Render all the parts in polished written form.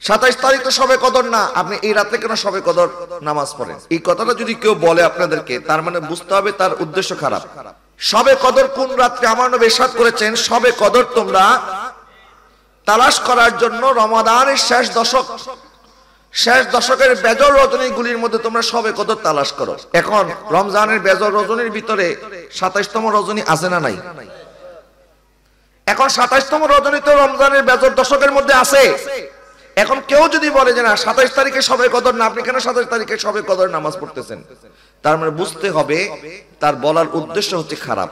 27 তারিখ তো শবে কদর না, আপনি এই রাতে কেন শবে কদর নামাজ পড়েন? এই কথাটা যদি কেউ বলে আপনাদেরকে, তার মানে বুঝতে হবে তার উদ্দেশ্য খারাপ। শবে কদর কোন রাত্রে? আমার নবী ইরশাদ করেছেন, শবে কদর তোমরা তালাশ করার জন্য রমাদানের শেষ দশকের বেজর রজনীগুলির মধ্যে তোমরা শবে কদর তালাশ করো। এখন রমজানের বেজর রজনীর ভিতরে 27তম রজনী আছে না নাই? এখন 27তম রজনী তো রমজানের বেজর দশকের মধ্যে আছে। এখন কেউ যদি বলে যে না 27 তারিখে শবে কদর না, আপনি কেন 27 তারিখে শবে কদর নামাজ পড়তেছেন? তার মানে বুঝতে হবে তার বলার উদ্দেশ্য হচ্ছে খারাপ।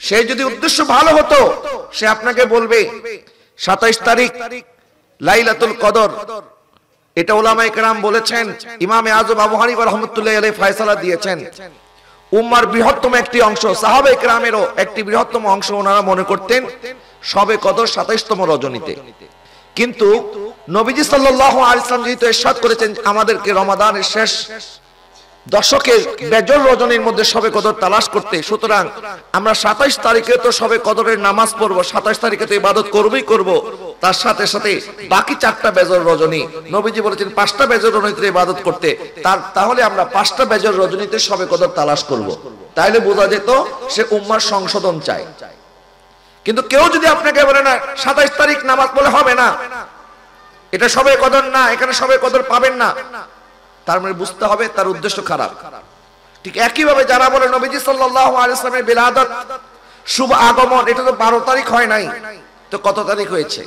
সে যদি উদ্দেশ্য ভালো হতো, সে আপনাকে বলবে 27 তারিখ লাইলাতুল কদর, এটা উলামায়ে কেরাম বলেছেন, ইমামে আযম আবু হানিফা রাহমাতুল্লাহি আলাইহি ফয়সালা দিয়েছেন। উম্মার বৃহত্তম একটি অংশ, সাহাবায়ে কেরামেরও একটি বৃহত্তম অংশ, ওনারা মনে করতেন শবে কদর 27তম রজনীতে। কিন্তু নবীজি সাল্লাল্লাহু আলাইহি ওয়াসাল্লাম যেহেতু ইরশাদ করেছেন আমাদেরকে রমাদানের শেষ দশকের বেজর রজনীর মধ্যে শবে কদর তালাশ করতে, সুতরাং আমরা 27 তারিখে তো শবে কদরের নামাজ পড়ব, 27 তারিখে তো ইবাদত করবই করব, তার সাথে সাথে বাকি 4টা বেজর রজনী নবীজি বলেছেন 5টা বেজর রজনীতে ইবাদত করতে, তাহলে আমরা 5টা বেজর রজনীতে শবে কদর তালাশ করব। তাইলে বোঝা যেত সে উম্মার সংশোধন চায়। কিন্তু কেউ যদি আপনাকে বলে না 27 তারিখ নামাজ পড়লে হবে না, এটা শবে কদর না, এখানে শবে কদর পাবেন না, তার মানে বুঝতে হবে তার উদ্দেশ্য খারাপ। ঠিক একই ভাবে যারা বলে নবীজি সাল্লাল্লাহু আলাইহি ওয়াসাল্লামের বিলাদত শুভ আগমন এটা তো 12 তারিখ হয় নাই, তো কত তারিখ হয়েছে?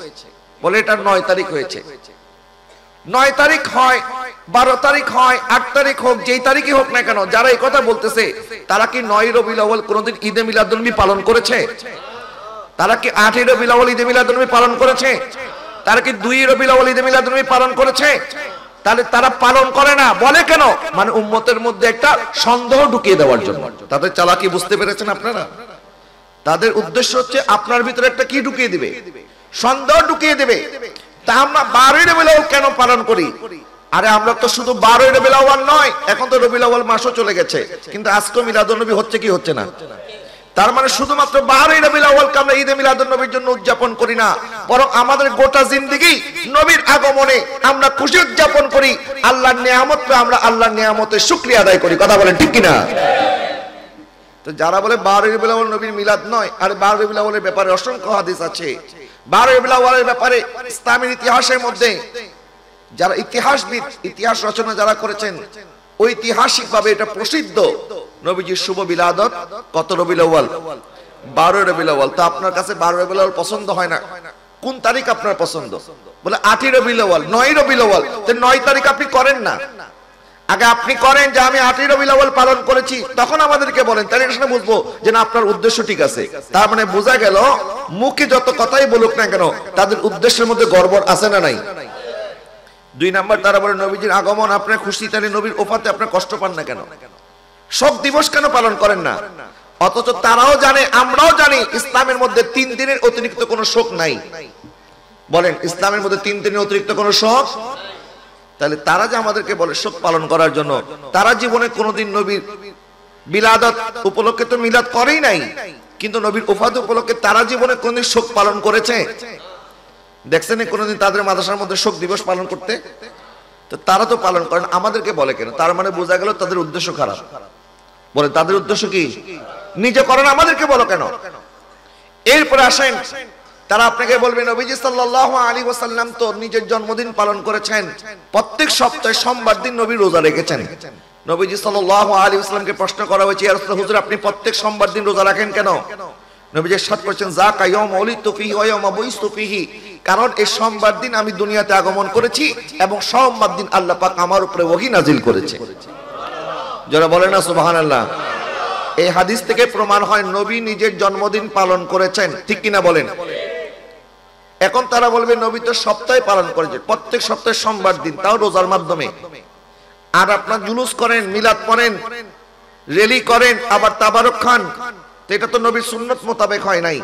বলে এটা 9 তারিখ হয়েছে। 9 তারিখ হয়, 12 তারিখ হয়, 8 তারিখ হোক, যেই তারিখই হোক না কেন, যারা এই কথা বলতেছে তারা কি 9 রবিউল আউয়াল কোনদিন ঈদে মিলাদুন নবী পালন করেছে? তারা কি 8 রবিউল আউয়াল ঈদে মিলাদুন নবী পালন করেছে? তারা কি 2 রবিউল আউয়াল ঈদে মিলাদুন নবী পালন করেছে? তাহলে তারা পালন করে না, বলে কেন? মানে উম্মতের মধ্যে একটা সন্দেহ ঢুকিয়ে দেওয়ার জন্য। তাদের চালাকি বুঝতে পেরেছেন আপনারা? তাদের উদ্দেশ্য হচ্ছে আপনার ভিতরে একটা কি ঢুকিয়ে দিবে? সন্দেহ ঢুকিয়ে দিবে। তা আমরা 12 রবিউল আউয়াল কেন পালন করি? আরে আমরা তো শুধু 12 রবিউল আউয়াল নয়, এখন তো রবিউল আউয়াল মাসও চলে গেছে, কিন্তু আজকে মিলাদুন নবী হচ্ছে কি হচ্ছে না? তার মানে শুধুমাত্র 12 রবিউল আউয়ালকে আমরা ঈদে মিলাদুন নবীর জন্য উদযাপন করি না, বরং আমাদের গোটা জিন্দেগি নবীর আগমনে আমরা খুশি উদযাপন করি। আল্লাহর নিয়ামত পেয়ে আমরা আল্লাহর নিয়ামতের শুকরিয়া আদায় করি। কথা বলেন ঠিক কি না? তো যারা বলে 12 রবিউল আউয়াল নবীর মিলাদ নয়, আর 12 রবিউল আউয়ালের ব্যাপারে অসংখ্য হাদিস আছে। 12 রবিউল আউয়ালের ব্যাপারে ইসলামের ইতিহাসের মধ্যে যারা ইতিহাসবিদ, ইতিহাস রচনা যারা করেছেন, ঐতিহাসিকভাবে এটা প্রসিদ্ধ নবীজির শুভ বিলাদত কত রবিউল আউয়াল? 12 রবিউল আউয়াল। তো আপনার কাছে 12 রবিউল আউয়াল পছন্দ হয় না, কোন তারিখ আপনার পছন্দ? বলে 8 রবিউল আউয়াল, 9 রবিউল আউয়াল। তো 9 তারিখ আপনি করেন না, আগে আপনি করেন যে আমি 8 রবিউল আউয়াল পালন করেছি, তখন আমাদেরকে বলেন, তাহলে এটা বুঝবো যে না আপনার উদ্দেশ্য ঠিক আছে। তার মানে বোঝা গেল মুখে যত কথাই বলুক না কেন তাদের উদ্দেশ্যের মধ্যে গড়বড় আছে না নাই? 2 নাম্বার, তারা বলে নবীজির আগমন আপনার খুশি, তাহলে নবীর ওফাতে আপনার কষ্ট পান না কেন? শোক দিবস কেন পালন করেন না? অথচ তারাও জানে, আমরাও জানি ইসলামের মধ্যে 3 দিনের অতিরিক্ত কোনো শোক নাই। বলেন ইসলামের মধ্যে 3 দিনের অতিরিক্ত কোনো শোক? তাহলে তারা যে আমাদেরকে বলে শোক পালন করার জন্য, তারা জীবনে কোনোদিন নবীর বিলাদত উপলক্ষে তো মিলাদ করেই নাই, কিন্তু নবীর ওফাত উপলক্ষে তারা জীবনে কোনদিন শোক পালন করেছে? দেখছেন কোনদিন তাদের মাদ্রাসার মধ্যে শোক দিবস পালন করতে? তো তারা তো পালন করেন, আমাদেরকে বলে কেন? তার মানে বোঝা গেল তাদের উদ্দেশ্য খারাপ। বলে তাদের উদ্দেশ্য কি? নিজে করেন, আমাদেরকে বলো কেন? এরপরে আসেন, তারা আপনাকে বলবে নবীজি সাল্লাল্লাহু আলাইহি ওয়াসাল্লাম তো নিজের জন্মদিন পালন করেছেন, প্রত্যেক সপ্তাহে সোমবার দিন নবী রোজা রেখেছেন। নবীজি সাল্লাল্লাহু আলাইহি ওয়াসাল্লামকে প্রশ্ন করা হয়েছে, ইয়া রাসূলুল্লাহ, হুজুর আপনি প্রত্যেক সোমবার দিন রোজা রাখেন কেন? নবীজি ইরশাদ করেছেন, যাকা ইয়াউমু উলিদতু ফীহি ওয়া ইয়াউমু বুইসতু ফীহি, কারণ এই সোমবার দিন আমি দুনিয়াতে আগমন করেছি এবং সোমবার দিন আল্লাহ পাক আমার উপরে ওহী নাজিল করেছে। যারা বলেন না সুবহানাল্লাহ। এই হাদিস থেকে প্রমাণ হয় নবী নিজের জন্মদিন পালন করেছেন, ঠিক কিনা বলেন? এখন তারা বলবে নবী তো সপ্তাহে পালন করেছে, প্রত্যেক সপ্তাহে সোমবার দিন, তাও রোজার মাধ্যমে। আর আপনার জুলুস করেন, মিলাদ পড়েন, র্যালি করেন, আবার তাবারক খান, তো এটা তো নবীর সুন্নত মোতাবেক হয় নাই।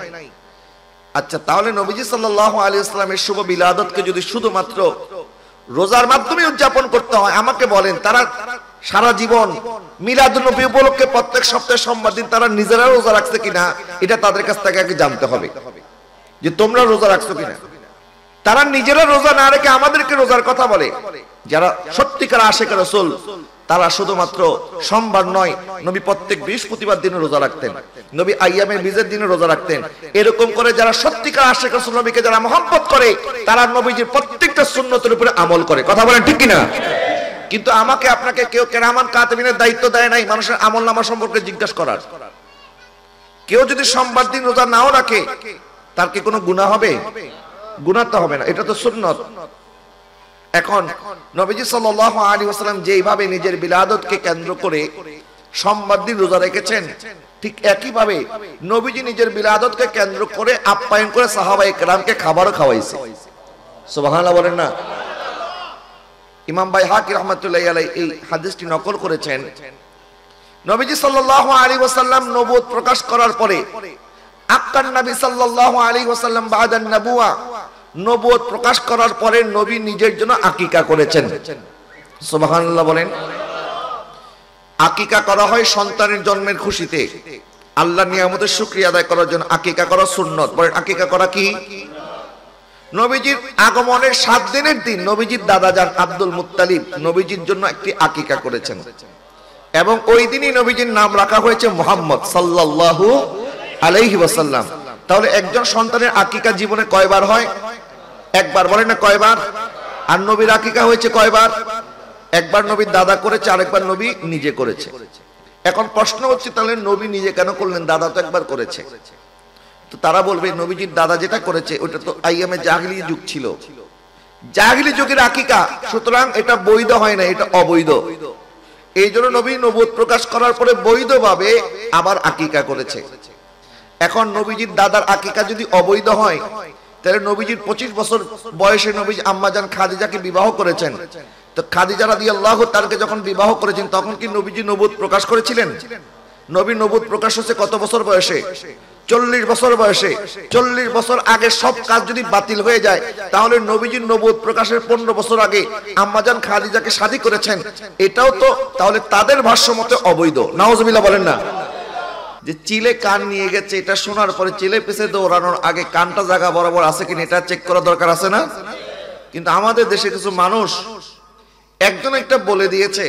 আচ্ছা, তাহলে নবীজি সাল্লাল্লাহু আলাইহি ওয়াসাল্লামের শুভ বিলাদতকে যদি শুধুমাত্র রোজার মাধ্যমে উদযাপন করতে হয়, আমাকে বলেন তারা সারা জীবন মিলাদুন নবী উপলক্ষে প্রত্যেক সপ্তাহে সোমবার দিন তারা নিজেরা রোজা রাখছে কিনা, এটা তাদের কাছ থেকে আগে জানতে হবে যে তোমরা রোজা রাখছো কিনা। তারা নিজেরা রোজা না রেখে আমাদেরকে রোজার কথা বলে। যারা সত্যিকার আশিক রাসূল তারা শুধুমাত্র সোমবার নয়, নবী প্রত্যেক বৃহস্পতিবার দিনে রোজা রাখতেন, নবী আইয়ামে বীজের দিনে রোজা রাখতেন। এরকম করে যারা সত্যিকার আশিক রাসূল নবীকে যারা মহব্বত করে তারা নবীজির প্রত্যেকটা সুন্নতের উপরে আমল করে। কথা বলেন ঠিক কিনা? কিন্তু আমাকে আপনাকে কেউ কেরামান কাতিবিনের দায়িত্ব দেয় নাই মানুষের আমলনামা সম্পর্কে জিজ্ঞাসা করার। কেউ যদি সোমবার দিন রোজা নাও রাখে তার কি কোনো গুনাহ হবে? গুনাহ তো হবে না, এটা তো সুন্নত। এখন নবীজি সাল্লাল্লাহু আলাইহি ওয়াসাল্লাম যেইভাবে নিজের বিলাদতকে কেন্দ্র করে সোমবার দিন রোজা রেখেছেন, ঠিক একই ভাবে নবীজি নিজের বিলাদতকে কেন্দ্র করে আপ্যায়ন করে সাহাবায়ে কেরামকে খাবারও খাওয়াইছে। সুবহানাল্লাহ বলেন না? ইমাম বাইহাকি রাহমাতুল্লাহি আলাইহি এই হাদিসটি নকল করেছেন। নবীজি সাল্লাল্লাহু আলাইহি ওয়াসাল্লাম নবুয়ত প্রকাশ করার পরে আক্কান নবী সাল্লাল্লাহু আলাইহি ওয়াসাল্লাম বাদান নবুয়া, নবুয়ত প্রকাশ করার পরে নবী নিজের জন্য আকিকা করেছেন। সুবহানাল্লাহ বলেন। আকিকা করা হয় সন্তানের জন্মের খুশিতে, আল্লাহর নিয়ামতের শুকরিয়া আদায় করার জন্য আকিকা করা সুন্নত। বলেন আকিকা করা কি? নবীজির আগমনের 7 দিনের দিন নবীজির দাদাজান আব্দুল মুত্তালিব নবীজির জন্য একটি আকিকা করেছেন এবং ওই দিনই নবীজির নাম রাখা হয়েছে মুহাম্মদ সাল্লাল্লাহু আলাইহি ওয়াসাল্লাম। তাহলে একজন সন্তানের আকিকা জীবনে কয়বার হয়? একবার। বলেন না কয়বার? আর নবীর আকিকা হয়েছে কয়বার? একবার নবীর দাদা করেছে, আরেকবার নবী নিজে করেছে। এখন প্রশ্ন হচ্ছে তাহলে নবী নিজে কেন করলেন? দাদা তো একবার করেছে। তো তারা বলবে নবীজির দাদা যেটা করেছে ওটা তো আইয়ামে জাহিলি যুগ ছিল, জাহিলি যুগের আকিকা, সুতরাং এটা বৈধ হয় না, এটা অবৈধ। এই জন্য নবী নবুয়ত প্রকাশ করার পরে বৈধভাবে আবার আকিকা করেছে। এখন নবীজির দাদার আকিকা যদি অবৈধ হয় তাহলে নবীজির 25 বছর বয়সে নবীজি আম্মাজান খাদিজাকে বিবাহ করেছেন। তো খাদিজা রাদিয়াল্লাহু তাআলাকে যখন বিবাহ করেছেন তখন কি নবীজি নবুয়ত প্রকাশ করেছিলেন? নবী নবুয়ত প্রকাশ হচ্ছে কত বছর বয়সে? 40 বছর বয়সে। 40 বছর আগে সব কাজ যদি বাতিল হয়ে যায় তাহলে নবীজির নবুয়ত প্রকাশের 15 বছর আগে আম্মাজান খাদিজাকে শাদী করেছেন, এটাও তো তাহলে তাদের ভাষ্য মতে অবৈধ। নাউজুবিল্লাহ বলেন না? যে চিলে কান নিয়ে গেছে এটা শোনার পরে চিলে পিছে দৌড়ানোর আগে কানটা জায়গা বরাবর আছে কিনা এটা চেক করা দরকার আছে না? কিন্তু আমাদের দেশে কিছু মানুষ একজন একটা বলে দিয়েছে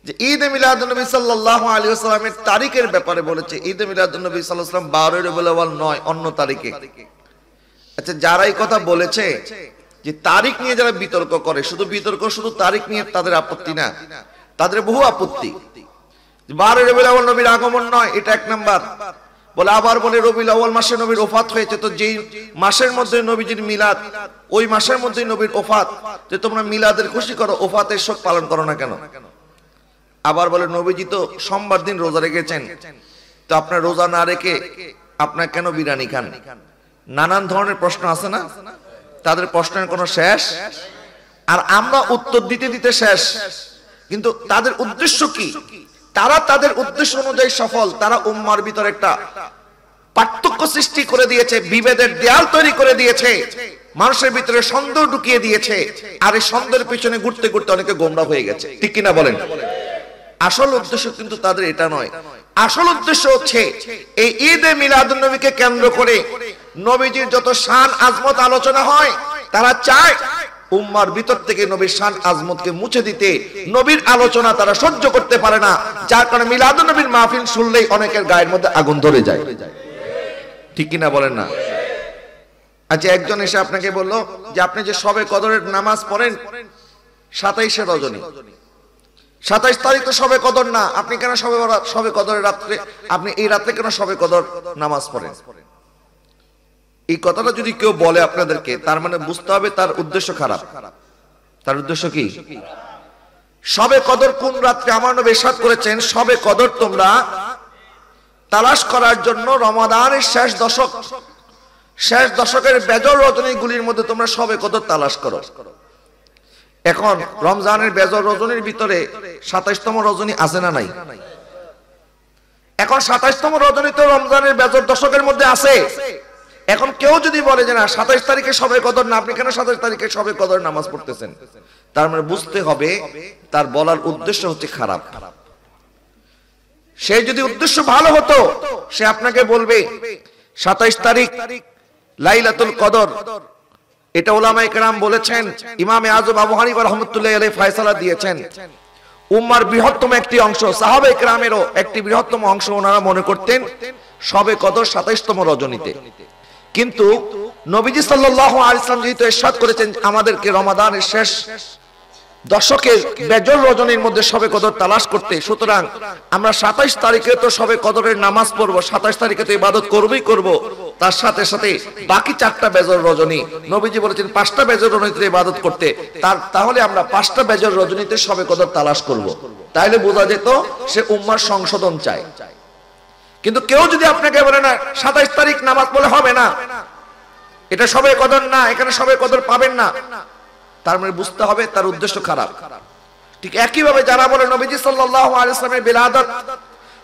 যে ঈদে মিলাদুন নবী সাল্লাল্লাহু আলাইহি ওয়াসাল্লামের তারিখের ব্যাপারে বলেছে ঈদে মিলাদুন নবী সাল্লাল্লাহু আলাইহি ওয়াসাল্লাম 12 রবিউল আউয়াল নয়, অন্য তারিখে। আচ্ছা, যারা এই কথা বলেছে যে তারিখ নিয়ে যারা বিতর্ক করে, শুধু বিতর্ক শুধু তারিখ নিয়ে তাদের আপত্তি না, তাদের বহু আপত্তি। 12 রবিউল আউয়াল নবীর আগমন নয়, এটা এক নাম্বার। বলে আবার বলে রবিউল আউয়াল মাসে নবীর ওফাত হয়েছে, তো যেই মাসের মধ্যে নবীজির মিলাদ ওই মাসের মধ্যে নবীর ওফাত, যে তোমরা মিলাদের খুশি করো, ওফাতের শোক পালন করো না কেন? আবার বলে নবীজি তো সোমবার দিন রোজা রেখেছেন, তো আপনার রোজা না রেখে আপনার কেন বিরিয়ানি খান? নানান ধরনের প্রশ্ন আছে না? তাদের প্রশ্নের কোনো শেষ, আর আমরা উত্তর দিতে দিতে শেষ। কিন্তু তাদের উদ্দেশ্য কি? তারা তাদের উদ্দেশ্য অনুযায়ী সফল। তারা উম্মার ভিতরে একটা পার্থক্য সৃষ্টি করে দিয়েছে, বিভেদের দেয়াল তৈরি করে দিয়েছে, মানুষের ভিতরে সন্দেহ ঢুকিয়ে দিয়েছে, আর এই সন্দেহের পিছনে ঘুরতে ঘুরতে অনেকে গোমরা হয়ে গেছে। ঠিক কিনা বলেন? আসল উদ্দেশ্য কিন্তু তাদের এটা নয়। আসল উদ্দেশ্য হচ্ছে এই ঈদে মিলাদুন নবীকে কেন্দ্র করে নবীজির যত শান আজমত আলোচনা হয়, তারা চায় উম্মার ভিতর থেকে নবীর শান আজমতকে মুছে দিতে। নবীর আলোচনা তারা সহ্য করতে পারে না, যার কারণে মিলাদুন নবীর মাহফিল শুনলেই অনেকের গায়ের মধ্যে আগুন ধরে যায়। ঠিক কিনা বলেন না? আচ্ছা, একজন এসে আপনাকে বললো যে আপনি যে শবে কদরের নামাজ পড়েন 27শে রজনী, 27 তারিখ তো শবে কদর না, আপনি কেন শবে কদরের রাত্রে আপনি এই রাতে কেন শবে কদর নামাজ পড়েন? এই কথাটা যদি কেউ বলে আপনাদেরকে, তার মানে বুঝতে হবে তার উদ্দেশ্য খারাপ। তার উদ্দেশ্য কি? শবে কদর কোন রাত্রে? আমার নবী ইরশাদ করেছেন শবে কদর তোমরা তালাশ করার জন্য রমাদানের শেষ দশকের বেজর রজনীগুলির মধ্যে তোমরা শবে কদর তালাশ করো। এখন রমজানের বেজর রজনীর ভিতরে 27তম রজনী আছে না নাই? এখন 27তম রজনী তো রমজানের বেজর দশকের মধ্যে আছে। এখন কেউ যদি বলে যে না 27 তারিখে শবে কদর না, আপনি কেন 27 তারিখে শবে কদর নামাজ পড়তেছেন? তার মানে বুঝতে হবে তার বলার উদ্দেশ্য হচ্ছে খারাপ। সে যদি উদ্দেশ্য ভালো হতো সে আপনাকে বলবে 27 তারিখ লাইলাতুল কদর, এটা উলামায়ে কেরাম বলেছেন, ইমামে আযম আবু হানিফা রাহমাতুল্লাহি আলাইহি ফয়সালা দিয়েছেন। উম্মার বৃহত্তম একটি অংশ, সাহাবায়ে কেরামেরও একটি বৃহত্তম অংশ ওনারা মনে করতেন শবে কদর 27তম রজনীতে। কিন্তু নবীজি সাল্লাল্লাহু আলাইহি ওয়াসাল্লাম যেহেতু ইরশাদ করেছেন আমাদেরকে রমাদানের শেষ দশকের বেজর রজনীর মধ্যে শবে কদর তালাশ করতে, সুতরাং আমরা 27 তারিখে তো শবে কদরের নামাজ পড়বো, 27 তারিখে তো ইবাদত করবই করব, তার সাথে সাথে বাকি 4টা বেজর রজনী নবীজি বলেছেন 5টা বেজর রজনীতে ইবাদত করতে, তাহলে আমরা 5টা বেজর রজনীতে শবে কদর তালাশ করব। তাইলে বোঝা যেত সে উম্মার সংশোধন চায়। কিন্তু কেউ যদি আপনাকে বলে না 27 তারিখ নামাজ পড়লে হবে না, এটা শবে কদর না, এখানে শবে কদর পাবেন না, তার মানে বুঝতে হবে তার উদ্দেশ্য খারাপ। ঠিক একই ভাবে যারা বলে নবীজি সাল্লাল্লাহু আলাইহি ওয়াসাল্লামের বিলাদত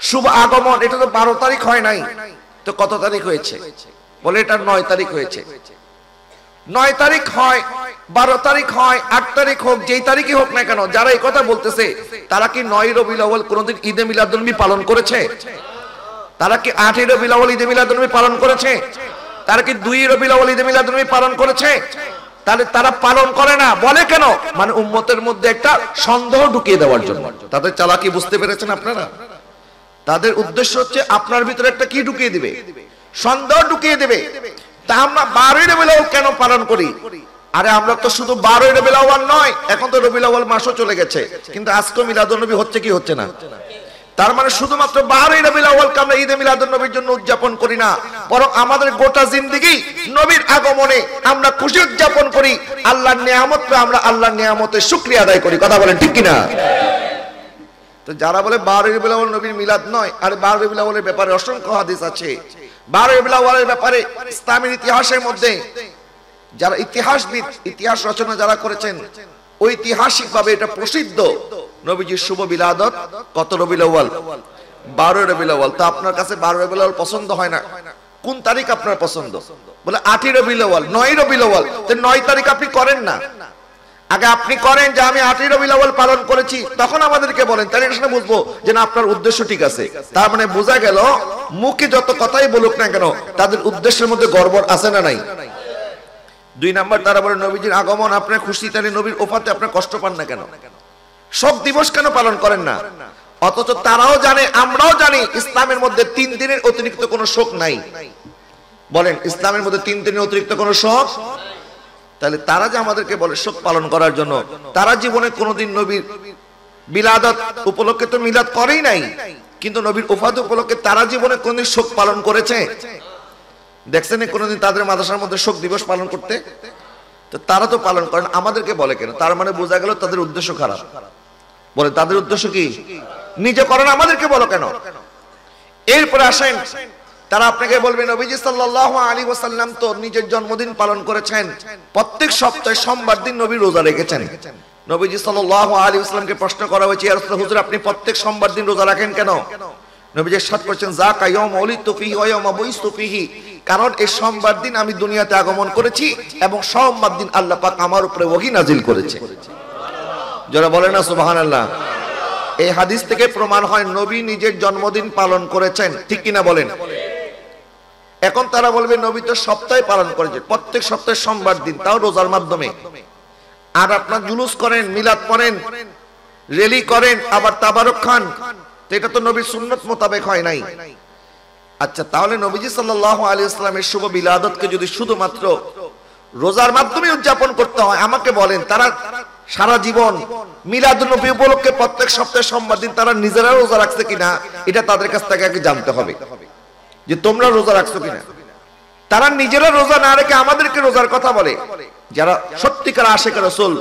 শুভ আগমন এটা তো 12 তারিখ হয় নাই, তো কত তারিখ হয়েছে? বলে এটা 9 তারিখ হয়েছে। 9 তারিখ হয়, 12 তারিখ হয়, 8 তারিখ হোক, যেই তারিখই হোক না কেন, যারা এই কথা বলতেছে তারা কি 9 রবিউল আউয়াল কোনদিন ঈদে মিলাদুন নবী পালন করেছে? তারা কি 8 রবিউল আউয়াল ঈদে মিলাদুন নবী পালন করেছে? তারা কি 2 রবিউল আউয়াল ঈদে মিলাদুন নবী পালন করেছে? তাহলে তারা পালন করে না, বলে কেন? মানে উম্মতের মধ্যে একটা সন্দেহ ঢুকিয়ে দেওয়ার জন্য। তাদের চালাকি বুঝতে পেরেছেন আপনারা? তাদের উদ্দেশ্য হচ্ছে আপনার ভিতরে একটা কি ঢুকিয়ে দিবে, সন্দেহ ঢুকিয়ে দেবে। তা আমরা 12 রবিউল আউয়াল কেন পালন করি? আরে আমরা তো শুধু 12 রবিউল আউয়াল নয়, এখন তো রবিউল আউয়াল মাসও চলে গেছে, কিন্তু আজকে মিলাদুন নবী হচ্ছে কি হচ্ছে না? তার মানে শুধুমাত্র 12 রবিউল আউয়ালকে আমরা ঈদে মিলাদুন নবীর জন্য উদযাপন করি না, বরং আমাদের গোটা জিন্দেগি নবীর আগমনে আমরা খুশি উদযাপন করি। আল্লাহর নিয়ামত পে আমরা আল্লাহর নিয়ামতের শুকরিয়া আদায় করি। কথা বলেন ঠিক কি না? তো যারা বলে 12 রবিউল আউয়াল নবীর মিলাদ নয়, আরে 12 রবিউল আউয়ালের ব্যাপারে অসংখ্য হাদিস আছে। 12 রবিউল আউয়ালের ব্যাপারে ইসলামের ইতিহাসের মধ্যে যারা ইতিহাসবিদ, ইতিহাস রচনা যারা করেছেন, ঐতিহাসিকভাবে এটা প্রসিদ্ধ নবীজির শুভ বিলাদত কত রবিউল আউয়াল? 12 রবিউল আউয়াল। তো আপনার কাছে 12 রবিউল আউয়াল পছন্দ হয় না, কোন তারিখ আপনার পছন্দ? বলে 8 রবিউল আউয়াল, 9 রবিউল আউয়াল। তো 9 তারিখ আপনি করেন না, আগে আপনি করেন যে আমি 8 রবিউল আউয়াল পালন করেছি, তখন আমাদেরকে বলেন, তাহলে এটা বুঝবো যে না আপনার উদ্দেশ্য ঠিক আছে। তার মানে বোঝা গেল মুখে যত কথাই বলুক না কেন তাদের উদ্দেশ্যের মধ্যে গড়বড় আছে না নাই? 2 নাম্বার, তারা বলে নবীজির আগমন আপনার খুশি, তাহলে নবীর ওফাতে আপনার কষ্ট পান না কেন? শোক দিবস কেন পালন করেন না? অথচ তারাও জানে, আমরাও জানি ইসলামের মধ্যে 3 দিনের অতিরিক্ত কোনো শোক নাই। বলেন ইসলামের মধ্যে 3 দিনের অতিরিক্ত কোনো শোক? তাহলে তারা যে আমাদেরকে বলে শোক পালন করার জন্য, তারা জীবনে কোনোদিন নবীর বিলাদত উপলক্ষে তো মিলাদ করেই নাই, কিন্তু নবীর ওফাত উপলক্ষে তারা জীবনে কোনোদিন শোক পালন করেছে? দেখছেন কোনোদিন তাদের মাদ্রাসার মধ্যে শোক দিবস পালন করতে? তো তারা তো পালন করেন, আমাদেরকে বলে কেন? তার মানে বোঝা গেল তাদের উদ্দেশ্য খারাপ। বলে তাদের উদ্দেশ্য কি? নিজে করেন, আমাদেরকে বলো কেন? এরপরে আসেন, তারা আপনাকে বলবে নবীজি সাল্লাল্লাহু আলাইহি ওয়াসাল্লাম তো নিজের জন্মদিন পালন করেছেন, প্রত্যেক সপ্তাহে সোমবার দিন নবী রোজা রেখেছেন। নবীজি সাল্লাল্লাহু আলাইহি ওয়াসাল্লামকে প্রশ্ন করা হয়েছে, ইয়া রাসূলুল্লাহ, হুজুর আপনি প্রত্যেক সোমবার দিন রোজা রাখেন কেন? নবীজি ইরশাদ করেছেন, যাকা ইয়াউমু উলিদতু ফীহি ওয়া ইয়াউমু বুইসতু ফীহি, কারণ এই সোমবার দিন আমি দুনিয়াতে আগমন করেছি এবং সোমবার দিন আল্লাহ পাক আমার উপরে ওহী নাজিল করেছে। যারা বলে না সুবহানাল্লাহ। এই হাদিস থেকে প্রমাণ হয় নবী নিজের জন্মদিন পালন করেছেন, ঠিক কিনা বলেন? এখন তারা বলবে নবী তো সপ্তাহে পালন করেছে, প্রত্যেক সপ্তাহে সোমবার দিন, তাও রোজার মাধ্যমে। আর আপনার জুলুস করেন, মিলাদ পড়েন, র্যালি করেন, আবার তাবারক খান, এটা তো নবীর সুন্নত মোতাবেক হয় নাই। আচ্ছা, তাহলে নবীজি সাল্লাল্লাহু আলাইহি ওয়াসাল্লামের শুভ বিলাদতকে যদি শুধুমাত্র রোজার মাধ্যমে উদযাপন করতে হয়, আমাকে বলেন তারা সারা জীবন মিলাদুন নবী উপলক্ষে প্রত্যেক সপ্তাহে সোমবার দিন তারা নিজেরা রোজা রাখছে কিনা এটা তাদের কাছ থেকে আগে জানতে হবে, যে তোমরা রোজা রাখছো কিনা। তারা নিজেরা রোজা না রেখে আমাদেরকে রোজার কথা বলে। যারা সত্যিকার আশিক রাসূল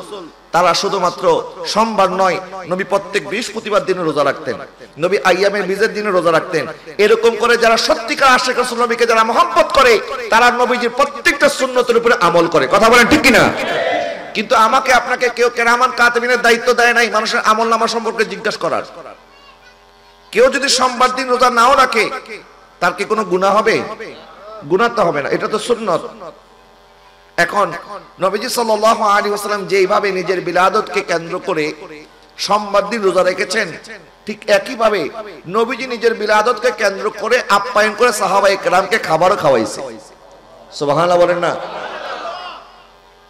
তারা শুধুমাত্র সোমবার নয়, নবী প্রত্যেক বৃহস্পতিবার দিনে রোজা রাখতেন, নবী আইয়ামের বীজের দিনে রোজা রাখতেন। এরকম করে যারা সত্যিকার আশিক রাসূল নবীকে যারা মহব্বত করে তারা নবীজির প্রত্যেকটা সুন্নতের উপরে আমল করে। কথা বলেন ঠিক কিনা? কিন্তু আমাকে আপনাকে কেউ কেরামান কাতিবিনের দায়িত্ব দেয় নাই মানুষের আমলনামা সম্পর্কে জিজ্ঞাসা করার। কেউ যদি সোমবার দিন রোজা নাও রাখে তার কি কোনো গুনাহ হবে? গুনাহ তো হবে না, এটা তো সুন্নত। এখন নবীজি সাল্লাল্লাহু আলাইহি ওয়াসাল্লাম যেইভাবে নিজের বিলাদতকে কেন্দ্র করে সোমবার দিন রোজা রেখেছেন, ঠিক একই ভাবে নবীজি নিজের বিলাদতকে কেন্দ্র করে আপ্যায়ন করে সাহাবায়ে কেরামকে খাবারও খাওয়াইছে। সুবহানাল্লাহ বলেন না?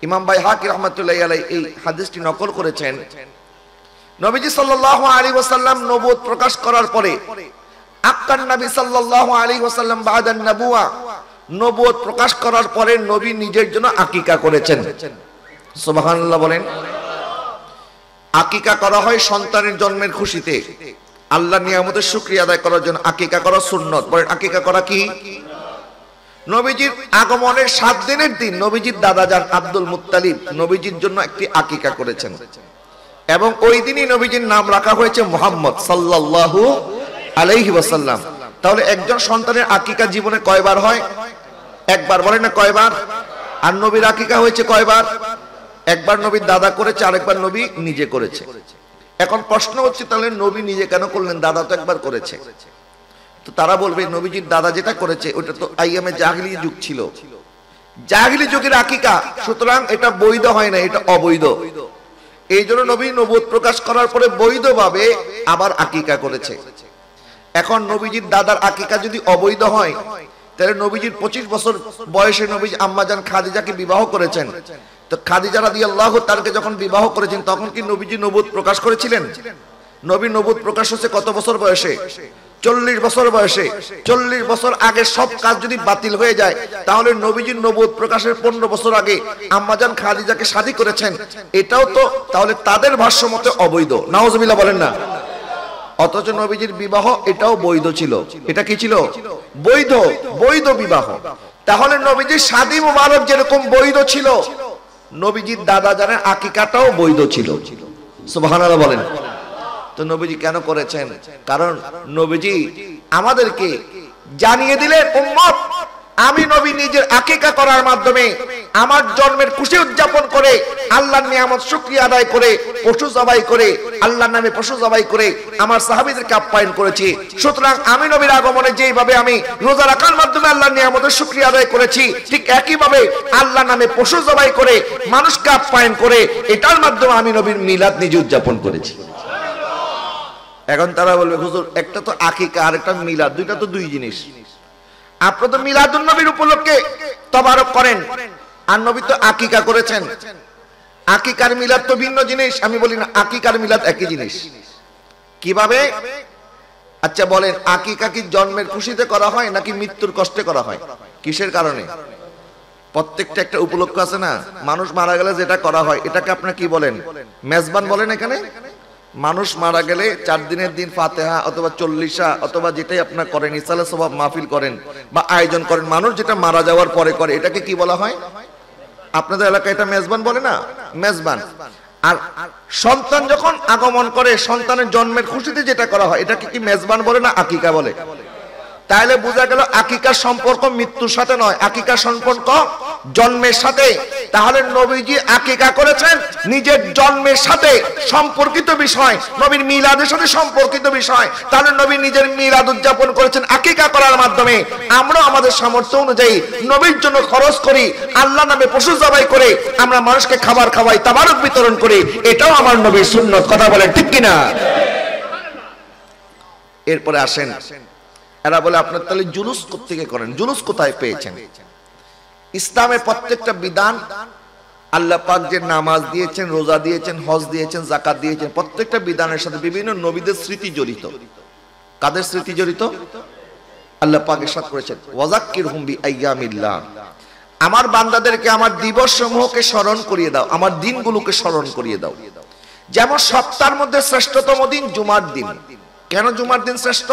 ইমাম বাইহাকি রাহমাতুল্লাহি আলাইহি এই হাদিসটি নকল করেছেন। নবীজি সাল্লাল্লাহু আলাইহি ওয়াসাল্লাম নবুয়ত প্রকাশ করার পরে আক্কান নবী সাল্লাল্লাহু আলাইহি ওয়াসাল্লাম বাদান নবুয়া, নবুয়ত প্রকাশ করার পরে নবী নিজের জন্য আকিকা করেছেন। সুবহানাল্লাহ বলেন। আকিকা করা হয় সন্তানের জন্মের খুশিতে, আল্লাহর নিয়ামতের শুকরিয়া আদায় করার জন্য আকিকা করা সুন্নাত। বলেন আকিকা করা কি? নবীজির আগমনের 7 দিনের দিন নবীজির দাদাজান আব্দুল মুত্তালিব নবীজির জন্য একটি আকিকা করেছেন এবং ওই দিনই নবীজির নাম রাখা হয়েছে মুহাম্মদ সাল্লাল্লাহু আলাইহি ওয়াসাল্লাম। তাহলে একজন সন্তানের আকিকা জীবনে কয়বার হয়? একবার। বলেন না কয়বার? আর নবীর আকিকা হয়েছে কয়বার? একবার নবীর দাদা করেছে, আরেকবার নবী নিজে করেছে। এখন প্রশ্ন হচ্ছে তাহলে নবী নিজে কেন করলেন? দাদা তো একবার করেছে। তো তারা বলবে নবীজির দাদা যেটা করেছে ওটা তো আইয়ামে জাহিলি যুগ ছিল, জাহিলি যুগের আকিকা, সুতরাং এটা বৈধ হয় না, এটা অবৈধ। এই জন্য নবী নবুয়ত প্রকাশ করার পরে বৈধভাবে আবার আকিকা করেছে। এখন নবীজির দাদার আকিকা যদি অবৈধ হয় তাহলে নবীজির 25 বছর বয়সে নবীজি আম্মাজান খাদিজাকে বিবাহ করেছেন। তো খাদিজা রাদিয়াল্লাহু তাআলাকে যখন বিবাহ করেছেন তখন কি নবীজি নবুয়ত প্রকাশ করেছিলেন? নবী নবুয়ত প্রকাশ হচ্ছে কত বছর বয়সে? 40 বছর বয়সে। 40 বছর আগে সব কাজ যদি বাতিল হয়ে যায় তাহলে নবীজির নবুয়ত প্রকাশের 15 বছর আগে আম্মাজান খাদিজাকে শাদী করেছেন, এটাও তো তাহলে তাদের ভাষ্য মতে অবৈধ। নাউজুবিল্লাহ বলেন না। অথচ নবীজির বিবাহ এটাও বৈধ ছিল। এটা কি ছিল? বৈধ, বৈধ বিবাহ। তাহলে নবীজির শাদী মুবারক যেরকম বৈধ ছিল, নবীজির দাদা জানের আকিকাটাও বৈধ ছিল। সুবহানাল্লাহ বলেন। তো নবীজি কেন করেছেন? কারণ নবীজি আমাদেরকে জানিয়ে দিলেন উম্মত আমি নবী নিজের আকিকা করার মাধ্যমে আমার জন্মের খুশি উদযাপন করে আল্লাহর নিয়ামত শুকরিয়া আদায় করে পশু জবাই করে আল্লাহর নামে পশু জবাই করে আমার সাহাবীদেরকে আপ্যায়ন করেছি। সুতরাং আমি নবীর আগমনে যেইভাবে আমি রোজা রাখার মাধ্যমে আল্লাহর নিয়ামতের শুকরিয়া আদায় করেছি, ঠিক একইভাবে আল্লাহর নামে পশু জবাই করে মানুষকে আপ্যায়ন করে এটার মাধ্যমে আমি নবীর মিলাদ নিজে উদযাপন করেছি। এখন তারা বলবে হুজুর একটা তো আকিকা আর একটা মিলাদ, দুইটা তো দুই জিনিস। আপনি তো মিলাদুন নবীর উপলক্ষে তবারক করেন আর নবী তো আকিকা করেছেন। আকিকার মিলাদ তো ভিন্ন জিনিস। আমি বলি না আকিকার মিলাদ একই জিনিস। কিভাবে? আচ্ছা বলেন আকিকা কি জন্মের খুশিতে করা হয় নাকি মৃত্যুর কষ্টে করা হয়? কিসের কারণে? প্রত্যেকটা একটা উপলক্ষ আছে না। মানুষ মারা গেলে যেটা করা হয় এটাকে আপনারা কি বলেন? মেজবান বলেন। এখানে মানুষ মারা গেলে 4 দিনের দিন ফাতিহা অথবা 40 অথবা যেটাই আপনারা করেন ইসালে সওয়াব মাহফিল করেন বা আয়োজন করেন, মানুষ যেটা মারা যাওয়ার পরে করে এটাকে কি বলা হয়? আপনাদের এলাকায় এটা মেজবান বলে না? মেজবান। আর সন্তান যখন আগমন করে সন্তানের জন্মের খুশিতে যেটা করা হয় এটাকে কি মেজবান বলে না আকিকা বলে? তাহলে বোঝা গেল আকিকার সম্পর্ক মৃত্যুর সাথে নয়, আকিকার সম্পর্ক জন্মের সাথে। তাহলে নবীজি আকিকা করেছেন নিজের জন্মের সাথে সম্পর্কিত বিষয়, নবীর মিলাদের সাথে সম্পর্কিত বিষয়। তাহলে নবী নিজের মিলাদ উদযাপন করেছেন আকিকা করার মাধ্যমে। আমরা আমাদের সামর্থ্য অনুযায়ী নবীর জন্য খরচ করি, আল্লাহর নামে পশু জবাই করে আমরা মানুষকে খাবার খাওয়াই, তাবারক বিতরণ করি, এটাও আমার নবীর সুন্নাত। কথা বলেন ঠিক কিনা? এরপরে আসেন এরা বলে আপনার তাহলে জুলুস কোত্থেকে করেন? জুলুস কোথায় পেয়েছেন? ইসলামের প্রত্যেকটা বিধান আল্লাহ পাক যে নামাজ দিয়েছেন, রোজা দিয়েছেন, হজ দিয়েছেন, যাকাত দিয়েছেন, প্রত্যেকটা বিধানের সাথে বিভিন্ন নবীদের স্মৃতি জড়িত। কাদের স্মৃতি জড়িত? আল্লাহ পাক ইরশাদ করেছেন ওয়াযাক্কিরহুম বিআইয়ামিল্লাহ, আমার বান্দাদেরকে আমার দিবস সমূহকে স্মরণ করিয়ে দাও, আমার দিনগুলোকে স্মরণ করিয়ে দাও। যেমন সপ্তাহের মধ্যে শ্রেষ্ঠতম দিন জুমার দিন। কেন জুমার দিন শ্রেষ্ঠ?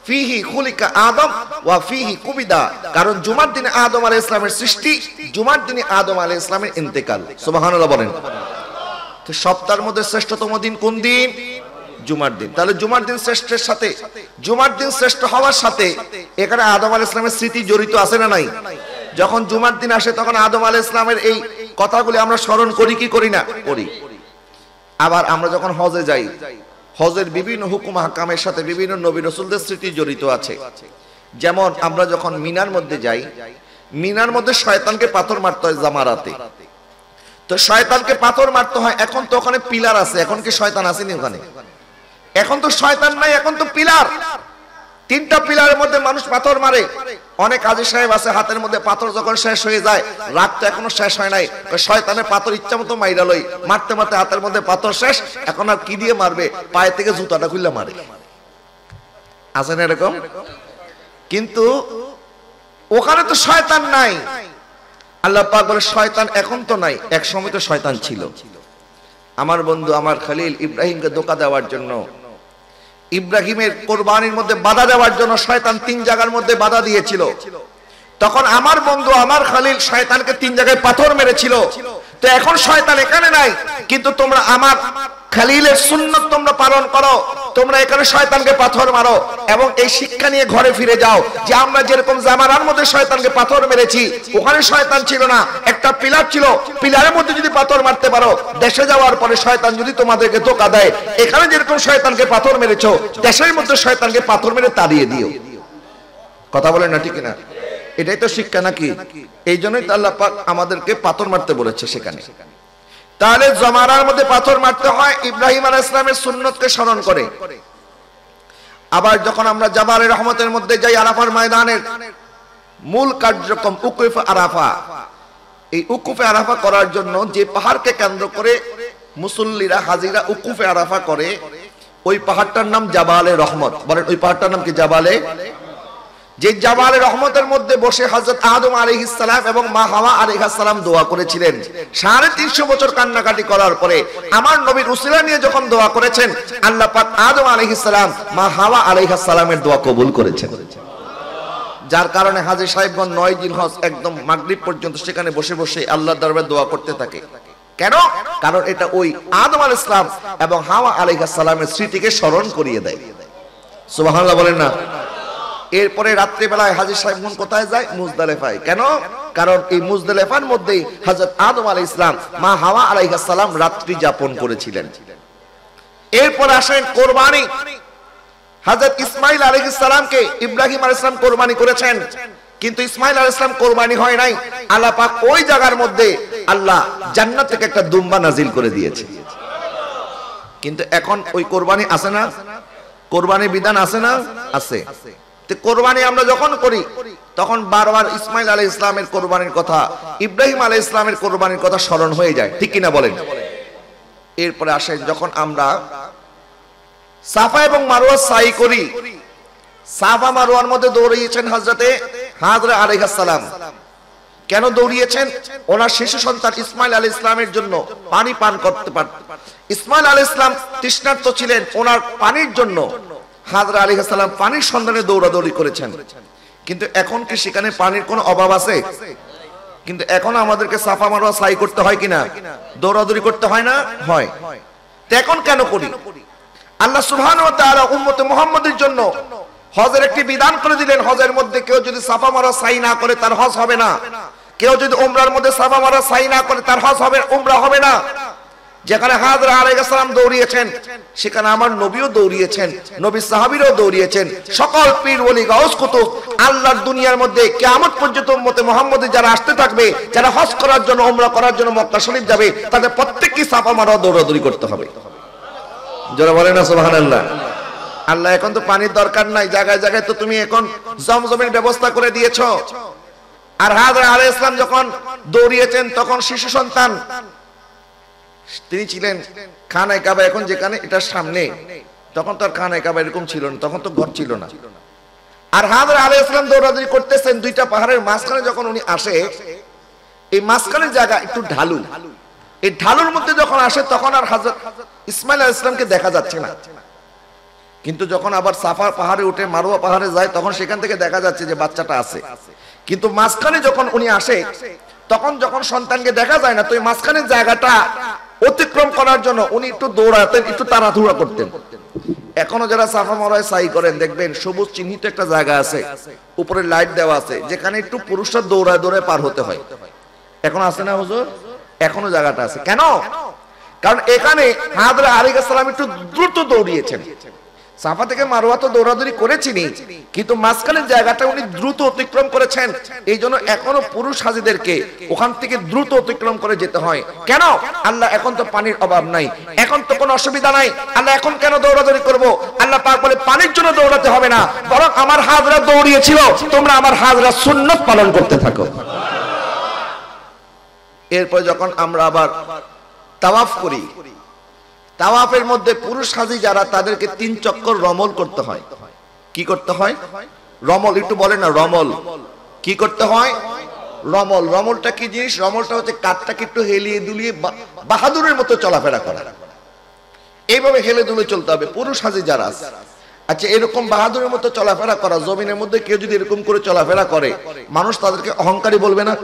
ফিহি খুলিকা আদম ওয়া ফিহি কুবিদা, কারণ জুমার দিনে আদম আলাইহিস সালামের সৃষ্টি, জুমার দিনে আদম আলাইহিস সালামের ইন্তেকাল। সুবহানাল্লাহ বলেন। তো সপ্তাহের মধ্যে শ্রেষ্ঠতম দিন কোন দিন? জুমার দিন। তাহলে জুমার দিন শ্রেষ্ঠের সাথে, জুমার দিন শ্রেষ্ঠ হওয়ার সাথে এখানে আদম আলাইহিস সালামের স্মৃতি জড়িত আছে না নাই? যখন জুমার দিন আসে তখন আদম আলাইহিস সালামের এই কথাগুলি আমরা স্মরণ করি কি করি না? করি। আবার আমরা যখন হজে যাই, হজের বিভিন্ন হুকুম হাকামের সাথে বিভিন্ন নবী রাসূলদের স্মৃতি জড়িত আছে। যেমন আমরা যখন মিনার মধ্যে যাই, মিনার মধ্যে শয়তানকে পাথর মারতে হয় জামারাতে। তো শয়তানকে পাথর মারতে হয়, এখন তো ওখানে পিলার আছে, এখন কি শয়তান আসেনি ওখানে? এখন তো শয়তান নাই, এখন তো পিলার। তিনটা পিলারের মধ্যে মানুষ পাথর মারে। অনেক কাজী সাহেব আছে হাতের মধ্যে পাথর যখন শেষ হয়ে যায়, রাত তো এখনো শেষ হয় নাই, শয়তানের পাথর ইচ্ছা মতো মাইরা লই, মারতে মারতে হাতের মধ্যে পাথর শেষ, এখন আর কি দিয়ে মারবে, পায়ে থেকে জুতাটা খুললে মারে। আছে না এরকম? কিন্তু ওখানে তো শয়তান নাই। আল্লাহ পাক বলে শয়তান এখন তো নাই, এক সময় তো শয়তান ছিল। আমার বন্ধু আমার খলিল ইব্রাহিমকে ধোঁকা দেওয়ার জন্য, ইব্রাহিমের কোরবানির মধ্যে বাধা দেওয়ার জন্য শয়তান 3 জায়গার মধ্যে বাধা দিয়েছিল। তখন আমার বন্ধু আমার খলিল শয়তানকে 3 জায়গায় পাথর মেরেছিল। তো এখন শয়তান এখানে নাই, কিন্তু তোমরা আমার খলিলের সুন্নাত তোমরা পালন করো, তোমরা এখানে শয়তানকে পাথর মারো এবং এই শিক্ষা নিয়ে ঘরে ফিরে যাও যে আমরা যেরকম জামানার মধ্যে শয়তানকে পাথর মেরেছি, ওখানে শয়তান ছিল না, একটা পিলার ছিল, পিলারের মধ্যে যদি পাথর মারতে পারো, দেশে যাওয়ার পরে শয়তান যদি তোমাদেরকে ধোঁকা দেয়, এখানে যেরকম শয়তানকে পাথর মেরেছো, দেশের মধ্যে শয়তানকে পাথর মেরে তাড়িয়ে দিও। কথা বলেন না ঠিক না? এটাই তো শিক্ষা নাকি? এই জন্যই তো আল্লাহ পাক আমাদেরকে পাথর মারতে বলেছে সেখানে। তাহলে জমানার মধ্যে পাথর মারতে হয় ইব্রাহিম আলাইহিস সালামের সুন্নতকে স্মরণ করে। আবার যখন আমরা জাবালে রহমতের মধ্যে যাই, আরাফার ময়দানের মূল কার্যক্রম উকুফ আরাফা, এই উকুফ আরাফা করার জন্য যে পাহাড়কে কেন্দ্র করে মুসল্লিরা হাজিরা উকুফ আরাফা করে, ওই পাহাড়টার নাম জাবালে রহমত। বলেন ওই পাহাড়টার নাম কি? জাবালে। যে জাবালে রহমতের মধ্যে বসে হযরত আদম আলাইহিস সালাম এবং মা হাওয়া আলাইহিস সালাম দোয়া করেছিলেন। 350 বছর কান্নাকাটি করার পরে আমার নবীর উসিলা নিয়ে যখন দোয়া করেছেন, আল্লাহ পাক আদম আলাইহিস সালাম মা হাওয়া আলাইহিস সালামের দোয়া কবুল করেছেন। যার কারণে হাজী সাহেবগণ 9 জিলহজ একদম মাগরিব পর্যন্ত সেখানে বসে বসে আল্লাহর দরবারে দোয়া করতে থাকে। কেন? কারণ এটা ওই আদম আলাইহিস সালাম এবং হাওয়া আলাইহিস সালামের স্মৃতিকে স্মরণ করিয়ে দেয়। সুবহানাল্লাহ বলেন না? এরপরে রাত্রি বেলায় হাজী সাহেবগণ কোথায় যায়? মুজদালিফায়। কেন? কারণ এই মুজদালিফার মধ্যেই হযরত আদম আলাইহিস সালাম মা হাওয়া আলাইহিস সালাম রাত্রি যাপন করেছিলেন। এরপর আসেন কোরবানি। হযরত ইসমাঈল আলাইহিস সালামকে ইব্রাহিম আলাইহিস সালাম কোরবানি করেছেন, কিন্তু ইসমাঈল আলাইহিস সালাম কোরবানি হয় নাই। আল্লাহ পাক ওই জায়গার মধ্যে আল্লাহ জান্নাত থেকে একটা দুম্বা নাজিল করে দিয়েছে। কিন্তু এখন ওই কোরবানি আছে না? কোরবানির বিধান আছে না? আছে। কোরবানি আমরা যখন করি তখন বারবার ইসমাঈল আলাইহিস সালামের কোরবানির কথা, ইব্রাহিম আলাইহিস সালামের কোরবানির কথা স্মরণ হয়ে যায়, ঠিক কি না বলেন? এরপরে আসেন যখন আমরা সাফা এবং মারওয়া সাই করি, সাফা মারওয়ার মধ্যে দৌড়িয়েছেন হযরতে হাজরা আলাইহিস সালাম। কেন দৌড়িয়েছেন? ওনার শিশু সন্তান ইসমাঈল আলাইহিস সালামের জন্য পানি পান করতে পারতেন। ইসমাঈল আলাইহিস সালাম তৃষ্ণার্ত ছিলেন, ওনার পানির জন্য হাজরা আলাইহিস সালাম পানির সন্ধানে দৌড়াদৌড়ি করেছেন। কিন্তু এখন কি সেখানে পানির কোনো অভাব আছে? কিন্তু এখন আমাদেরকে সাফা মারওয়া সাই করতে হয় কিনা? দৌড়াদৌড়ি করতে হয় না? হয়। তো এখন কেন করি? আল্লাহ সুবহানাহু ওয়া তাআলা উম্মতে মুহাম্মাদের জন্য হজের একটি বিধান করে দিলেন। হজের মধ্যে কেউ যদি সাফা মারওয়া সাই না করে তার হজ হবে না। কেউ যদি উমরার মধ্যে সাফা মারওয়া সাই না করে তার হজ হবে, উমরা হবে না। যেখানে হাজরা আলাইহিস সালাম দৌড়িয়েছেন, সেখানে আমার নবীও দৌড়িয়েছেন, নবী সাহাবীরাও দৌড়িয়েছেন। সকল পীর ওলি গাউস কুতুব আল্লাহর দুনিয়ার মধ্যে কিয়ামত পর্যন্ত উম্মতে মুহাম্মাদের যারা আসতে থাকবে, যারা হজ করার জন্য উমরা করার জন্য মক্কা শরীফ যাবে, তাদের প্রত্যেককে সাফা মারওয়া দৌড়াদৌড়ি করতে হবে। যারা বলেন না সুবহানাল্লাহ। আল্লাহ এখন তো পানির দরকার নাই, জায়গায় জায়গায় তো তুমি এখন জমজমের ব্যবস্থা করে দিয়েছো। আর হাজরা আলাইহিস সালাম যখন দৌড়িয়েছেন তখন শিশু সন্তান তিনি ছিলেন খানায়ে কাবা, এখন যেখানে এটার সামনে, তখন তো আর খানায়ে কাবা এরকম ছিল না, তখন তো ঘর ছিল না। আর হাজরা আলাইহিস সালাম দৌড়াদৌড়ি করতেছেন, দুইটা পাহাড়ের মাঝখানে যখন উনি আসে, এই মাঝখানের জায়গা একটু ঢালু, এই ঢালুর মধ্যে যখন আসে তখন আর হযরত ইসমাঈল আলাইহিস সালামকে দেখা যাচ্ছে না। কিন্তু যখন আবার সাফা পাহাড়ে উঠে মারওয়া পাহাড়ে যায় তখন সেখান থেকে দেখা যাচ্ছে যে বাচ্চাটা আছে। কিন্তু মাঝখানে যখন উনি আসে তখন যখন সন্তানকে দেখা যায় না, তো এই মাঝখানের জায়গাটা অতিক্রম করার জন্য উনি একটু দৌড়াতেন, একটু তাড়াহুড়া করতেন। এখনো যারা সাফা মারওয়ায় সাই করেন দেখবেন সবুজ চিহ্নিত একটা জায়গা আছে, উপরে লাইট দেওয়া আছে, যেখানে একটু পুরুষরা দৌড়ায় দৌড়ায় পার হতে হয়। এখন আছে না হুজুর? এখনো জায়গাটা আছে। কেন? কারণ এখানে হাজরা আলাইহিস সালাম একটু দ্রুত দৌড়িয়েছেন। সাফা থেকে মারওয়া তো দৌড়াদৌড়ি করেছিনি, কিন্তু মাঝখানের জায়গাটা উনি দ্রুত অতিক্রম করেছেন। এই জন্য এখনো পুরুষ হাজিদেরকে ওখান থেকে দ্রুত অতিক্রম করে যেতে হয়। কেন? আল্লাহ এখন তো পানির অভাব নাই, এখন তো কোনো অসুবিধা নাই, আল্লাহ এখন কেন দৌড়াদৌড়ি করব? আল্লাহ পাক বলে পানির জন্য দৌড়াতে হবে না, বরং আমার হাজরা দৌড়িয়েছিল, তোমরা আমার হাজরা সুন্নাত পালন করতে থাকো। এরপর যখন আমরা আবার তাওয়াফ করি, তাওয়াফের মধ্যে পুরুষ হাজি যারা, তাদেরকে 3 চক্কর রমল করতে হয়। কি করতে হয়? রমল। একটু বলেন না, রমল কি করতে হয়? রমল। রমলটা কি জিনিস? রমলটা হচ্ছে কাঠটাকে একটু হেলিয়ে দুলিয়ে বাহাদুরের মতো চলাফেরা করা। এইভাবে হেলে দুলে চলতে হবে পুরুষ হাজি যারা আছে। আচ্ছা, এরকম বাহাদুরের মতো চলাফেরা করা, জমিনের মধ্যে কেউ যদি এরকম করে চলাফেরা করে, মানুষ তাদেরকে অহংকারী বলবে না?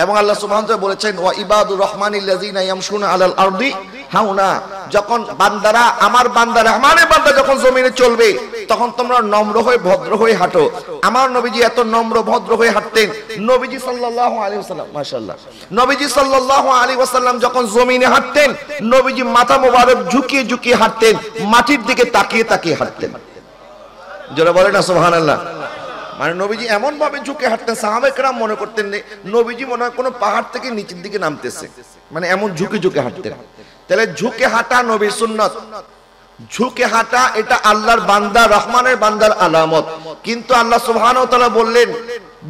এবং আল্লাহ সুবহানাহু ওয়া তাআলা বলেছেন, ওয়া ইবাদুর রহমানিল্লাযিনা ইয়ামশুনা আলাল আরদি হাওনা, যখন বান্দারা, আমার বান্দা, রহমানের বান্দা যখন জমিনে চলবে, তখন তোমরা নম্র হয়ে ভদ্র হয়ে হাঁটো। আমার নবীজি এত নম্র ভদ্র হয়ে হাঁটতেন। নবীজি সাল্লাল্লাহু আলাইহি ওয়াসাল্লাম, মাশাআল্লাহ, নবীজি সাল্লাল্লাহু আলাইহি ওয়াসাল্লাম যখন জমিনে হাঁটতেন, নবীজি মাথা মোবারক ঝুঁকিয়ে ঝুঁকিয়ে হাঁটতেন, মাটির দিকে তাকিয়ে তাকিয়ে হাঁটতেন। যারা বলে না সুবহানাল্লাহ। মানে নবীজি এমন ভাবে ঝুঁকে হাঁটতেন, সাহাবায়ে কেরাম মনে করতেন নবীজি মনে হয় কোনো পাহাড় থেকে নিচের দিকে নামতেছে, মানে এমন ঝুঁকে ঝুঁকে হাঁটতেন। তাহলে ঝুঁকে হাঁটা নবীর সুন্নাত। ঝুঁকে হাঁটা এটা আল্লাহর বান্দা, রহমানের বান্দার আলামত। কিন্তু আল্লাহ সুবহানাহু ওয়া তাআলা বললেন,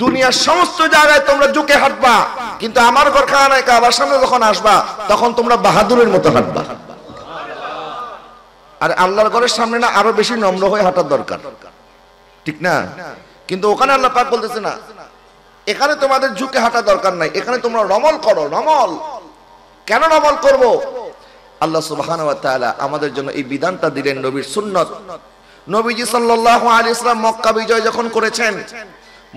দুনিয়ার সমস্ত জায়গায় তোমরা ঝুঁকে হাঁটবা, কিন্তু আমার ঘর খানায় কাবার সামনে যখন আসবা, তখন তোমরা বাহাদুরের মতো হাঁটবা। আর আল্লাহর ঘরের সামনে না আরো বেশি নম্র হয়ে হাঁটার দরকার, ঠিক না? কিন্তু ওখানে আল্লাহ পাক বলতেছে না, এখানে তোমাদের ঝুঁকে হাঁটা দরকার নাই, এখানে তোমরা রমল করো। রমল কেন রমল করব? আল্লাহ সুবহানাহু ওয়া তাআলা আমাদের জন্য এই বিধানটা দিলেন, নবীর সুন্নাত। নবীজি সাল্লাল্লাহু আলাইহি ওয়াসাল্লাম মক্কা বিজয় যখন করেছেন,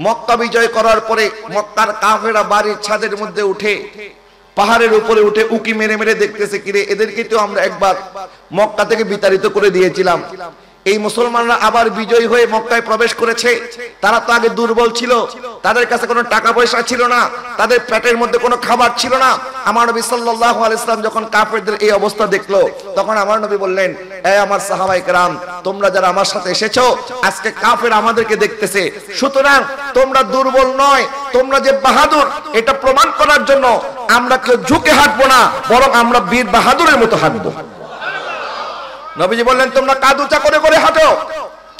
মক্কা বিজয় করার পরে মক্কার কাফেররা বাড়ির ছাদের মধ্যে উঠে, পাহাড়ের উপরে উঠে উকি মেরে মেরে দেখতেছে, কিরে এদেরকে তো আমরা একবার মক্কা থেকে বিতাড়িত করে দিয়েছিলাম, এই মুসলমানরা আবার বিজয়ী হয়ে মক্কায় প্রবেশ করেছে। তারা তো আগে দুর্বল ছিল, তাদের কাছে কোনো টাকা পয়সা ছিল না, তাদের পেটের মধ্যে কোনো খাবার ছিল না। আমার নবী সাল্লাল্লাহু আলাইহি ওয়াসাল্লাম যখন কাফেরদের এই অবস্থা দেখলো, তখন আমার নবী বললেন, এই আমার সাহাবায়ে কেরাম, তোমরা যারা আমার সাথে এসেছো, আজকে কাফের আমাদেরকে দেখতেছে, সুতরাং তোমরা দুর্বল নয়, তোমরা যে বাহাদুর, এটা প্রমাণ করার জন্য আমরা কেউ ঝুঁকে হাঁটবো না, বরং আমরা বীর বাহাদুরের মতো হাঁটবো। নবীজি বললেন, তোমরা কাঁধ উঁচা করে করে হাঁটো,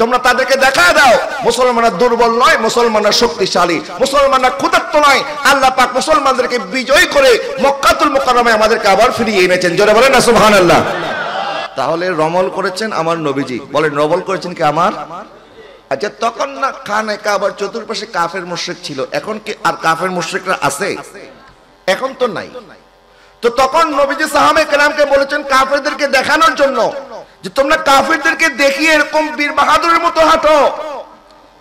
তোমরা তাদেরকে দেখা দাও মুসলমানরা দুর্বল নয়, মুসলমানরা শক্তিশালী, মুসলমানরা ক্ষুধার্ত নয়। আল্লাহ পাক মুসলমানদেরকে বিজয় করে মক্কাতুল মুকাররমায় আমাদেরকে আবার ফিরিয়ে এনেছেন। জোরে বলেন না সুবহানাল্লাহ। তাহলে রমল করেছেন আমার নবীজি, বলেন রমল করেছেন কি আমার? আচ্ছা, তখন না খানে কাবার চতুর্পাশে কাফের মুশরিক ছিল, এখন কি আর কাফের মুশরিকরা আছে? এখন তো নাই। তো তখন নবীজি সাহাবায়ে কেরামকে বলেছেন কাফেরদেরকে দেখানোর জন্য, যে তোমরা কাফেরদেরকে দেখিয়ে এরকম বীর বাহাদুরের মতো হাঁটো।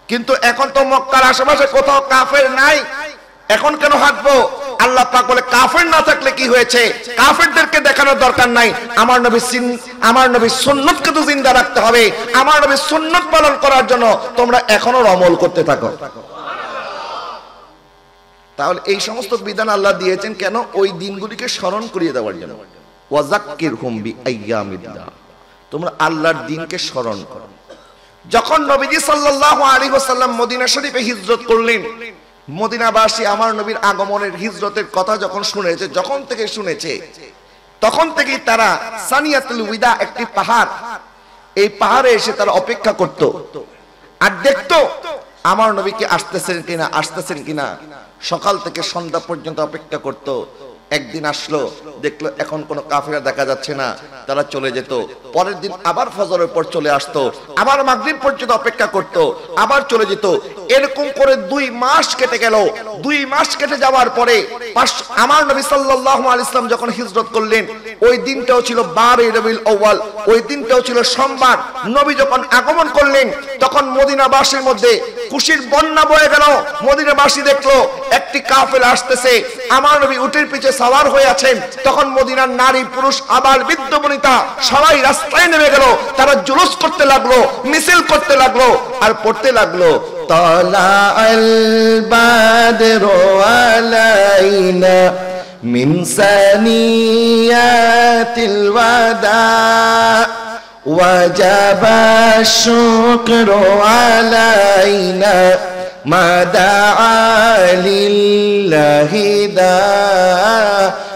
কিন্তু এখন তো মক্কার আশেপাশে কোথাও কাফের নাই, এখন কেন হাঁটবো? আল্লাহ পাক বলে, কাফের না থাকলে কি হয়েছে, কাফেরদেরকে দেখানোর দরকার নাই, আমার নবীর সুন্নাতকে তো জিন্দা রাখতে হবে। আমার নবীর সুন্নাত পালন করার জন্য তোমরা এখনো রমল করতে থাকো। তাহলে এই সমস্ত বিধান আল্লাহ দিয়েছেন কেন? ওই দিনগুলিকে স্মরণ করিয়ে দেওয়ার জন্য। ওয়াযাক্কিরহুম বিআইয়ামিল্লাহ, তোমরা আল্লাহর দিনকে স্মরণ করো। যখন নবীজি সাল্লাল্লাহু আলাইহি ওয়াসাল্লাম মদিনা শরীফে হিজরত করলেন, মদিনাবাসী আমার নবীর আগমনের হিজরতের কথা যখন শুনেছে, যখন থেকে শুনেছে, তখন থেকেই তারা সানিয়াতুল উইদা, একটি পাহাড়, এই পাহাড়ে এসে তারা অপেক্ষা করত আর দেখতো আমার নবীকে আসতেছেন কিনা, আসতেছেন কিনা। সকাল থেকে সন্ধ্যা পর্যন্ত অপেক্ষা করত। একদিন আসলো, দেখলো এখন কোনো কাফেরা দেখা যাচ্ছে না, তারা চলে যেত। পরের দিন আবার ফজরের পর চলে আসতো, আবার মাগরিব পর্যন্ত অপেক্ষা করত, আবার চলে যেত। এরকম করে 2 মাস কেটে গেল। 2 মাস কেটে যাওয়ার পরে আমার নবী সাল্লাল্লাহু আলাইহি ওয়াসাল্লাম যখন হিজরত করলেন, ওই দিনটাও ছিল 12 রবিউল আউয়াল, ওই দিনটাও ছিল সোমবার। নবী যখন আগমন করলেন, তখন মদিনাবাসীর মধ্যে খুশির বন্যা বয়ে গেল। মদিনাবাসী দেখলো একটি কাফেলা আসতেছে, আমার নবী উটের পিছে সওয়ার হয়ে আছেন। তখন মদিনার নারী পুরুষ আবার বৃদ্ধ বনিতা সবাই রাস্তায় নেমে গেল। তারা জুলুস করতে লাগলো, মিছিল করতে লাগলো আর পড়তে লাগলো, তালা আল বাদরু আলাইনা মিন সানিয়াতিল ওয়াদা وجب الشكر علينا ما دعا لله دا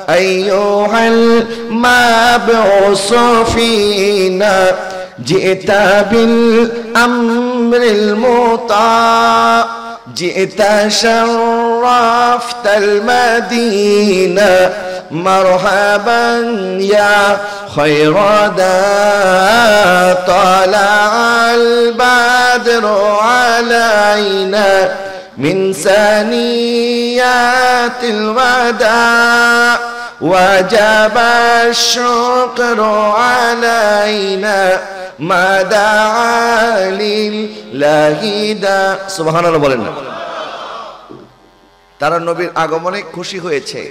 أيها المبعوث فينا جئت بالأمر المطاع جئت شرفت المدينة مرحبا يا خير دا طلع البدر علينا من ثنيات الوداع وجب الشكر علينا ما دعا لله دا সুবহানাল্লাহ বলেন না। তারা নবীর আগমনে খুশি হয়েছে,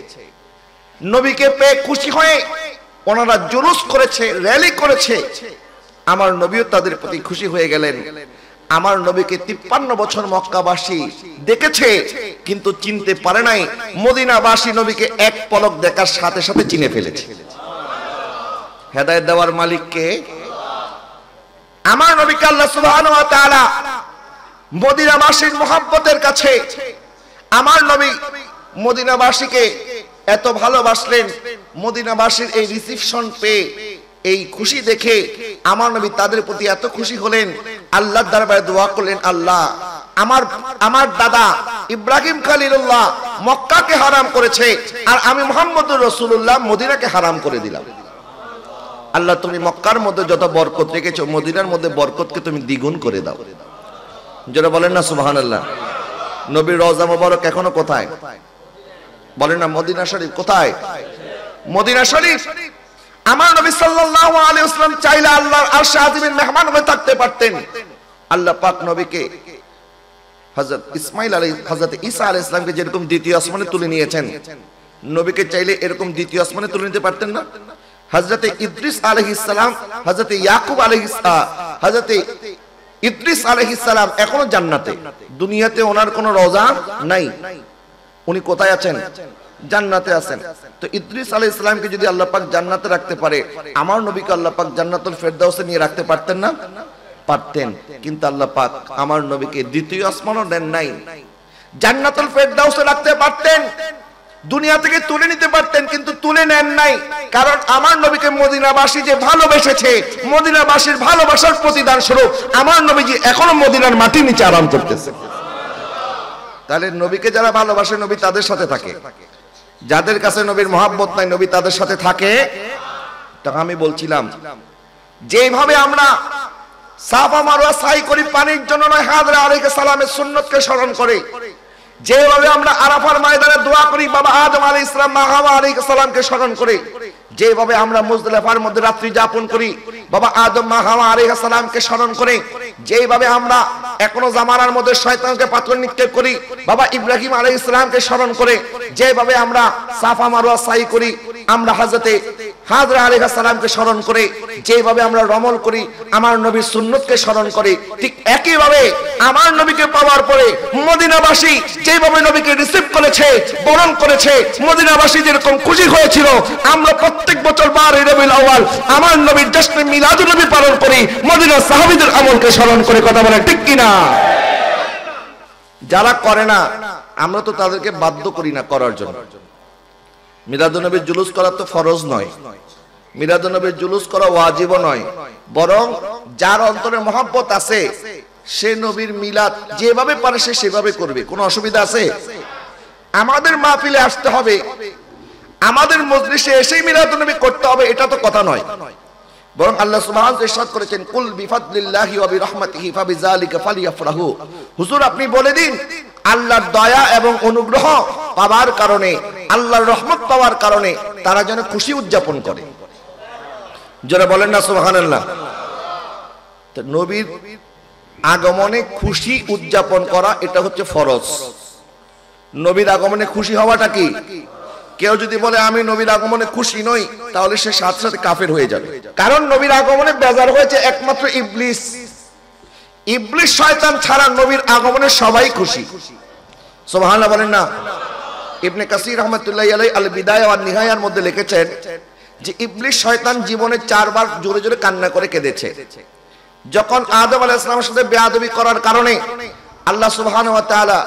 নবীকে পেয়ে খুশি হয়ে ওনারা জুলুস করেছে, র্যালি করেছে। আমার নবীও তাদের প্রতি খুশি হয়ে গেলেন। আমার নবীকে 53 বছর মক্কাবাসী দেখেছে কিন্তু চিনতে পারে নাই, মদিনাবাসী নবীকে এক পলক দেখার সাথে সাথে চিনে ফেলেছে। হেদায়েত দেওয়ার মালিক কে? আমার নবীকে আল্লাহ সুবহানাহু ওয়া তাআলা মদিনাবাসীর মুহাব্বতের কাছে আমার নবী মদিনাবাসীকে এত ভালোবাসলেন। মদিনাবাসীর এই রিসিপশন পেয়ে, এই খুশি দেখে আমার নবী তাদের প্রতি এত খুশি হলেন, আল্লাহর দরবারে দোয়া করলেন, আল্লাহ আমার দাদা ইব্রাহিম খলিলুল্লাহ মক্কাকে হারাম করেছে আর আমি মুহাম্মদুর রাসূলুল্লাহ মদিনাকে হারাম করে দিলাম। আল্লাহ তুমি মক্কার মধ্যে যত বরকত রেখেছো মদিনার মধ্যে বরকতকে তুমি দ্বিগুণ করে দাও। যারা বলেন না সুবহানাল্লাহ। নবীর রওজা মোবারক এখনো কোথায়? বলেন না মদিনা শরীফ কোথায়? মদিনা শরীফ। আমার নবী সাল্লাল্লাহু আলাইহি ওয়াসাল্লাম চাইলে আল্লাহর আরশে আজিমের মেহমান হয়ে থাকতে পারতেন। আল্লাহ পাক নবীকে হযরত ইসমাঈল হযরত ঈসা আলাইহিস সালামকে যেরকম দ্বিতীয় আসমানে তুলে নিয়েছেন, নবীকে চাইলে এরকম দ্বিতীয় আসমানে তুলে নিতে পারতেন না? হযরত ইদ্রিস আলাইহিস সালাম, হযরত ইয়াকুব আলাইহিস হযরত ইদ্রিস আলাইহিস সালাম এখনো জান্নাতে, দুনিয়াতে ওনার কোনো রওজা নাই। উনি কোথায় আছেন? জান্নাতে আছেন। তো ইদ্রিস আলাইহিস সালামকে যদি আল্লাহ পাক জান্নাতে রাখতে পারে, আমার নবীকে আল্লাহ পাক জান্নাতুল ফেরদাউসে নিয়ে রাখতে পারতেন না? পারতেন। কিন্তু আল্লাহ পাক আমার নবীকে দ্বিতীয় আসমানও দেন নাই, জান্নাতুল ফেরদাউসে রাখতে পারতেন, দুনিয়া থেকে তুলে নিতে পারতেন, কিন্তু তুলে নেন নাই। কারণ আমার নবীকে মদিনাবাসী যে ভালোবেসেছে, মদিনাবাসীর ভালোবাসার প্রতিদান স্বরূপ আমার নবীজি এখনো মদিনার মাটির নিচে আরাম করতেছে। তাহলে নবীকে যারা ভালোবাসে নবী তাদের সাথে থাকে, যাদের কাছে নবীর মহব্বত নাই নবী তাদের সাথে থাকে। তখন আমি বলছিলাম যেভাবে আমরা সাফা মারওয়া সাই করি পানির জন্য নয়, হাজরা আলাইহিস সালামের সুন্নতকে স্মরণ করে, যেভাবে আমরা আরাফার ময়দানে দোয়া করি বাবা আদম আলাইহিস সালাম মা হাওয়া আলাইহিস সালামকে স্মরণ করে, যেভাবে আমরা মুজদালিফার মধ্যে রাত্রি যাপন করি বাবা আদম মা হাওয়া আলাইহিস সালামকে স্মরণ করে, যেভাবে আমরা এখনো জামানার মধ্যে শয়তানকে পাথর নিক্ষেপ করি বাবা ইব্রাহিম আলাইহিস সালামকে স্মরণ করে, যেভাবে আমরা সাফা মারওয়া সাই করি আমরা হযরতে হাজরা আলাইহিস সালামকে স্মরণ করে, যেভাবে আমরা রমল করি আমার নবীর সুন্নতকে স্মরণ করে, ঠিক একই ভাবে আমার নবীকে পাওয়ার পরে মদিনাবাসী যেভাবে নবীকে রিসিভ করেছে, বরণ করেছে, মদিনাবাসী যেরকম খুশি হয়েছিল, আমরা প্রত্যেক বছর 12 রবিউল আউয়াল আমার নবীর জশ্নে মিলাদুন নবী পালন করি, মদিনার সাহাবীদের আমলকে স্মরণ করে। কথা বলে ঠিক কিনা? যারা করে না আমরা তো তাদেরকে বাধ্য করি না করার জন্য। মিলাদুন নবীর জুলুস করা তো ফরজ নয়, মিলাদুন নবীর জুলুস করা ওয়াজিবও নয়, বরং যার অন্তরে মহব্বত আছে সে নবীর মিলাদ যেভাবে পারে সে সেভাবে করবে। কোনো অসুবিধা আছে? আমাদের মাহফিলে আসতে হবে, আমাদের মজলিসে এসেই মিলাদুন নবী করতে হবে এটা তো কথা নয়, বরং আল্লাহ সুবহানাহু ওয়া তাআলা ইরশাদ করেছেন কুল বিফাদলিল্লাহি ওয়া বিরহমাতিহি ফাবিযালিকা ফালইফরাহু। হুজুর আপনি বলে দিন আল্লাহর দয়া এবং অনুগ্রহ পাওয়ার কারণে, আল্লাহর রহমত পাওয়ার কারণে তারা যেন খুশি উদযাপন করে। যারা বলেন না সুবহানাল্লাহ। তো নবীর আগমনে খুশি উদযাপন করা এটা হচ্ছে ফরজ। নবীর আগমনে খুশি হওয়াটা কি? কেউ যদি বলে আমি নবীর আগমনে খুশি নই তাহলে সে সাথে সাথে কাফের হয়ে যাবে। কারণ নবীর আগমনে বেজার হয়েছে একমাত্র ইবলিস। ইবলিস শয়তান ছাড়া নবীর আগমনে সবাই খুশি। সুবহানাল্লাহ বলেন না। ইবনে কাসির রাহমাতুল্লাহি আলাইহি আল বিদায়া ওয়ান নিহায়ার মধ্যে লিখেছেন যে ইবলিস শয়তান জীবনে 4 বার জোরে জোরে কান্না করে কেঁদেছে। যখন আদম আলাইহিস সালামের সাথে বেয়াদবি করার কারণে আল্লাহ সুবহানাহু ওয়া তাআলা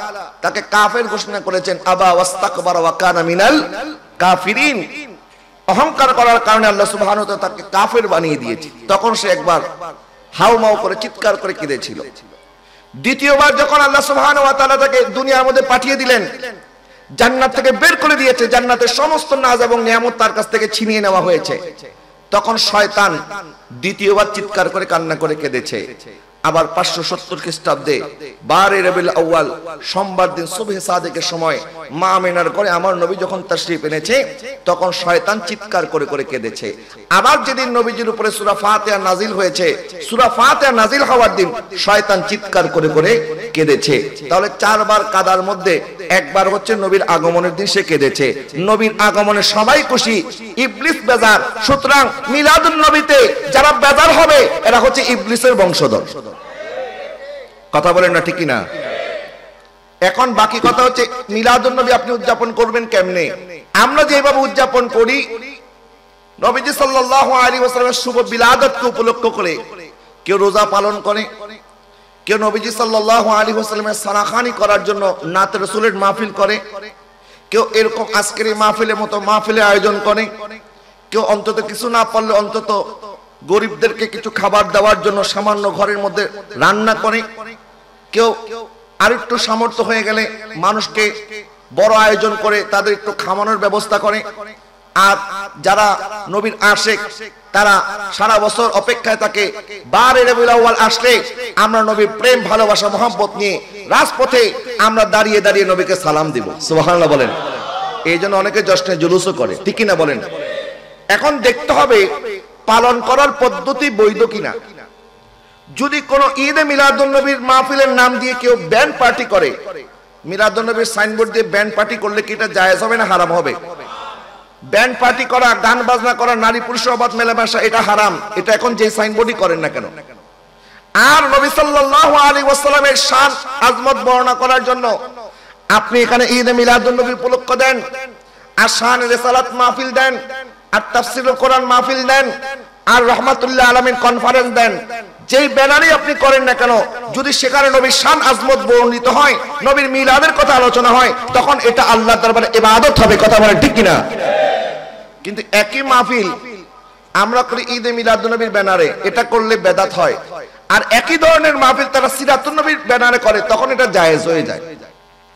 তাকে কাফের ঘোষণা করেছেন, আবা ওয়াস্তাকবারা ওয়া কানা মিনাল কাফিরিন। অহংকার করার কারণে আল্লাহ সুবহানাহু ওয়া তাআলা তাকে কাফের বানিয়ে দিয়েছে। তখন সে একবার হাউমাউ করে চিৎকার করে কেঁদেছিল। দ্বিতীয়বার যখন আল্লাহ সুবহানাহু ওয়া তাআলা তাকে দুনিয়ার মধ্যে পাঠিয়ে দিলেন, জান্নাত থেকে বের করে দিয়েছে, জান্নাতের সমস্ত নাজ এবং নিয়ামত তার কাছ থেকে ছিনিয়ে নেওয়া হয়েছে, তখন শয়তান দ্বিতীয়বার চিৎকার করে কান্না করে কেঁদেছে। আবার 570 খ্রিস্টাব্দে 12 রবিউল আউয়াল সোমবার দিন সুবহে সাদেকের সময় মা আমিনার ঘরে আমার নবী যখন তাশরীফ এনেছে, তখন শয়তান চিৎকার করে করে কেঁদেছে। আবার যেদিন নবীজির উপরে সূরা ফাতিহা নাজিল হয়েছে, সূরা ফাতিহা নাজিল হওয়ার দিন শয়তান চিৎকার করে করে কেঁদেছে। তাহলে 4 বার কাদার মধ্যে একবার হচ্ছে নবীর আগমনের দিন সে কেঁদেছে। নবীর আগমনে সবাই খুশি, ইবলিস বেজার। সুতরাং মিলাদুন নবীতে যারা বেজার হবে এরা হচ্ছে ইবলিসের বংশধর। কথা বলেন না, ঠিক না? এখন বাকি কথা হচ্ছে মিলাদুন নবী আপনি উদযাপন করবেন কেমনে? আমরা যেভাবে উদযাপন করি, নবীজি সাল্লাল্লাহু আলাইহি ওয়াসাল্লামের শুভ বিলাদতকে উপলক্ষ করে কেউ রোজা পালন করে, কেউ নবীজি সাল্লাল্লাহু আলাইহি ওয়াসাল্লামের সানাখানি করার জন্য নাত রাসূলের মাহফিল করে, কেউ এরকম আজকের এই মাহফিলের মতো মাহফিলের আয়োজন করে, কেউ অন্তত কিছু না পারলে অন্তত গরিবদেরকে কিছু খাবার দেওয়ার জন্য সামান্য ঘরের মধ্যে রান্না করে, কেউ আরেকটু সামর্থ্য হয়ে গেলে মানুষকে বড় আয়োজন করে তাদের একটু খাওয়ানোর ব্যবস্থা করে। আর যারা নবীর আশিক তারা সারা বছর অপেক্ষায় থাকে 12 রবিউল আউয়াল আসলে আমরা নবীর প্রেম ভালোবাসা মহব্বত নিয়ে রাজপথে আমরা দাঁড়িয়ে দাঁড়িয়ে নবীকে সালাম দিব। সুবহানাল্লাহ বলেন। এই জন্য অনেকে জশ্নে জুলুসও করে, ঠিক কিনা বলেন? এখন দেখতে হবে পালন করার পদ্ধতি বৈধ কিনা। যদি কোনো ঈদে মিলাদুন নবীর মাহফিলের নাম দিয়ে কেউ ব্যান্ড পার্টি করে, মিলাদুন নবীর সাইনবোর্ড দিয়ে ব্যান্ড পার্টি করলে কি এটা জায়েজ হবে না হারাম হবে? ব্যান্ড পার্টি করা, গান বাজনা করা, নারী পুরুষ অবাধ মেলামেশা, এটা হারাম। এটা এখন যে সাইনবোর্ডই করেন না কেন। আর নবী সাল্লাল্লাহু আলাইহি ওয়াসাল্লামের শান আজমত বর্ণনা করার জন্য আপনি এখানে ঈদে মিলাদুন নবী উপলক্ষ দেন, আর শান রিসালাত মাহফিল দেন, আর তাফসীরুল কোরআন মাহফিল দেন, আর রাহমাতুল্লাহ আলামিন কনফারেন্স দেন, যেই ব্যানারই আপনি করেন না কেন, যদি সেখানে নবীর শান আজমত বর্ণিত হয়, নবীর মিলাদের কথা আলোচনা হয়, তখন এটা আল্লাহর দরবারে ইবাদত হবে। কথা বলেন ঠিক কিনা? কিন্তু একই মাহফিল আমরা করি ঈদে মিলাদুন নবীর ব্যানারে, এটা করলে বেদাত হয়। আর একই ধরনের মাহফিল তারা সিরাতুন নবীর ব্যানারে করে, তখন এটা জায়েজ হয়ে যায়।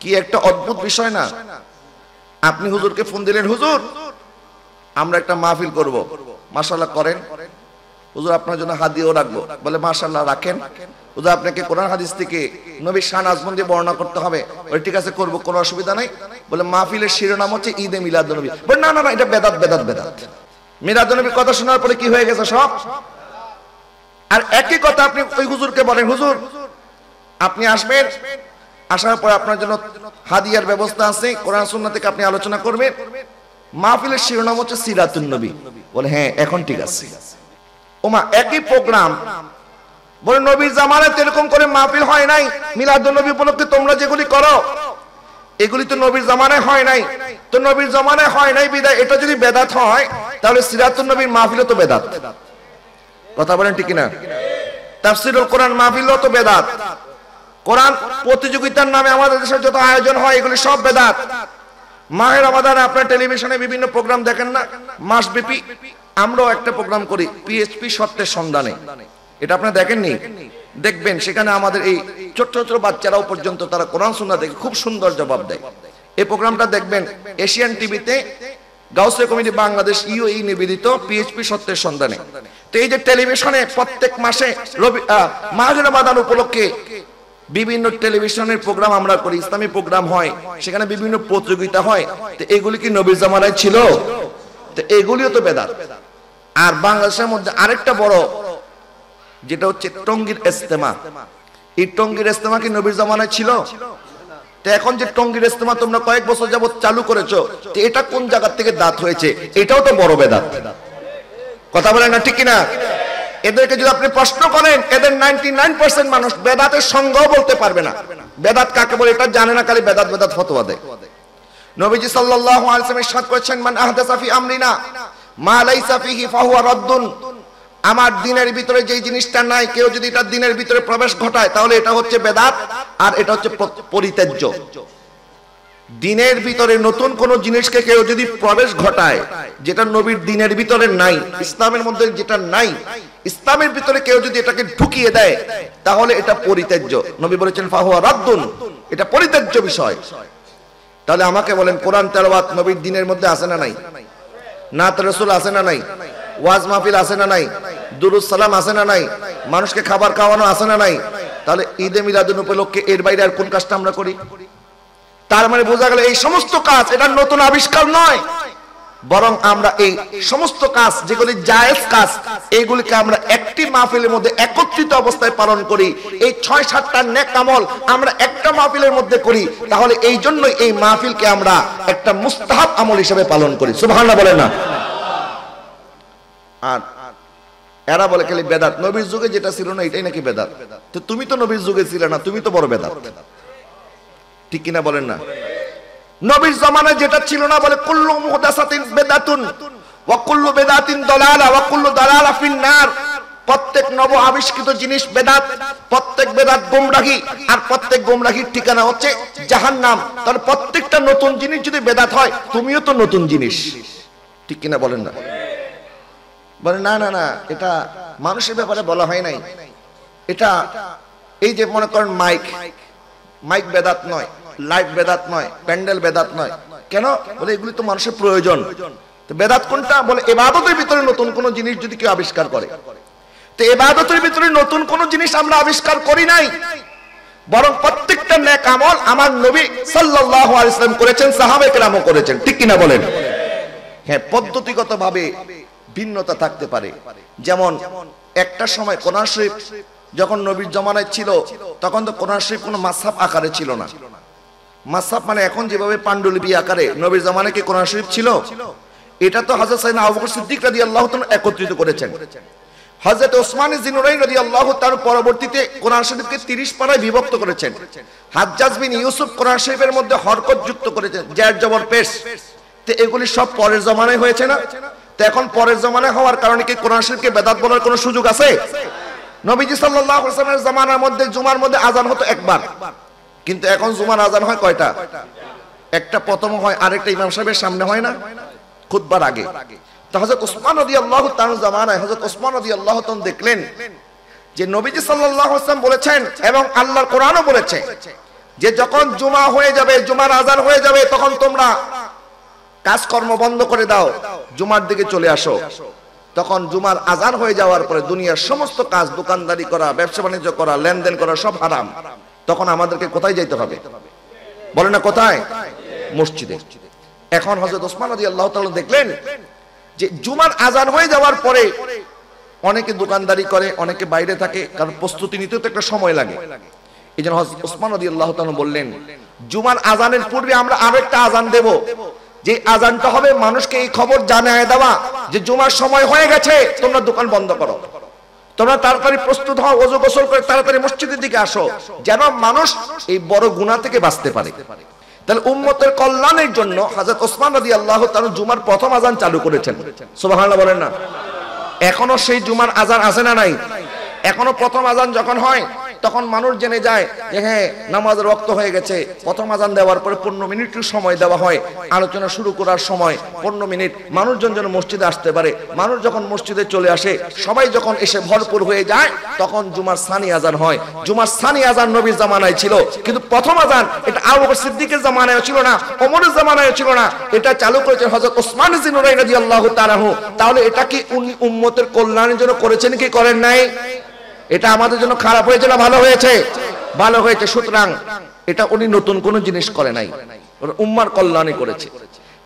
কি একটা অদ্ভুত বিষয় না? আপনি হুজুরকে ফোন দিলেন, হুজুর আমরা একটা মাহফিল করব, মাশাআল্লাহ করেন, হুজুর আপনার জন্য হাদিয়াও রাখবো, বলে মাশাআল্লাহ রাখেন, হুজুর আপনাকে কোরআন হাদিস থেকে নবীর শান আজমত দিয়ে বর্ণনা করতে হবে, বলে ঠিক আছে করব, কোনো অসুবিধা নাই। বলে মাহফিলের শিরোনাম হচ্ছে ঈদে মিলাদুন নবী, বলে না না না এটা বেদাত বেদাত বেদাত। মিলাদুন নবীর কথা শোনার পরে কি হয়ে গেছে সব? আর একই কথা আপনি ওই হুজুরকে বলেন, হুজুর আপনি আসবেন, আসার পর আপনার জন্য হাদিয়ার ব্যবস্থা আছে, কোরআন সুন্নাহ থেকে আপনি আলোচনা করবেন, মাহফিলের শিরোনাম হচ্ছে সিরাতুন নবী। বলে হ্যাঁ এখন ঠিক আছে। ওমা একই প্রোগ্রাম, বলে নবীর জামানায় এরকম করে মাহফিল হয় নাই, মিলাদুন নবী উপলক্ষে তোমরা যেগুলি করো এগুলি তো নবীর জামানায় হয় নাই। তো নবীর জামানায় হয় নাই বিদায় এটা যদি বেদাত হয়, তাহলে সিরাতুন নবীর মাহফিলও তো বেদাত। কথা বলেন ঠিক কিনা? তাফসীরুল কোরআন মাহফিলও তো বেদাত। কোরআন প্রতিযোগিতার নামে আমাদের দেশে যত আয়োজন হয় এগুলি সব বেদাত। মাহে রমাদানে আপনার টেলিভিশনে বিভিন্ন প্রোগ্রাম দেখেন না মাসব্যাপী? আমরাও একটা প্রোগ্রাম করি পিএইচপি সত্যের সন্ধানে, এটা আপনারা দেখেননি? দেখবেন সেখানে আমাদের এই ছোট ছোট বাচ্চারাও পর্যন্ত তারা কোরআন সুন্নাহ দেখে খুব সুন্দর জবাব দেয়। এই প্রোগ্রামটা দেখবেন এশিয়ান টিভিতে, গাউসিয়া কমিটি বাংলাদেশ ইউএই নিবেদিত পিএইচপি সত্যের সন্ধানে। তো এই যে টেলিভিশনে প্রত্যেক মাসে মাহে রমাদান উপলক্ষে বিভিন্ন টেলিভিশনের প্রোগ্রাম আমরা করি, ইসলামী প্রোগ্রাম হয়, সেখানে বিভিন্ন প্রতিযোগিতা হয়। তো এগুলি কি নবীর জামানায় ছিল? তো এগুলিও তো বেদাত। আর বাংলাদেশের মধ্যে আরেকটা বড় যেটা হচ্ছে টঙ্গীর ইজতেমা, এই টঙ্গীর ইজতেমা কি নবীর জামানায় ছিল? তো এখন যে টঙ্গীর ইজতেমা তোমরা কয়েক বছর যাবত চালু করেছো, তো এটা কোন জায়গা থেকে দাঁত হয়েছে? এটাও তো বড় বেদাত। কথা বলেন না ঠিক কিনা? এদেরকে যদি আপনি প্রশ্ন করেন, এদের 99% মানুষ বেদাতের সঙ্গও বলতে পারবে না। বেদাত কাকে বলে এটা জানে না, খালি বেদাত বেদাত ফতোয়া দেয়। নবীজি সাল্লাল্লাহু আলাইহি ওয়াসাল্লাম ইরশাদ করেছেন, মান আহদাসা ফি আমরিনা মা লাইসা ফিহি ফাহুয়া রাদ্দুন, আমার দ্বীনের ভিতরে যে জিনিসটা নাই, কেউ যদি এটা দ্বীনের ভিতরে প্রবেশ ঘটায় তাহলে এটা হচ্ছে বেদাত, আর এটা হচ্ছে পরিত্যাজ্য। দ্বীনের ভিতরে নতুন কোন জিনিসকে কেউ যদি প্রবেশ ঘটায় যেটা নবীর দ্বীনের ভিতরে নাই, ইসলামের মধ্যে যেটা নাই, ইসলামের ভিতরে কেউ যদি এটাকে ঢুকিয়ে দেয় তাহলে এটা পরিত্যাজ্য। নবী বলেছেন ফাহুয়া রাদ্দুন, এটা পরিত্যাজ্য বিষয়। তাহলে আমাকে বলেন, কোরআন তেলাওয়াত নবীর দ্বীনের মধ্যে আছে না নাই? নাত রাসূল আছে না নাই? ওয়াজ মাহফিল আছে না নাই? দুরুদ সালাম আছে না নাই? মানুষকে খাবার খাওয়ানো আছে না নাই? তাহলে ঈদে মিলাদুন উপলক্ষে এর বাইরে আর কোন কাজটা আমরা করি? তার মানে বোঝা গেল এই সমস্ত কাজ এটা নতুন আবিষ্কার নয়, বরং আমরা এই সমস্ত কাজ যেগুলি জায়েজ কাজ, এইগুলিকে আমরা একটি মাহফিলের মধ্যে একত্রিত অবস্থায় পালন করি। এই ৬-৭টা নেক আমল আমরা একটা মাহফিলের মধ্যে করি, তাহলে এই জন্যই এই মাহফিলকে আমরা একটা মুস্তাহাব আমল হিসেবে পালন করি। সুবহানাল্লাহ বলেন না? আর এরা বলে খালি বেদাত, নবীর যুগে যেটা ছিল না এটাই নাকি বেদাত। তো তুমি তো নবীর যুগে ছিলে না, তুমি তো বড় বেদাত, ঠিক কিনা বলেন না? নবীর জামানায় যেটা ছিল না, বলে কুল্লু মুহদাসাতিন বিদআতুন ওয়া কুল্লু বিদআতিন দালালা ওয়া কুল্লু দালালা ফিন্নার। প্রত্যেক নব আবিষ্কৃত জিনিস বেদাত, প্রত্যেক বেদাত গোমরাহি, আর প্রত্যেক গোমরাহির ঠিকানা হচ্ছে জাহান্নাম। তাহলে প্রত্যেকটা নতুন জিনিস যদি বেদাত হয়, তুমিও তো নতুন জিনিস, ঠিক কিনা বলেন না? বলে না না না, এটা মানুষের ব্যাপারে বলা হয় নাই। এটা এই যে মনে করেন মাইক বেদাত নয়, লাইট বেদাত নয়, প্যান্ডেল বেদাত নয়। কেন? বলে এগুলি তো মানুষের প্রয়োজন। তো বেদাত কোনটা? বলে ইবাদতের ভিতরে নতুন কোন জিনিস যদি কেউ আবিষ্কার করে। তো ইবাদতের ভিতরে নতুন কোন জিনিস আমরা আবিষ্কার করি নাই, বরং প্রত্যেকটা নেক আমল আমার নবী সাল্লাল্লাহু আলাইহি ওয়াসাল্লাম করেছেন, সাহাবায়ে কেরামও করেছেন, ঠিক কিনা বলেন? হ্যাঁ, পদ্ধতিগতভাবে ভিন্নতা থাকতে পারে। যেমন একটা সময় কোরআন শরীফ যখন নবীর জামানায় ছিল, তখন তো কোরআন শরীফ কোনো মাসহাফ আকারে ছিল না। মাসহাফ মানে এখন যেভাবে পান্ডুলিপি আকারে, নবীর জামানায় কি কোরআন শরীফ ছিল? এটা তো হযরত সাইয়েদনা আবু বকর সিদ্দিক রাদিয়াল্লাহু তাআলা একত্রিত করেছেন। হযরত ওসমান জিন্নুরাইন রাদিয়াল্লাহু তাআলা পরবর্তীতে কোরআন শরীফকে 30 পারায় বিভক্ত করেছেন। হাজ্জাজ বিন ইউসুফ কোরআন শরীফের মধ্যে হরকত যুক্ত করেছেন, জের জবর পেশ। তো এগুলি সব পরের জামানায় হয়েছে না? তো এখন পরের জামানায় হওয়ার কারণে কি কোরআন শরীফকে বেদাত বলার কোনো সুযোগ আছে? নবীজি সাল্লাল্লাহু আলাইহি ওয়াসাল্লামের জামানার মধ্যে জুমার মধ্যে আযান হতো একবার, কিন্তু এখন জুমার আযান হয় কয়টা? একটা প্রথম হয়, আরেকটা ইমাম সাহেবের সামনে হয় না, খুতবার আগে। তো হযরত ওসমান রাদিয়াল্লাহু তাআলা জামানায় হযরত ওসমান রাদিয়াল্লাহু তাআলা দেখলেন যে নবীজি সাল্লাল্লাহু আলাইহি ওয়াসাল্লাম বলেছেন এবং আল্লাহর কোরআনও বলেছে যে যখন জুমা হয়ে যাবে, জুমার আযান হয়ে যাবে, তখন তোমরা কাজকর্ম বন্ধ করে দাও, জুমার দিকে চলে আসো। তখন জুমার আযান হয়ে যাওয়ার পরে দুনিয়ার সমস্ত কাজ, দোকানদারি করা, ব্যবসা বাণিজ্য করা, লেনদেন করা সব হারাম। তখন আমাদেরকে কোথায় যাইতে হবে? বলে না কোথায়? মসজিদে। এখন হযরত ওসমান রাদিয়াল্লাহু তাআলা দেখলেন যে জুমার আযান হয়ে যাওয়ার পরে অনেকে দোকানদারি করে, অনেকে বাইরে থাকে, কারণ প্রস্তুতি নিতে তো একটা সময় লাগে। এইজন্য হযরত ওসমান রাদিয়াল্লাহু তাআলা বললেন, জুমার আযানের পূর্বে আমরা আরেকটা আযান দেব, যে আযানটা হবে মানুষকে এই খবর জানায় দেওয়া যে জুমার সময় হয়ে গেছে, তোমরা দোকান বন্ধ করো, তোমরা তাড়াতাড়ি প্রস্তুত হও, ওযু গোসল করে তাড়াতাড়ি মসজিদের দিকে আসো, যেন মানুষ এই বড় গুনাহ থেকে বাঁচতে পারে। তাহলে উম্মতের কল্যাণের জন্য হযরত ওসমান রাদিয়াল্লাহু তাআলা জুমার প্রথম আযান চালু করেছেন। সুবহানাল্লাহ বলেন না? এখনো সেই জুমার আযান আছে না নাই? এখনো প্রথম আযান যখন হয় তখন মানুষ জেনে যায় যে হ্যাঁ নামাজের ওয়াক্ত হয়ে গেছে। প্রথম আযান দেওয়ার পরে 15 মিনিট সময় দেওয়া হয়, আলোচনা শুরু করার সময় 15 মিনিট মানুষজন যেন মসজিদে আসতে পারে। মানুষ যখন মসজিদে চলে আসে, সবাই যখন এসে ভরপুর হয়ে যায়, তখন জুমার সানি আযান হয়। জুমার সানি আযান নবীর জামানায় ছিল, কিন্তু প্রথম আযান এটা আবু বকর সিদ্দিকের জামানায় ছিল না, ওমরের জামানায় ছিল না, এটা চালু করেছেন হযরত ওসমান জিন্নুরাইন রাদিয়াল্লাহু তাআলা। তাহলে এটা কি উনি উম্মতের কল্যাণের জন্য করেছেন কি করেন নাই? এটা আমাদের জন্য খারাপ হয়েছে না ভালো হয়েছে? ভালো হয়েছে। সুতরাং এটা উনি নতুন কোন জিনিস করে নাই, উম্মার কল্যাণে করেছে।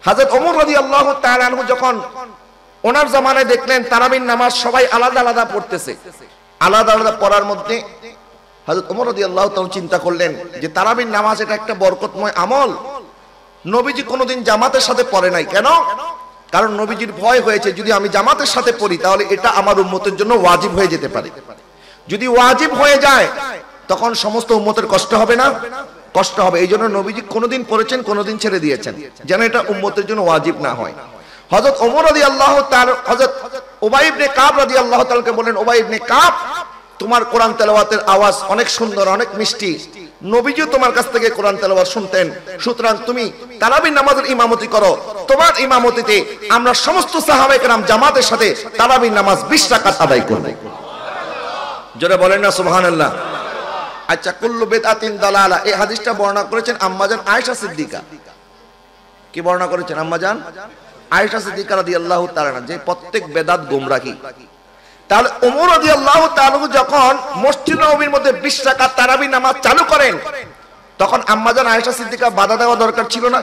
হযরত ওমর রাদিয়াল্লাহু তাআলা আনহু যখন ওনার জামানায় দেখলেন তারাবির নামাজ সবাই আলাদা আলাদা পড়তেছে, আলাদা আলাদা পড়ার মধ্যে হযরত ওমর রাদিয়াল্লাহু তাআলা চিন্তা করলেন যে তারাবির নামাজ এটা একটা বরকতময় আমল। নবীজি কোনোদিন জামাতের সাথে পড়ে নাই, কেন? কারণ নবীজির ভয় হয়েছে যদি আমি জামাতের সাথে পড়ি তাহলে এটা আমার উম্মতের জন্য ওয়াজিব হয়ে যেতে পারে। যদি ওয়াজিব হয়ে যায় তখন সমস্ত উম্মতের কষ্ট হবে না? কষ্ট হবে। এই জন্য নবীজি কোনোদিন পড়েছেন, কোনোদিন ছেড়ে দিয়েছেন, যেন এটা উম্মতের জন্য ওয়াজিব না হয়। হযরত ওমর রাদিয়াল্লাহু তাআলা হযরত উবাই ইবনে কাব রাদিয়াল্লাহু তাআলাকে বলেন, উবাই ইবনে কাব, তোমার কোরআন তেলাওয়াতের আওয়াজ অনেক সুন্দর, অনেক মিষ্টি, নবীজিও তোমার কাছ থেকে কোরআন তেলাওয়াত শুনতেন, সুতরাং তুমি তারাবির নামাজের ইমামতি করো। তোমার ইমামতিতে আমরা সমস্ত সাহাবায়ে কেরাম জামাতের সাথে তারাবির নামাজ 20 রাকাত আদায় করব। জোরে বলেন না সুবহানাল্লাহ। আচ্ছা, কুল্লু বিদআতিন দালালা, এই হাদিসটা বর্ণনা করেছেন আম্মাজান আয়েশা সিদ্দিকা। কি বর্ণনা করেছেন? আম্মাজান আয়েশা সিদ্দিকা রাদিয়াল্লাহু তাআলা, যে প্রত্যেক বেদাত গোমরাহি। তাহলে ওমর রাদিয়াল্লাহু তাআলা যখন মসজিদ নববীর মধ্যে 20 রাকাত তারাবির নামাজ চালু করেন, তখন আম্মাজান আয়েশা সিদ্দিকা বাধা দেওয়া দরকার ছিল না?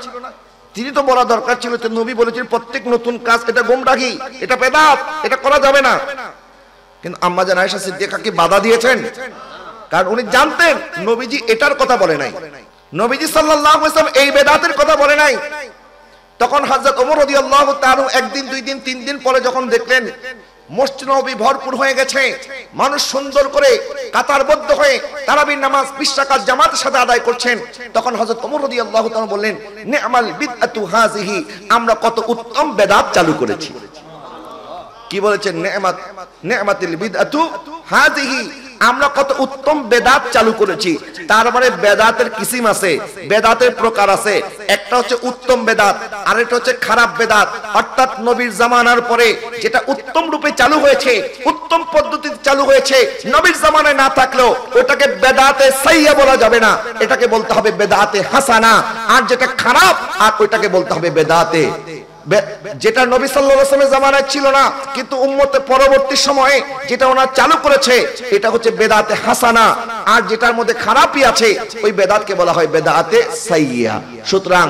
তিনি তো বলা দরকার ছিল যে নবী বলেছেন প্রত্যেক নতুন কাজ এটা গোমরাহি, এটা বেদাত, এটা করা যাবে না। কিন্তু আম্মাজান আয়েশা সিদ্দিকা কি বাধা দিয়েছেন? কারণ উনি জানতেন নবীজি এটার কথা বলে নাই, নবীজি সাল্লাল্লাহু আলাইহি ওয়াসাল্লাম এই বেদাতের কথা বলে নাই। তখন হযরত ওমর রাদিয়াল্লাহু তাআলা একদিন, দুই দিন, 3 দিন পরে যখন দেখলেন মসজিদ নববী ভরপুর হয়ে গেছে, মানুষ সুন্দর করে কাতারবদ্ধ হয়ে তারাবির নামাজ 20 রাকাত জামাতের সাথে আদায় করছেন, তখন হযরত ওমর রাদিয়াল্লাহু তাআলা বললেন, নি'মাল বিদআতু হাযিহি, আমরা কত উত্তম বেদাত চালু করেছি। কি বলেছেন? নি'মাতিল বিদআতু হাযিহি, আমরা কত উত্তম বেদাত চালু করেছি। তারপরে বেদাতের কিসিম আছে, বেদাতের প্রকার আছে। একটা হচ্ছে উত্তম বেদাত, আরেকটা হচ্ছে খারাপ বেদাত। অর্থাৎ নবীর জামানার পরে যেটা উত্তম রূপে চালু হয়েছে, উত্তম পদ্ধতিতে চালু হয়েছে, নবীর জামানায় না থাকলেও ওটাকে বেদাতে সাইয়্যা বলা যাবে না, এটাকে বলতে হবে বেদাতে হাসানা। আর যেটা খারাপ, আর ওইটাকে বলতে হবে বেদাতে, যেটা নবী সাল্লাল্লাহু আলাইহি ওয়াসাল্লামের জামানায় ছিল না কিন্তু উম্মতের পরবর্তী সময়ে যেটা ওনারা চালু করেছে, এটা হচ্ছে বেদাতে হাসানা। আর যেটার মধ্যে খারাপই আছে, ওই বেদাতকে বলা হয় বেদাতে সাইয়্যা। সুতরাং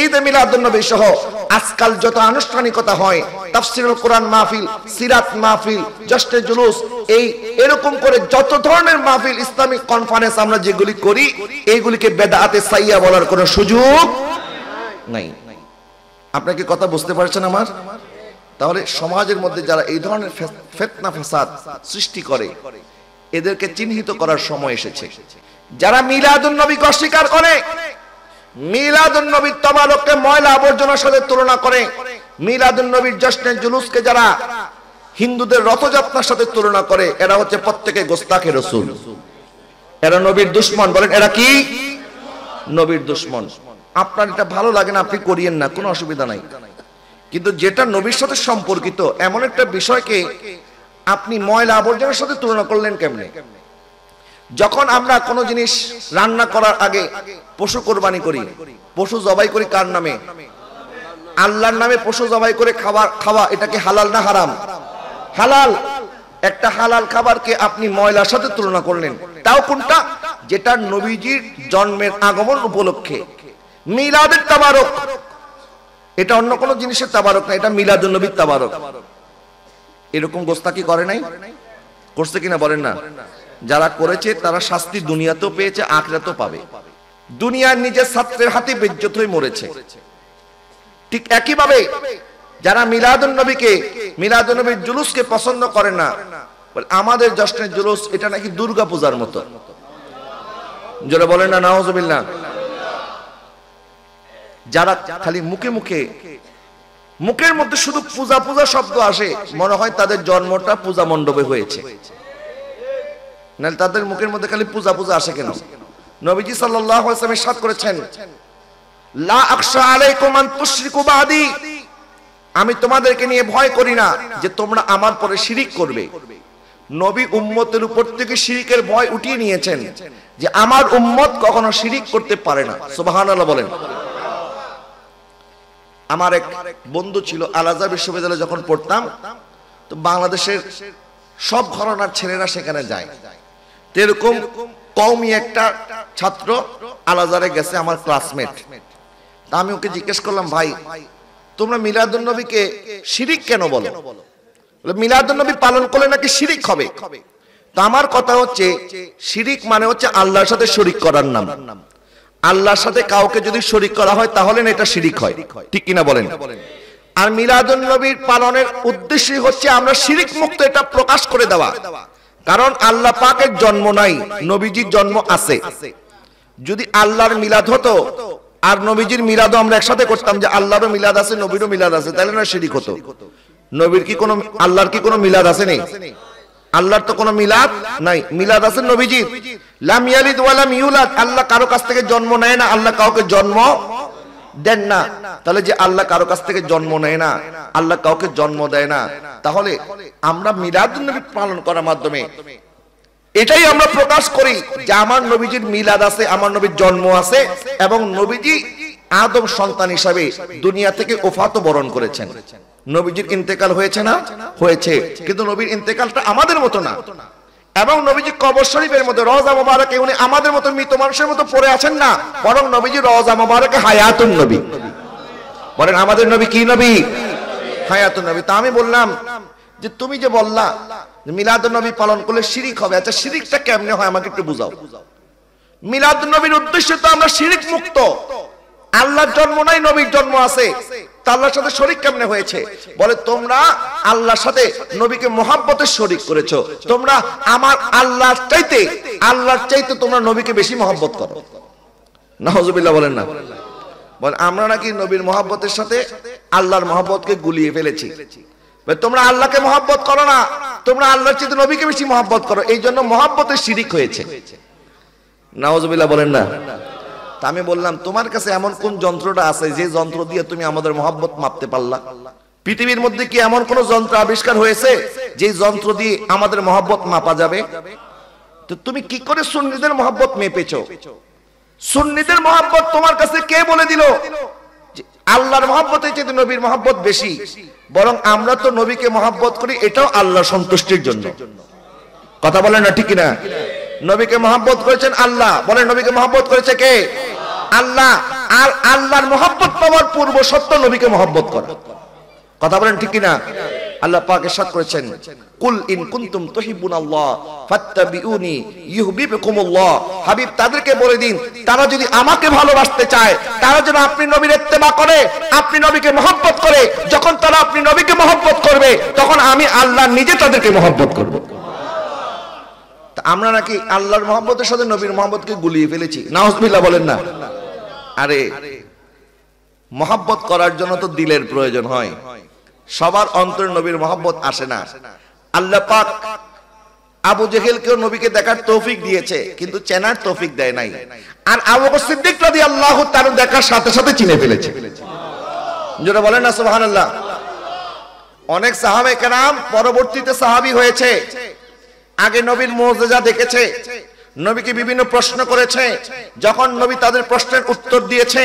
ঈদ মিলাদুন নবী সহ আজকাল যত আনুষ্ঠানিকতা হয়, তাফসীরুল কোরআন মাহফিল, সিরাত মাহফিল, জশ্নে জুলুস, এরকম করে যত ধরনের মাহফিল, ইসলামিক কনফারেন্স আমরা যেগুলি করি, এইগুলিকে বেদাতে সাইয়্যা বলার কোনো সুযোগ নাই। আপনারা কি কথা বুঝতে পারছেন আমার? তাহলে সমাজের মধ্যে যারা এই ধরনের ফিতনা ফাসাদ সৃষ্টি করে, এদেরকে চিহ্নিত করার সময় এসেছে। যারা মিলাদুন নবীকে অস্বীকার করে, মিলাদুন নবীর তবারককে ময়লা আবর্জনার সাথে তুলনা করে, মিলাদুন নবীর জশ্নে জুলুসকে যারা হিন্দুদের রথযাত্রার সাথে তুলনা করে, এরা হচ্ছে প্রত্যেকে গোস্তাখে রাসূল, এরা নবীর দুশমন। বলেন, এরা কি? নবীর দুশমন। আপনার এটা ভালো লাগে না, আপনি করিয়েন না, কোনো অসুবিধা নাই। কিন্তু যেটা নবীর সাথে সম্পর্কিত এমন একটা বিষয়কে আপনি ময়লা আবর্জনার সাথে তুলনা করলেন কেমনে? যখন আমরা কোনো জিনিস রান্না করার আগে পশু কোরবানি করি, পশু জবাই করি কার নামে? আল্লাহর নামে পশু জবাই করে খাওয়া, এটা কি হালাল না হারাম? হালাল। একটা হালাল খাবারকে আপনি ময়লার সাথে তুলনা করলেন, তাও কোনটা? যেটা নবীজির জন্মের আগমন উপলক্ষে মিলাদের তাবারক, এটা অন্য কোনো জিনিসের তাবারক না, এটা মিলাদুন নবীর তাবারক। এরকম গোস্তাকি করে নাই? করছে কিনা বলেন না? যারা করেছে তারা শাস্তি দুনিয়াতেও পেয়েছে, আখিরাতেও পাবে। দুনিয়ার নিজের ছাত্রের হাতে বেইজ্জত হয়ে মরেছে। ঠিক একই ভাবে যারা মিলাদুন নবীকে, মিলাদুন নবীর জুলুসকে পছন্দ করে না, বলে আমাদের জশ্নের জুলুস এটা নাকি দুর্গা পূজার মতো। যারা বলেন না নাউজুবিল্লাহ। যারা খালি মুখে মুখে, মুখের মধ্যে শুধু পূজা পূজা শব্দ আসে, মনে হয় তাদের জন্মটা পূজা মণ্ডপে হয়েছে, নাহলে তাদের মুখের মধ্যে খালি পূজা পূজা আসে কেন? নবীজি সাল্লাল্লাহু আলাইহি ওয়াসাল্লাম ইরশাদ করেছেন, লা আখশা আলাইকুম আন তুশরিকু বাদি, আমি তোমাদেরকে নিয়ে ভয় করি না যে তোমরা আমার পরে শিরিক করবে। নবী উম্মতের উপর থেকে শিরিকের ভয় উঠিয়ে নিয়েছেন, যে আমার উম্মত কখনো শিরিক করতে পারে না। সুবহানাল্লাহ বলেন। আমার এক বন্ধু ছিল, আল আজহার বিশ্ববিদ্যালয়ে যখন পড়তাম, তো বাংলাদেশের সব ঘরানার ছেলেরা সেখানে যায়। তো এরকম কওমি একটা ছাত্র আল আজহারে গেছে, আমার ক্লাসমেট। তা আমি ওকে জিজ্ঞেস করলাম, ভাই তোমরা মিলাদুন নবীকে শিরিক কেন বলো? বলে মিলাদুন নবী পালন করলে নাকি শিরিক হবে। তো আমার কথা হচ্ছে, শিরিক মানে হচ্ছে আল্লাহর সাথে শরীক করার নাম। আল্লাহর সাথে কাউকে যদি শরীক করা হয় তাহলে এটা শিরিক হয়, ঠিক কিনা বলেন? আর মিলাদুন নবীর পালনের উদ্দেশ্য হচ্ছে আমরা শিরিক মুক্ত এটা প্রকাশ করে দেওয়া। কারণ আল্লাহ পাকের জন্ম নাই, নবীজির জন্ম আছে। যদি আল্লাহর মিলাদ হতো আর নবীজির মিলাদও আমরা একসাথে করতাম, যে আল্লাহরও মিলাদ আছে নবীরও মিলাদ আছে, তাহলে না শিরিক হতো। নবীর কি কোনো, আল্লাহর কি কোনো মিলাদ আছে? নেই। আল্লাহর তো কোনো মিলাদ নাই, মিলাদ আছে নবীজির। লাম ইয়ালিদ ওয়া লাম ইউলাদ, আল্লাহ কারো কাছ থেকে জন্ম নেয় না, আল্লাহ কাউকে জন্ম দেন না। তাহলে যে আল্লাহ কারো কাছ থেকে জন্ম নেয় না, আল্লাহ কাউকে জন্ম দেয় না, তাহলে আমরা মিলাদুন নবী পালন করার মাধ্যমে এটাই আমরা প্রকাশ করি যে আমার নবীজির মিলাদ আছে, আমার নবীর জন্ম আছে, এবং নবীজি আদম সন্তান হিসাবে দুনিয়া থেকে ওফাত বরণ করেছেন। নবীজির ইন্তেকাল হয়েছে না? হয়েছে, কিন্তু নবীর ইন্তেকালটা আমাদের মতো না। এবং নবীজি কবর শরীফের মধ্যে রওজা মুবারাকে উনি আমাদের মতো মৃত মানুষের মতো পড়ে আছেন না, বরং নবীজি রওজা মুবারাকে হায়াতুন নবী। বলেন আমাদের নবী কি নবী? হায়াতুন নবী। তা আমি বললাম যে তুমি যে বললা মিলাদুন নবী পালন করলে শিরিক হবে, আচ্ছা শিরিকটা কেমনে হয় আমাকে একটু বুঝাও। মিলাদুন নবীর উদ্দেশ্য তো আমরা শিরিক মুক্ত। আল্লাহর জন্ম নাই, নবীর জন্ম আছে, তা আল্লাহর সাথে শরীক কেমনে হয়েছে? বলে তোমরা আল্লাহর সাথে নবীকে মহব্বতের শরীক করেছো। তোমরা আমার আল্লাহর চাইতে তোমরা নবীকে বেশি মহব্বত করো। নাউজুবিল্লাহ বলেন না? বলে আমরা নাকি নবীর মহব্বতের সাথে আল্লাহর মহব্বতকে গুলিয়ে ফেলেছি। তোমরা আল্লাহকে মহব্বত করো না, তোমরা আল্লাহর চাইতে নবীকে বেশি মহব্বত করো, এই জন্য মহব্বতের শিরিক হয়েছে। নাউজুবিল্লাহ বলেন না? তা আমি বললাম তোমার কাছে এমন কোন যন্ত্রটা আছে যে যন্ত্র দিয়ে তুমি আমাদের মহব্বত মাপতে পারলা? পৃথিবীর মধ্যে কি এমন কোন যন্ত্র আবিষ্কার হয়েছে যে যন্ত্র দিয়ে আমাদের মহব্বত মাপা যাবে? তো তুমি কি করে সুন্নিদের মহব্বত মেপেছো? সুন্নিদের মহব্বত তোমার কাছে কে বলে দিল আল্লাহর মহব্বতের চেয়ে নবীর মহব্বত বেশি? বরং আমরা তো নবীকে মহব্বত করি এটাও আল্লাহর সন্তুষ্টির জন্য। কথা বলেন না ঠিক কিনা? নবীকে মহব্বত করেছেন আল্লাহ, বলেন নবীকে মহব্বত করেছে কে? আল্লাহ। আর আল্লাহর মহব্বত পাওয়ার পূর্ব শর্ত নবীকে মহব্বত করা। কথা বলেন ঠিক কিনা? আল্লাহ পাক ইরশাদ করেছেন কুল ইন কুনতুম তুহিব্বুনাল্লাহ ফাত্তাবিউনি ইউহিব্বুকুমুল্লাহ। হাবিব তাদেরকে বলে দিন তারা যদি আমাকে ভালোবাসতে চায় তারা যেন আপনি নবীর ইত্তেবা করে, আপনি নবীকে মহব্বত করে। যখন তারা আপনি নবীকে মহব্বত করবে তখন আমি আল্লাহ নিজে তাদেরকে মহব্বত করব। আমরা নাকি আল্লাহর মহব্বতের সাথে নবীর মহব্বতকে গুলিয়ে ফেলেছি। নাউজুবিল্লাহ বলেন না? আরে মহব্বত করার জন্য তো দিলের প্রয়োজন হয়, সবার অন্তরে নবীর মহব্বত আসে না। আল্লাহ পাক আবু জেহেলকেও নবীকে দেখার তৌফিক দিয়েছে, কিন্তু চেনার তৌফিক দেয় নাই। আর আবু বকর সিদ্দিক রাদিয়াল্লাহু তাআলা দেখার সাথে সাথে চিনে ফেলেছে। যারা বলেন না সুবহানাল্লাহ। অনেক সাহাবায়ে কেরাম পরবর্তীতে সাহাবী হয়েছে, আগে নবীর মুজিজা দেখেছে, নবীকে বিভিন্ন প্রশ্ন করেছে, যখন নবী তাদের প্রশ্নের উত্তর দিয়েছে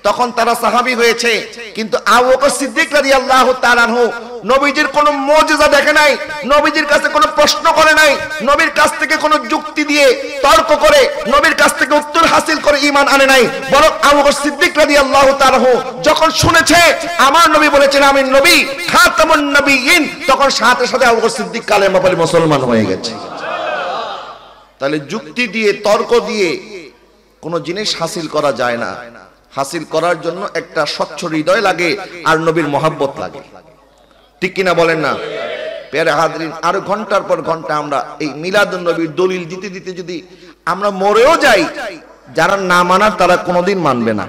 তখন তারা সাহাবী হয়েছে। কিন্তু আবু বকর সিদ্দিক রাদিয়াল্লাহু তাআলা আনহু নবীজির কোনো মুজিজা দেখে নাই, নবীজির কাছে কোনো প্রশ্ন করে নাই, নবীর কাছ থেকে কোনো যুক্তি দিয়ে তর্ক করে নবীর কাছ থেকে উত্তর হাসিল করে ঈমান আনে নাই। বরং আবু বকর সিদ্দিক রাদিয়াল্লাহু তাআলা আনহু যখন শুনেছে আমার নবী বলেছেন আমি নবী খাতামুন নবিয়্যিন, তখন সাথে সাথে আবু বকর সিদ্দিক কালেমা পড়ে মুসলমান হয়ে গেছে। তাহলে যুক্তি দিয়ে তর্ক দিয়ে কোনো জিনিস হাসিল করা যায় না। হাসিল করার জন্য একটা স্বচ্ছ হৃদয় লাগে আর নবীর মহব্বত লাগে। ঠিক কিনা বলেন না? প্যারে হাজরিন, আরো ঘন্টার পর ঘন্টা আমরা এই মিলাদুন নবীর দলিল দিতে দিতে যদি আমরা মরেও যাই, যারা না মানার তারা কোনোদিন মানবে না।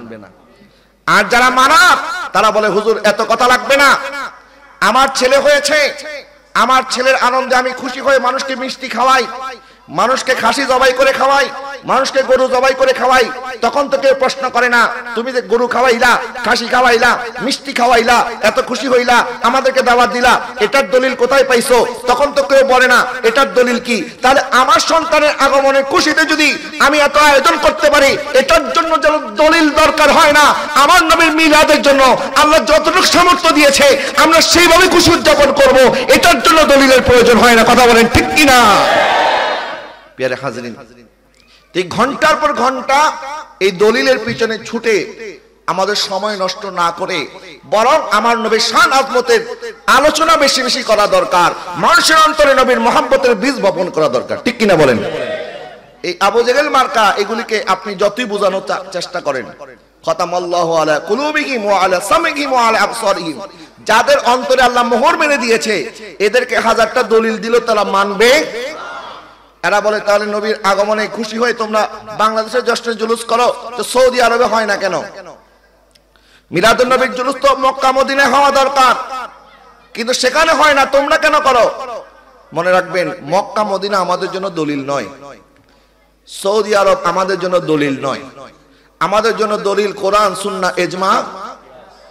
আর যারা মানার তারা বলে হুজুর এত কথা লাগবে না, আমার ছেলে হয়েছে, আমার ছেলের আনন্দে আমি খুশি হয়ে মানুষকে মিষ্টি খাওয়াই, মানুষকে খাসি জবাই করে খাওয়াই, মানুষকে গরু জবাই করে খাওয়াই, তখন তো কেউ প্রশ্ন করে না তুমি যে গরু খাওয়াইলা, খাসি খাওয়াইলা, মিষ্টি খাওয়াইলা, এত খুশি হইলা, আমাদেরকে দাওয়াত দিলা, এটার দলিল কোথায় পাইছো? তখন তো কেউ বলে না এটার দলিল কি। তাহলে আমার সন্তানের আগমনের খুশিতে যদি আমি এত আয়োজন করতে পারি, এটার জন্য যেন দলিল দরকার হয় না। আমার নবীর মিলাদের জন্য আল্লাহ যতটুকু সামর্থ্য দিয়েছে আমরা সেইভাবে খুশি উদযাপন করব, এটার জন্য দলিলের প্রয়োজন হয় না। কথা বলেন ঠিক কিনা? প্রিয় হাজরিন, এই ঘন্টার পর ঘন্টা এই দলিলের পিছনে ছুটে আমাদের সময় নষ্ট না করে বরং আমার নবীর শান আজমতের আলোচনা বেশি বেশি করা দরকার। মানুষের অন্তরে নবীর মহব্বতের বীজ বপন করা দরকার। ঠিক কিনা বলেন? এই আবু জেহেল মার্কা এগুলিকে আপনি যতই বোঝানোর চেষ্টা করেন, খতামাল্লাহু আলা কুলুবিহিম ওয়া আলা সামিহিম ওয়া আলা আবসারিহিম, যাদের অন্তরে আল্লাহ মোহর মেরে দিয়েছে এদেরকে হাজারটা দলিল দিল তারা মানবে। এরা বলে তাহলে নবীর আগমনে খুশি হয়ে তোমরা বাংলাদেশের জশ্নে জুলুস করো, তো সৌদি আরবে হয় না কেন? মিলাদুন নবীর জুলুস তো মক্কা মদিনায় হওয়া দরকার, কিন্তু সেখানে হয় না, তোমরা কেন করো? মনে রাখবেন, মক্কা মদিনা আমাদের জন্য দলিল নয়, সৌদি আরব আমাদের জন্য দলিল নয়। আমাদের জন্য দলিল কোরআন, সুন্নাহ, ইজমা,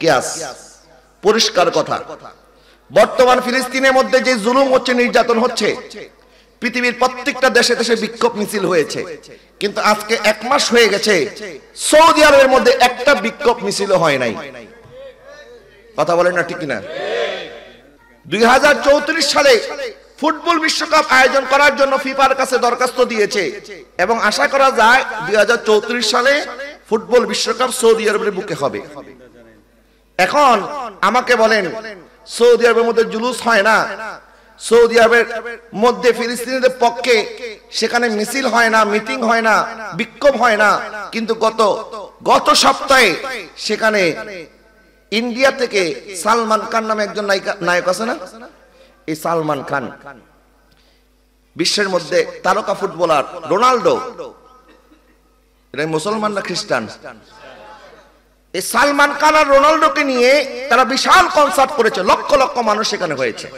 কিয়াস। পরিষ্কার কথা। বর্তমান ফিলিস্তিনের মধ্যে যে জুলুম হচ্ছে, নির্যাতন হচ্ছে, পৃথিবীর প্রত্যেকটা দেশে দেশে বিক্ষোভ মিছিল হয়েছে, কিন্তু আজকে 1 মাস হয়ে গেছে সৌদি আরবের মধ্যে একটা বিক্ষোভ মিছিল হয় নাই। কথা বলেন না ঠিক কিনা? 2034 সালে ফুটবল বিশ্বকাপ আয়োজন করার জন্য ফিফার কাছে দরখাস্ত দিয়েছে এবং আশা করা যায় 2034 সালে ফুটবল বিশ্বকাপ সৌদি আরবের বুকে হবে। এখন আমাকে বলেন, সৌদি আরবের মধ্যে জুলুস হয় না, সৌদি আরবের মধ্যে ফিলিস্তিনিদের পক্ষে সেখানে মিছিল হয় না, মিটিং হয় না, বিক্ষোভ হয় না, কিন্তু গত সপ্তাহে সেখানে ইন্ডিয়া থেকে সালমান খান নামে একজন নায়ক আছে না, এই সালমান খান বিশ্বের মধ্যে তারকা ফুটবলার রোনাল্ডো, এটা মুসলমান না খ্রিস্টান? এই সালমান খান আর রোনাল্ডোকে নিয়ে তারা বিশাল কনসার্ট করেছে, লক্ষ লক্ষ মানুষ সেখানে হয়েছে।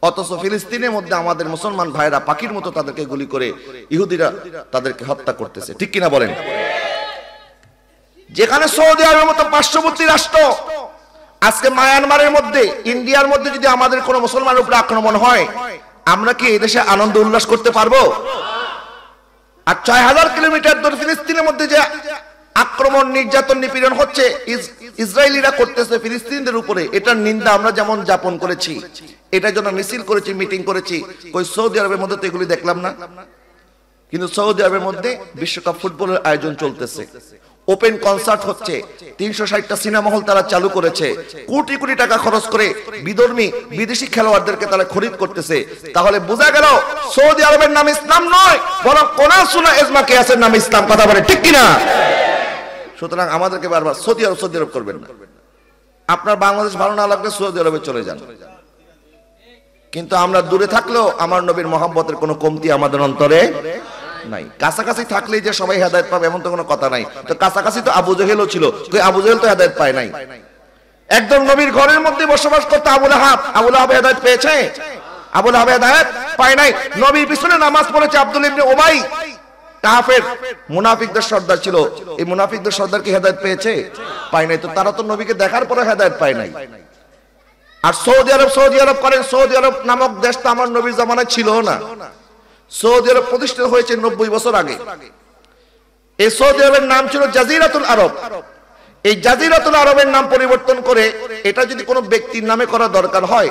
অথচ ফিলিস্তিনের মধ্যে আমাদের মুসলমান ভাইরা পাখির মতো তাদেরকে গুলি করে ইহুদিরা তাদেরকে হত্যা করতেছে, ঠিক কিনা বলেন? যেখানে সৌদি আরবের মতো পার্শ্ববর্তী রাষ্ট্র, আজকে মায়ানমারের মধ্যে, ইন্ডিয়ার মধ্যে যদি আমাদের কোনো মুসলমানের উপরে আক্রমণ হয়, আমরা কি এই দেশে আনন্দ উল্লাস করতে পারবো? আর 6000 কিলোমিটার দূর ফিলিস্তিনের মধ্যে যে আক্রমণ, নির্যাতন, নিপীড়ন হচ্ছে, ইসরায়েলিরা করতেছে ফিলিস্তিনদের উপরে, এটার নিন্দা আমরা যেমন যাপন করেছি, এটার জন্য মিছিল করেছি, মিটিং করেছি, কই সৌদি আরবের মধ্যে তো এগুলি দেখলাম না। কিন্তু সৌদি আরবের মধ্যে বিশ্বকাপ ফুটবলের আয়োজন চলতেছে, ওপেন কনসার্ট হচ্ছে, 360টা সিনেমা হল তারা চালু করেছে, কোটি কোটি টাকা খরচ করে বিধর্মী বিদেশি খেলোয়াড়দেরকে তারা খরিদ করতেছে। তাহলে বোঝা গেল সৌদি আরবের নাম ইসলাম নয়, বরং কোরআন সুন্নাহ ইজমা কিয়াসের নাম ইসলাম। কথা বলে ঠিক কিনা? সুতরাং আমাদেরকে বারবার সৌদি আরব করবেন না। আপনার বাংলাদেশ ভালো না লাগলে সৌদি আরবে চলে যান, কিন্তু আমরা দূরে থাকলেও আমার নবীর মহব্বতের কোনো কমতি আমাদের অন্তরে নাই। কাছাকাছি থাকলেই যে সবাই হেদায়েত পাবে এমন তো কোনো কথা নাই। তো কাছাকাছি তো আবু জেহেলও ছিল, আবু জেহেল তো হেদায়েত পায় নাই। একদম নবীর ঘরের মধ্যে বসবাস করতে আবু লাহাব হেদায়েত পেয়েছে? আবু লাহাব হেদায়েত পায় নাই। নবীর পিছনে নামাজ পড়েছে আব্দুল ইবনে উবাই, কাফের মুনাফিকদের সর্দার ছিল, এই মুনাফিকদের সর্দার কি হেদায়েত পেয়েছে? পায় নাই। তো তারা তো নবীকে দেখার পরে হেদায়েত পায় নাই। আর সৌদি আরব করেন, সৌদি আরব নামক দেশ তো আমার নবীর জামানায় ছিল না। সৌদি আরব প্রতিষ্ঠিত হয়েছে 90 বছর আগে। এই সৌদি আরবের নাম ছিল জাজিরাতুল আরব। এই জাজিরাতুল আরবের নাম পরিবর্তন করে এটা যদি কোনো ব্যক্তির নামে করা দরকার হয়,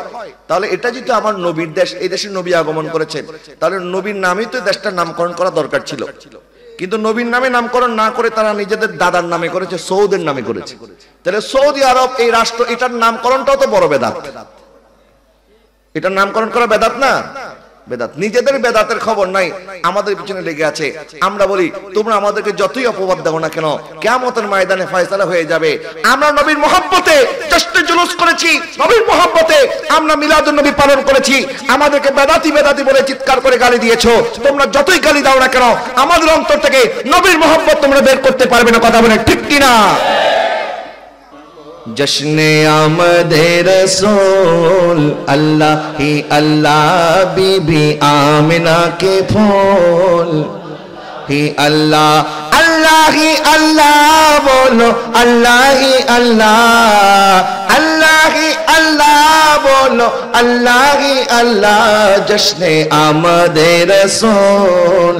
তাহলে এটা যদি আমার নবীর দেশ, এই দেশে নবী আগমন করেছেন, তাহলে নবীর নামেই তো দেশটার নামকরণ করা দরকার ছিল। কিন্তু নবীর নামে নামকরণ না করে তারা নিজেদের দাদার নামে করেছে, সৌদের নামে করেছে। তাহলে সৌদি আরব এই রাষ্ট্র, এটার নামকরণটাও তো বড় বেদাত। এটার নামকরণ করা বেদাত না? বেদাত। নিজেদের বেদাতের খবর নাই, আমাদের পিছনে লেগে আছে। আমরা বলি তোমরা আমাদেরকে যতই অপবাদ দাও না কেন, কিয়ামতের ময়দানে ফয়সালা হয়ে যাবে। আমরা নবীর মহব্বতে জশ্নে জুলুস করেছি, নবীর মহব্বতে আমরা মিলাদুন নবী পালন করেছি। আমাদেরকে বেদাতি বেদাতি বলে চিৎকার করে গালি দিয়েছো। তোমরা যতই গালি দাও না কেন, আমাদের অন্তর থেকে নবীর মহব্বত তোমরা বের করতে পারবে না। কথা বলে ঠিক কিনা? जश्ने आमदे रसूल अल्लाह ही अल्लाह, बीबी आमिना के फूल ही अल्लाह, अल्लाह ही अल्लाह बोलो, अल्लाह ही अल्लाह, अल्लाह ही अल्लाह बोलो, अल्लाह ही अल्लाह। जश्ने आमदे रसूल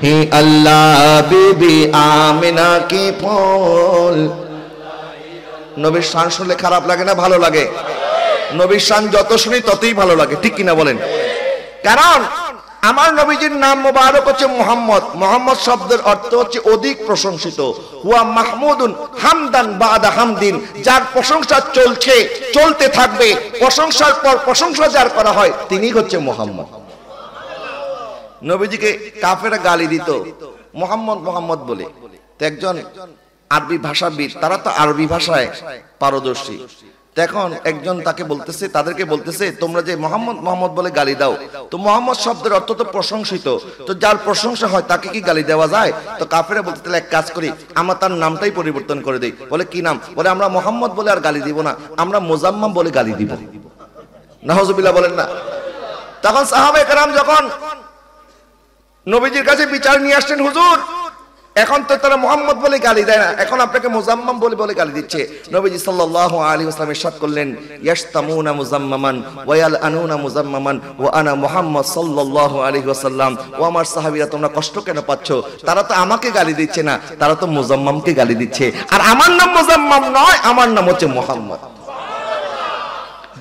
ही अल्लाह, बीबी आमिना के फूल। নবীর শান শুনলে খারাপ লাগে না ভালো লাগে? নবীর শান যত শুনি ততই ভালো লাগে, ঠিক কিনা বলেন? কারণ আমার নবীজির নাম মোবারক হচ্ছে মুহাম্মদ। মুহাম্মদ শব্দের অর্থ হচ্ছে অধিক প্রশংসিত। হুয়া মাহমুদুন হামদান বাদা হামদিন, যার প্রশংসা চলছে, চলতে থাকবে। প্রশংসার পর প্রশংসা যার করা হয় তিনি হচ্ছে মুহাম্মদ। নবীজিকে কাফেররা গালি দিত মুহাম্মদ মুহাম্মদ বলে। তো একজন আরবি ভাষাবিদ, তারা তো আরবি ভাষায় পারদর্শী, তখন একজন তাকে বলতেছে, তাদেরকে বলতেছে, তোমরা যে মোহাম্মদ মোহাম্মদ বলে গালি দাও, তো মোহাম্মদ শব্দের অর্থ তো প্রশংসিত, তো যার প্রশংসা হয় তাকে কি গালি দেওয়া যায়? তো কাফেরা বলতে, তাহলে এক কাজ করি, আমরা তার নামটাই পরিবর্তন করে দেই। বলে কি নাম? বলে আমরা মোহাম্মদ বলে আর গালি দিব না, আমরা মুজাম্মাম বলে গালি দিব। নাউজুবিল্লাহ বলেন না। তখন সাহাবায়ে কেরাম যখন নবীজির কাছে বিচার নিয়ে আসছেন, হুজুর এখন তো তারা মোহাম্মদ বলে গালি দেয় না, এখন আপনাকে মুজাম্মাম বলে বলে গালি দিচ্ছে। নবীজি সাল্লাল্লাহু আলাইহি ওয়াসাল্লাম ইরশাদ করলেন, ইয়াশতামুনা মুজাম্মামান ওয়া ইয়ালআনুনা মুজাম্মামান ওয়া আনা মুহাম্মদ সাল্লাল্লাহু আলাইহি ওয়াসাল্লাম। ও আমার সাহাবীরা, তোমরা কষ্ট কেন পাচ্ছ? তারা তো আমাকে গালি দিচ্ছে না, তারা তো মুজাম্মামকে গালি দিচ্ছে। আর আমার নাম মুজাম্মাম নয়, আমার নাম হচ্ছে মুহাম্মদ।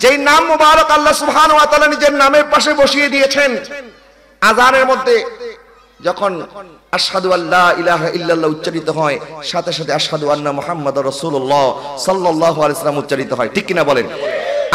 যেই নাম মুবারক আল্লাহ সুবহানাহু ওয়া তাআলা নিজের নামের পাশে বসিয়ে দিয়েছেন। আযানের মধ্যে যখন আশহাদু আল্লা ইলাহা ইল্লাল্লাহ উচ্চারিত হয়, সাথে সাথে আশহাদু আন্না মুহাম্মাদুর রাসূলুল্লাহ সাল্লাল্লাহু আলাইহি ওয়াসাল্লাম উচ্চারিত হয়। ঠিক কিনা বলেন?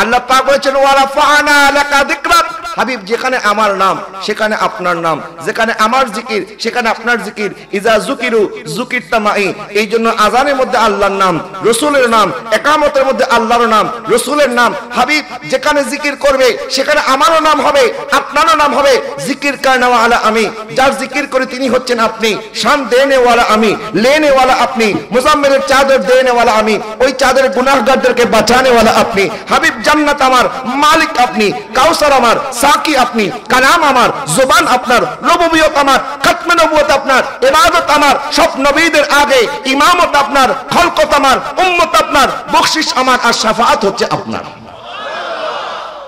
আল্লাহ পাক বলেছেন, ওয়া রাফা'না লাকা যিকরাক, হাবিব যেখানে আমার নাম সেখানে আপনার নাম, যেখানে আমার জিকির সেখানে আপনার জিকির। ইজা যুকিরু যুকিরতা মাই, এই জন্য আযানের মধ্যে আল্লাহর নাম, রাসূলের নাম, ইকামতের মধ্যে আল্লাহর নাম, রাসূলের নাম। হাবিব যেখানে জিকির করবে সেখানে আমারও নাম হবে, আপনারও নাম হবে। জিকির করনে ওয়ালা আমি, যার জিকির করে তিনি হচ্ছেন আপনি। শান দেনে ওয়ালা আমি, লেনে ওয়ালা আপনি। মুজাম্মিলের চাদর দেনে ওয়ালা আমি, ওই চাদরের গুনাহগারদেরকে বাঁচানে ওয়ালা আপনি। হাবিব জান্নাত আমার, মালিক আপনি। কাউসার আমার, সাকি আপনি। কালাম আমার, জবান আপনার। রুবুবিয়ত আমার, খতমে নবুয়ত আপনার। ইবাদত আমার, সব নবীদের আগে। ইমামত আপনার, খলকত আমার, উম্মত আপনার। বখশিশ আমার, আর শাফাআত হচ্ছে আপনার।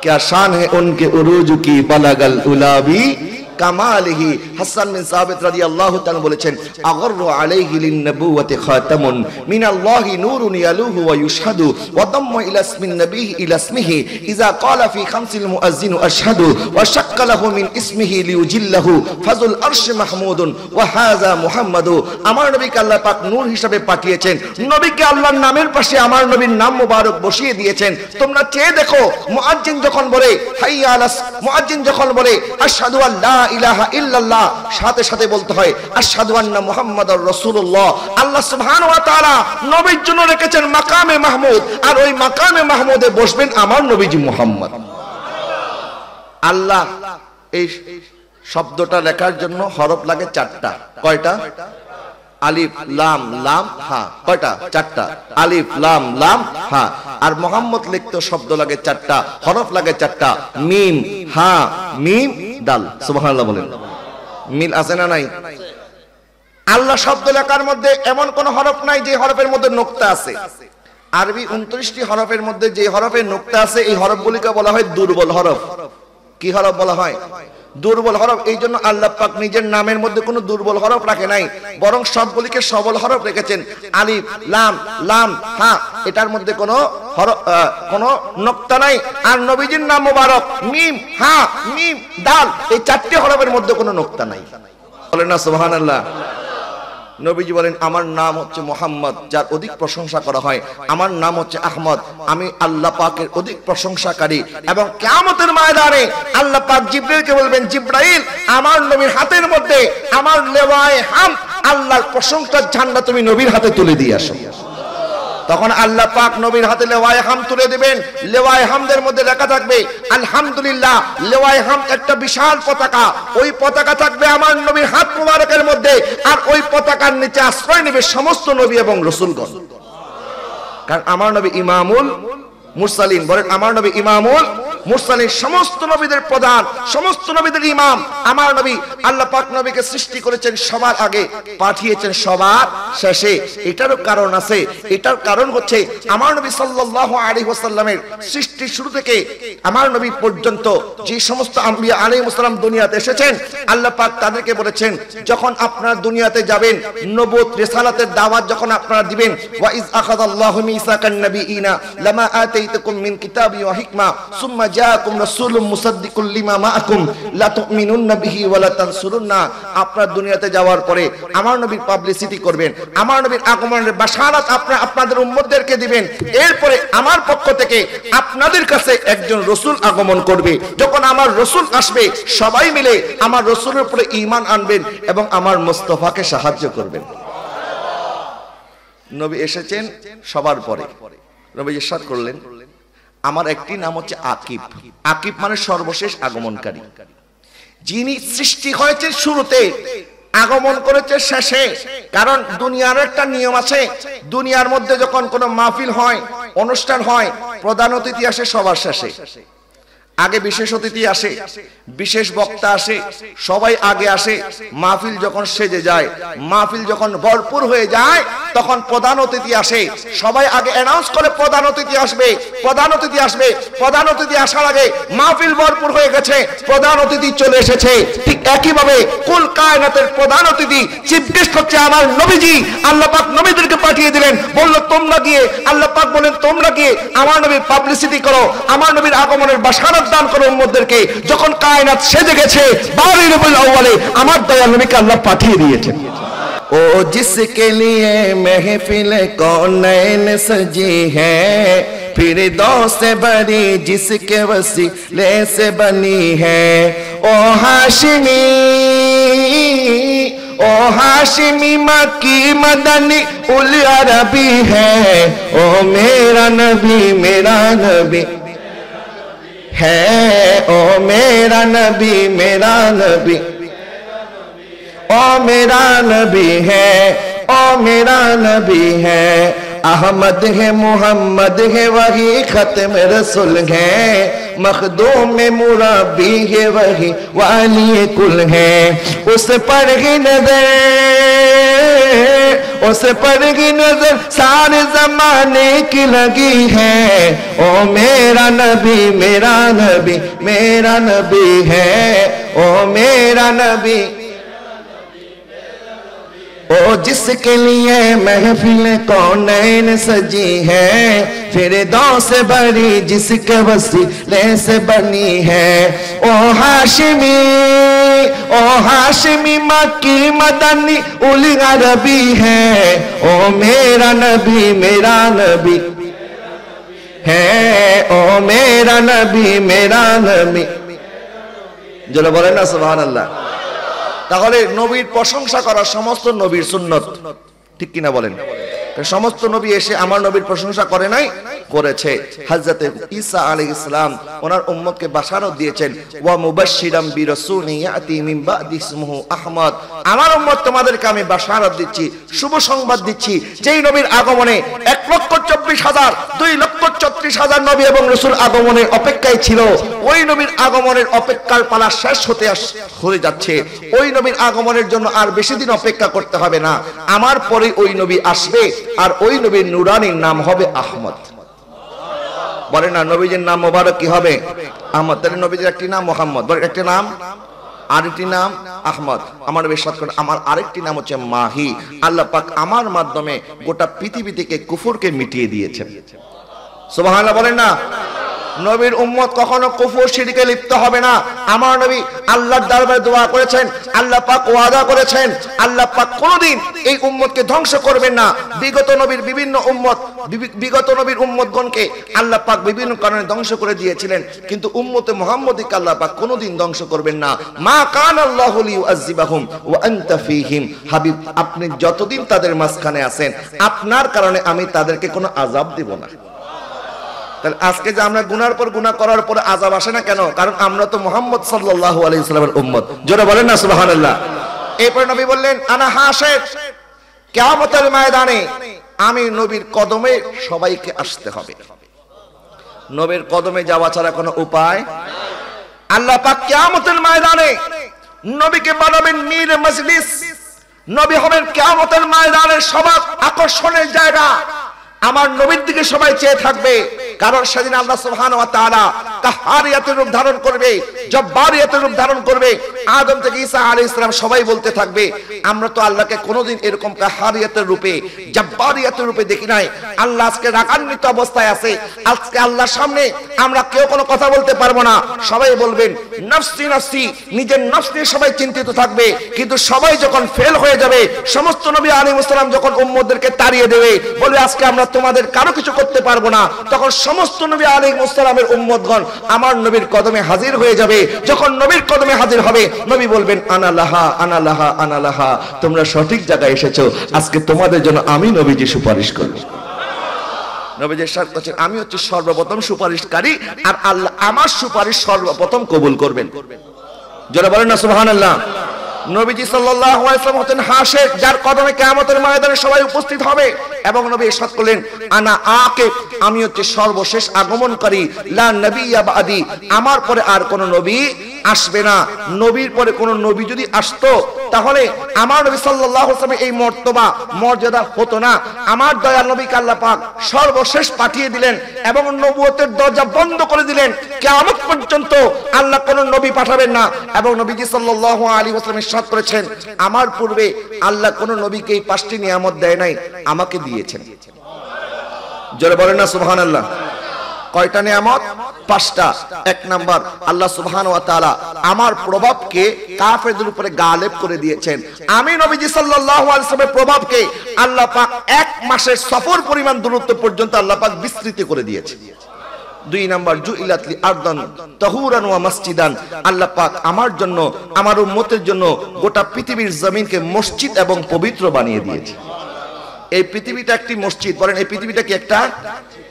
क्या शान है उनके उरूज की बलगल उलाबी কামালিহি। হাসান বিন সাবিত রাদিয়াল্লাহু তাআলা বলেছেন, আগররু আলাইহি লিন-নবুওয়াতি খাতামুন মিনাল্লাহি নূরুন ইয়ালুহু ওয়া ইউশহাদু ওয়া দাম্মা ইলা ইসমিন নবিয়্যি ইলা ইসমিহি ইযা ক্বালা ফি খামসিল মুআজ্জিন আশহাদু ওয়া শাক্কা লাহু মিন ইসমিহি লিউজিল্লাহু ফাযুল আরশি মাহমুদুন ওয়া হাযা মুহাম্মাদু। আমার নবীকে আল্লাহ পাক নূর হিসেবে পাঠিয়েছেন, নবীকে আল্লাহর নামের পাশে আমার নবীর নাম মুবারক বসিয়ে দিয়েছেন। তোমরা চেয়ে দেখো, মুআজ্জিন যখন বলে হাইয়া আলাস, মুআজ্জিন যখন বলে আশহাদু আল্লা ইলাহা ইল্লাল্লাহ, সাথে সাথে বলতে হয় আশহাদু আন্না মুহাম্মাদুর রাসূলুল্লাহ। আল্লাহ সুবহানাহু ওয়া তাআলা নবীর জন্য রেখেছেন মাকামে মাহমুদ, আর ওই মাকামে মাহমুদে বসবেন আমার নবীজি মুহাম্মদ। আল্লাহ এই শব্দটা লেখার জন্য হরফ লাগে 4টা। কয়টা? আলিফ লাম লাম হা। কয়টা? 4টা। আলিফ লাম লাম হা। আর মুহাম্মদ লিখতে শব্দ লাগে 4টা, হরফ লাগে 4টা। মিম হা মিম দাল। সুবহানাল্লাহ বলেন। মিল আছে না নাই? আল্লাহ শব্দ লেখার মধ্যে এমন কোন হরফ নাই যে হরফের মধ্যে নোক্তা আছে। আরবি 29টি হরফের মধ্যে যে হরফে নোক্তা আছে, এই হরফগুলিকে বলা হয় দুর্বল হরফ। কি হরফ বলা হয়? দুর্বল হরফ। এই জন্য আল্লাহ পাক নিজের নামের মধ্যে কোনো দুর্বল হরফ রাখে নাই, বরং সবগুলিকে সবল হরফ রেখেছেন। আলিফ লাম লাম হা, এটার মধ্যে কোনো হরফ কোনো নোক্তা নাই। আর নবীজির নাম মুবারক মিম হা মিম দাল, এই 4টি হরফের মধ্যে কোনো নোক্তা নাই। বলেন না সুবহানাল্লাহ। নবীজি বলেন, আমার নাম হচ্ছে মুহাম্মদ, যার অধিক প্রশংসা করা হয়। আমার নাম হচ্ছে আহমদ, আমি আল্লাহ পাকের অধিক প্রশংসাকারী। এবং কিয়ামতের ময়দানে আল্লাহ পাক জিবরাইলকে বলবেন, জিবরাইল, আমার নবীর হাতের মধ্যে আমার লেওয়ায়ে হামদ, আল্লাহর প্রশংসার ঝান্ডা তুমি নবীর হাতে তুলে দিয়ে আসো। তখন আল্লাহ পাক নবীর হাতে লেওয়ায়ে হামদ তুলে দিবেন। লেওয়ায়ে হামদের মধ্যে লেখা থাকবে আলহামদুলিল্লাহ। লেওয়ায়ে হামদ একটা বিশাল পতাকা, ওই পতাকা থাকবে আমার নবীর হাত মুবারকের মধ্যে, আর ওই পতাকার নিচে আশ্রয় নেবে সমস্ত নবী এবং রাসূলগণ। কারণ আমার নবী ইমামুল মুরসালিন। বলেন, আমার নবী ইমামুল মুরসালিন, সমস্ত নবীদের প্রধান, সমস্ত নবীদের ইমাম আমার নবী। আল্লাহ পাক নবীকে সৃষ্টি করেছেন সবার আগে, পাঠিয়েছেন সবার শেষে। এটারও কারণ আছে। এটার কারণ হচ্ছে আমার নবী সাল্লাল্লাহু আলাইহি ওয়াসাল্লামের সৃষ্টি শুরু থেকে আমার নবী পর্যন্ত যে সমস্ত আম্বিয়া আলাইহিস সালাম দুনিয়াতে এসেছেন, আল্লাহ পাক তাদেরকে বলেছেন, যখন আপনারা দুনিয়াতে যাবেন, নবুয়ত রিসালাতের দাওয়াত যখন আপনারা দিবেন, ওয়া ইজ আখাযাল্লাহু মিসাকান নাবিয়িনা লামা আতাইতুকুম মিন কিতাবি ওয়া হিকমা সুম্মা জাআকুম রাসূলুম মুসাদ্দিকুল লিমা মাআকুম লা তুমিনুন্না বিহি ওয়া লা তানসুরুন্না। আপনারা দুনিয়াতে যাওয়ার পরে আমার নবীর পাবলিসিটি করবেন, আমার নবীর আগমনের বাশারাত আপনারা আপনাদের উম্মতদেরকে দিবেন। এরপরে আমার পক্ষ থেকে আপনাদের কাছে একজন রাসূল আগমন করবে। যখন আমার রাসূল আসবে, সবাই মিলে আমার রাসূলের উপরে ঈমান আনবেন এবং আমার মুস্তাফাকে সাহায্য করবেন। নবী এসেছেন সবার পরে। নবী ইরশাদ করলেন, আমার একটি নাম হচ্ছে আকিব। আকিব মানে সর্বশেষ আগমনকারী, যিনি সৃষ্টি হয়েছে শুরুতে, আগমন করেছে শেষে। কারণ দুনিয়ার একটা নিয়ম আছে, দুনিয়ার মধ্যে যখন কোনো মাহফিল হয়, অনুষ্ঠান হয়, প্রধান অতিথি আসে সবার শেষে, আগে বিশেষ অতিথি আসে, বিশেষ বক্তা আসে, সবাই আগে আসে। মাহফিল যখন সেজে যায়, মাহফিল যখন ভরপুর হয়ে যায়, তখন প্রধান অতিথি আসে। সবাই আগে অ্যানাউন্স করে প্রধান অতিথি আসবে, প্রধান অতিথি আসবে। প্রধান অতিথি আসার আগে মাহফিল ভরপুর হয়ে গেছে, প্রধান অতিথি চলে এসেছে। ঠিক একইভাবে কুল কায়নাতের প্রধান অতিথি, চিফ গেস্ট হচ্ছে আমার নবীজি। আল্লাহ পাক নবীদেরকে পাঠিয়ে দিলেন, বললো তোমরা গিয়ে, আল্লাহ পাক বলেন তোমরা গিয়ে আমার নবীর পাবলিসিটি করো, আমার নবীর আগমনের বাশারাত দান করো উম্মতদেরকে। যখন কায়নাত সেজে গেছে, 12 রবিউল আউয়ালে আমার দয়াল নবীকে আল্লাহ পাঠিয়ে দিয়েছেন। ओ जिसके लिए महफिल कौनैन सजी है, फिर दो से बड़ी जिसके वसीले से बनी है। ओ हाशिमी, ओ हाशिमी मक्की मदनी उल अरबी है। ओ मेरा नबी है, ओ मेरा नबी ओ मेरा नबी है, ओ मेरा नबी है। अहमद है, मुहम्मद है, वही खत्म रसूल है। मखदूम मुरब्बी है, वही वाली कुल है। उस पर ही नजर, उस पर ही नजर सारे जमाने की लगी है। ओ मेरा नबी है, ओ मेरा नबी। ओ जिसके लिए महफिल कौनैन सजी है, फिर दो से बड़ी जिसके वसीले से बनी है। ओ हाशिमी मक्की मदनी उल अरबी है। ओ मेरा नबी है, ओ मेरा नबी যারা বলেন না সুবহানাল্লাহ। তাহলে নবীর প্রশংসা করা সমস্ত নবীর সুন্নত, ঠিক কিনা বলেন? সমস্ত নবী এসে আমার নবীর প্রশংসা করে নাই, করেছে। হযরত ঈসা আলাইহিস সালাম ওনার উম্মতকে বাশারত দিয়েছেন, ওয়া মুবাশশিরাম বিরাসূলিন ইয়াতি মিন বাদি ইসমুহু আহমদ। আমার উম্মত তোমাদেরকে আমি বাশারত দিচ্ছি, শুভ সংবাদ দিচ্ছি, যেই নবীর আগমনে 1,24,000 2,34,000 নবী এবং রাসূল আগমনের অপেক্ষায় ছিল, ওই নবীর আগমনের অপেক্ষার পালা শেষ হয়ে যাচ্ছে। ওই নবীর আগমনের জন্য আর বেশি দিন অপেক্ষা করতে হবে না। আমার পরে ওই নবী আসবে, আর ওই নবীর নুরানির নাম হবে আহমদ। বলে না নবীজির নাম মোবারক কি হবে? আহমদ। তাহলে নবীজির একটি নাম মুহাম্মদ, বলে একটি নাম, আরেকটি নাম আহমদ। আমার নবী সাথে আমার আরেকটি নাম হচ্ছে মাহি। আল্লাহ পাক আমার মাধ্যমে গোটা পৃথিবী থেকে কুফরকে মিটিয়ে দিয়েছেন। সুবহানাল্লাহ বলেন না। নবীর উম্মত কখনো কুফর শিরকে লিপ্ত হবে না। আমার নবী আল্লাহর দরবারে দোয়া করেছেন, আল্লাহ পাক ওয়াদা করেছেন, আল্লাহ পাক কোনদিন এই উম্মতকে ধ্বংস করবেন না। বিগত নবীর উম্মতগণকে আল্লাহ পাক বিভিন্ন কারণে ধ্বংস করে দিয়েছিলেন, কিন্তু উম্মতে মুহাম্মদীকে আল্লাহ পাক কোনদিন ধ্বংস করবেন না। মা কানা আল্লাহু লিউআযিবাহুম ওয়া আনতা ফীহিম। হাবিব, আপনি যতদিন তাদের মাঝখানে আছেন, আপনার কারণে আমি তাদেরকে কোনো আযাব দেব না। তাহলে আজকে যে আমরা গুনার পর গুনাহ করার পরে আযাব আসে না কেন? কারণ আমরা তো মুহাম্মদ সাল্লাল্লাহু আলাইহি ওয়াসাল্লামের উম্মত। জোরে বলেন না সুবহানাল্লাহ। এরপর নবী বললেন, আনা হাসির, কিয়ামতের ময়দানে আমি নবীর কদমে সবাইকে আসতে হবে। নবীর কদমে যাওয়া ছাড়া কোনো উপায় নাই। আল্লাহ পাক কিয়ামতের ময়দানে নবীকে বানাবেন মীর মজলিস। নবী হবেন কিয়ামতের ময়দানের সবার আকর্ষণের জায়গা। আমার নবীর দিকে সবাই চেয়ে থাকবে, কারণ সেদিন আল্লাহ সুবহানাহু ওয়া তাআলা কাহারিয়াতের রূপ ধারণ করবে, জব্বারিয়াতের রূপ ধারণ করবে। আদম থেকে ঈসা আলাইহিস সালাম সবাই বলতে থাকবে, আমরা তো আল্লাহকে কোনোদিন এরকম কাহারিয়াতের রূপে, জব্বারিয়াতের রূপে দেখি নাই। আল্লাহ আজকে রাগান্বিত অবস্থায় আছে। আজকে আল্লাহর সামনে আমরা কেউ কোনো কথা বলতে পারবো না। সবাই বলবেন নফসি নফসি, নিজের নফস নিয়ে সবাই চিন্তিত থাকবে। কিন্তু সবাই যখন ফেল হয়ে যাবে, সমস্ত নবী আলাইহিস সালাম যখন উম্মতদেরকে তাড়িয়ে দেবে, বলে আজকে আমরা তোমাদের কারো কিছু করতে পারবো না, তখন সমস্ত নবী আলাইহিস সালামের উম্মতগণ আমার নবীর কদমে হাজির হয়ে যাবে। যখন নবীর কদমে হাজির হবে, নবী বলবেন আনা লাহা আনা লাহা আনা লাহা, তোমরা সঠিক জায়গায় এসেছো, আজকে তোমাদের জন্য আমি নবীজি সুপারিশ করব। নবীজি ইরশাদ করেছেন আমি হচ্ছে সর্বপ্রথম সুপারিশকারী আর আল্লাহ আমার সুপারিশ সর্বপ্রথম কবুল করবেন। যারা বলেন না সুবহানাল্লাহ। নবীজি সাল্লাল্লাহু আলাইহি ওয়াসাল্লাম হচ্ছেন হাসের, যার কদমে কিয়ামতের ময়দানে সবাই উপস্থিত হবে। এবং নবী ইরশাদ করলেন আনা আকিব, আমি হচ্ছে সর্বশেষ আগমনকারী, লা নবিয়্যা বাদি, আমার পরে আর কোন নবী আসবে না। নবীর পরে কোন নবী যদি আসতো তাহলে আমার নবী সাল্লাল্লাহু আলাইহি ওয়াসাল্লাম এই মর্যাদা হতো না। আমার দয়াল নবীকে আল্লাহ পাক সর্বশেষ পাঠিয়ে দিলেন এবং নবুয়তের দরজা বন্ধ করে দিলেন। কিয়ামত পর্যন্ত আল্লাহ কোন নবী পাঠাবেন না। এবং নবীজি সাল্লাল্লাহু আলাইহি ওয়াসাল্লাম ইরশাদ করেছেন আমার পূর্বে আল্লাহ কোন নবীকে এই 5টি নিয়ামত দেয় নাই, আমাকে দিয়েছেন। জোরে বলেন না সুবহানাল্লাহ। কয়টা নিয়ামত? 5টা। 1 নাম্বার, আল্লাহ সুবহানাহু ওয়া তাআলা আমার প্রভাবকে কাফেরদের উপরে গালেব করে দিয়েছেন। আমি নবীজি সাল্লাল্লাহু আলাইহি ওয়াসাল্লামের প্রভাবকে আল্লাহ পাক 1 মাসের সফর পরিমাণ দূরত্ব পর্যন্ত আল্লাহ পাক বিস্তৃত করে দিয়েছেন। 2 নাম্বার, জুইলাত লি আরদান তাহুরান ওয়া মসজিদান, আল্লাহ পাক আমার জন্য আমার উম্মতের জন্য গোটা পৃথিবীর জমিনকে মসজিদ এবং পবিত্র বানিয়ে দিয়েছে। এই পৃথিবীটা একটি মসজিদ, বলেন এই পৃথিবীটা কি একটা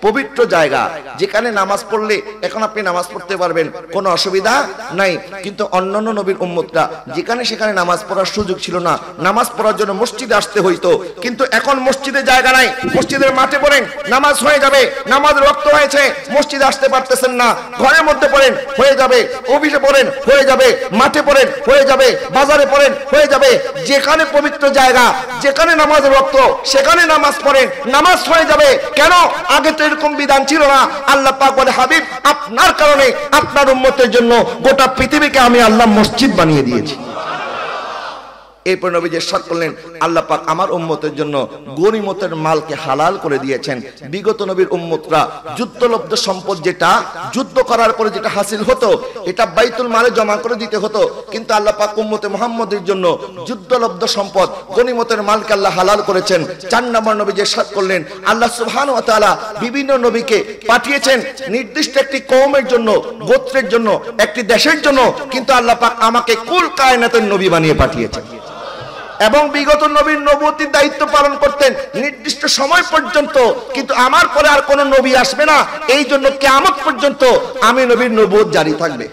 পবিত্র জায়গা যেখানে নামাজ পড়লে এখন আপনি নামাজ পড়তে পারবেন, কোনো অসুবিধা নাই। কিন্তু অন্যান্য নবীর উম্মতরা যেখানে সেখানে নামাজ পড়ার সুযোগ ছিল না, নামাজ পড়ার জন্য মসজিদে আসতে হইতো। কিন্তু এখন মসজিদে জায়গা নাই, মসজিদের মাঠে পড়েন নামাজ হয়ে যাবে, নামাজের ওয়াক্ত হয়েছে মসজিদে আসতে পারতেছেন না, ঘরের মধ্যে পড়েন হয়ে যাবে, অফিসে পড়েন হয়ে যাবে, মাঠে পড়েন হয়ে যাবে, বাজারে পড়েন হয়ে যাবে। যেখানে পবিত্র জায়গা, যেখানে নামাজের ওয়াক্ত, সেখানে নামাজ পড়েন, নামাজ হয়ে যাবে। কেন? আগে তো এরকম বিধান ছিল না। আল্লাহ পাক বলে হাবিব আপনার কারণে আপনার উম্মতের জন্য গোটা পৃথিবীকে আমি আল্লাহ মসজিদ বানিয়ে দিয়েছি। এরপর নবীজি ইরশাদ করলেন আল্লাহ পাক আমার উম্মতের জন্য গনিমতের মালকে হালাল করে দিয়েছেন। বিগত নবীর উম্মতরা যুদ্ধলব্ধ সম্পদ যেটা যুদ্ধ করার পরে যেটা হাসিল হতো এটা বাইতুল মালে জমা করে দিতে হতো, কিন্তু আল্লাহ পাক উম্মতে মুহাম্মদের জন্য যুদ্ধলব্ধ সম্পদ গনিমতের মালকে আল্লাহ হালাল করেছেন। 4 নম্বর নবীজি ইরশাদ করলেন আল্লাহ সুবহানাহু ওয়া তাআলা বিভিন্ন নবীকে পাঠিয়েছেন নির্দিষ্ট একটি কওমের জন্য, গোত্রের জন্য, একটি দেশের জন্য, কিন্তু আল্লাহ পাক আমাকে কুল কায়নাতের নবী বানিয়ে পাঠিয়েছেন। এবং বিগত নবীর নবুয়তির দায়িত্ব পালন করতেন নির্দিষ্ট সময় পর্যন্ত, কিন্তু আমার পরে আর কোন নবী আসবে না, এই জন্য কিয়ামত পর্যন্ত আমি নবীর নবুয়ত জারি থাকবে।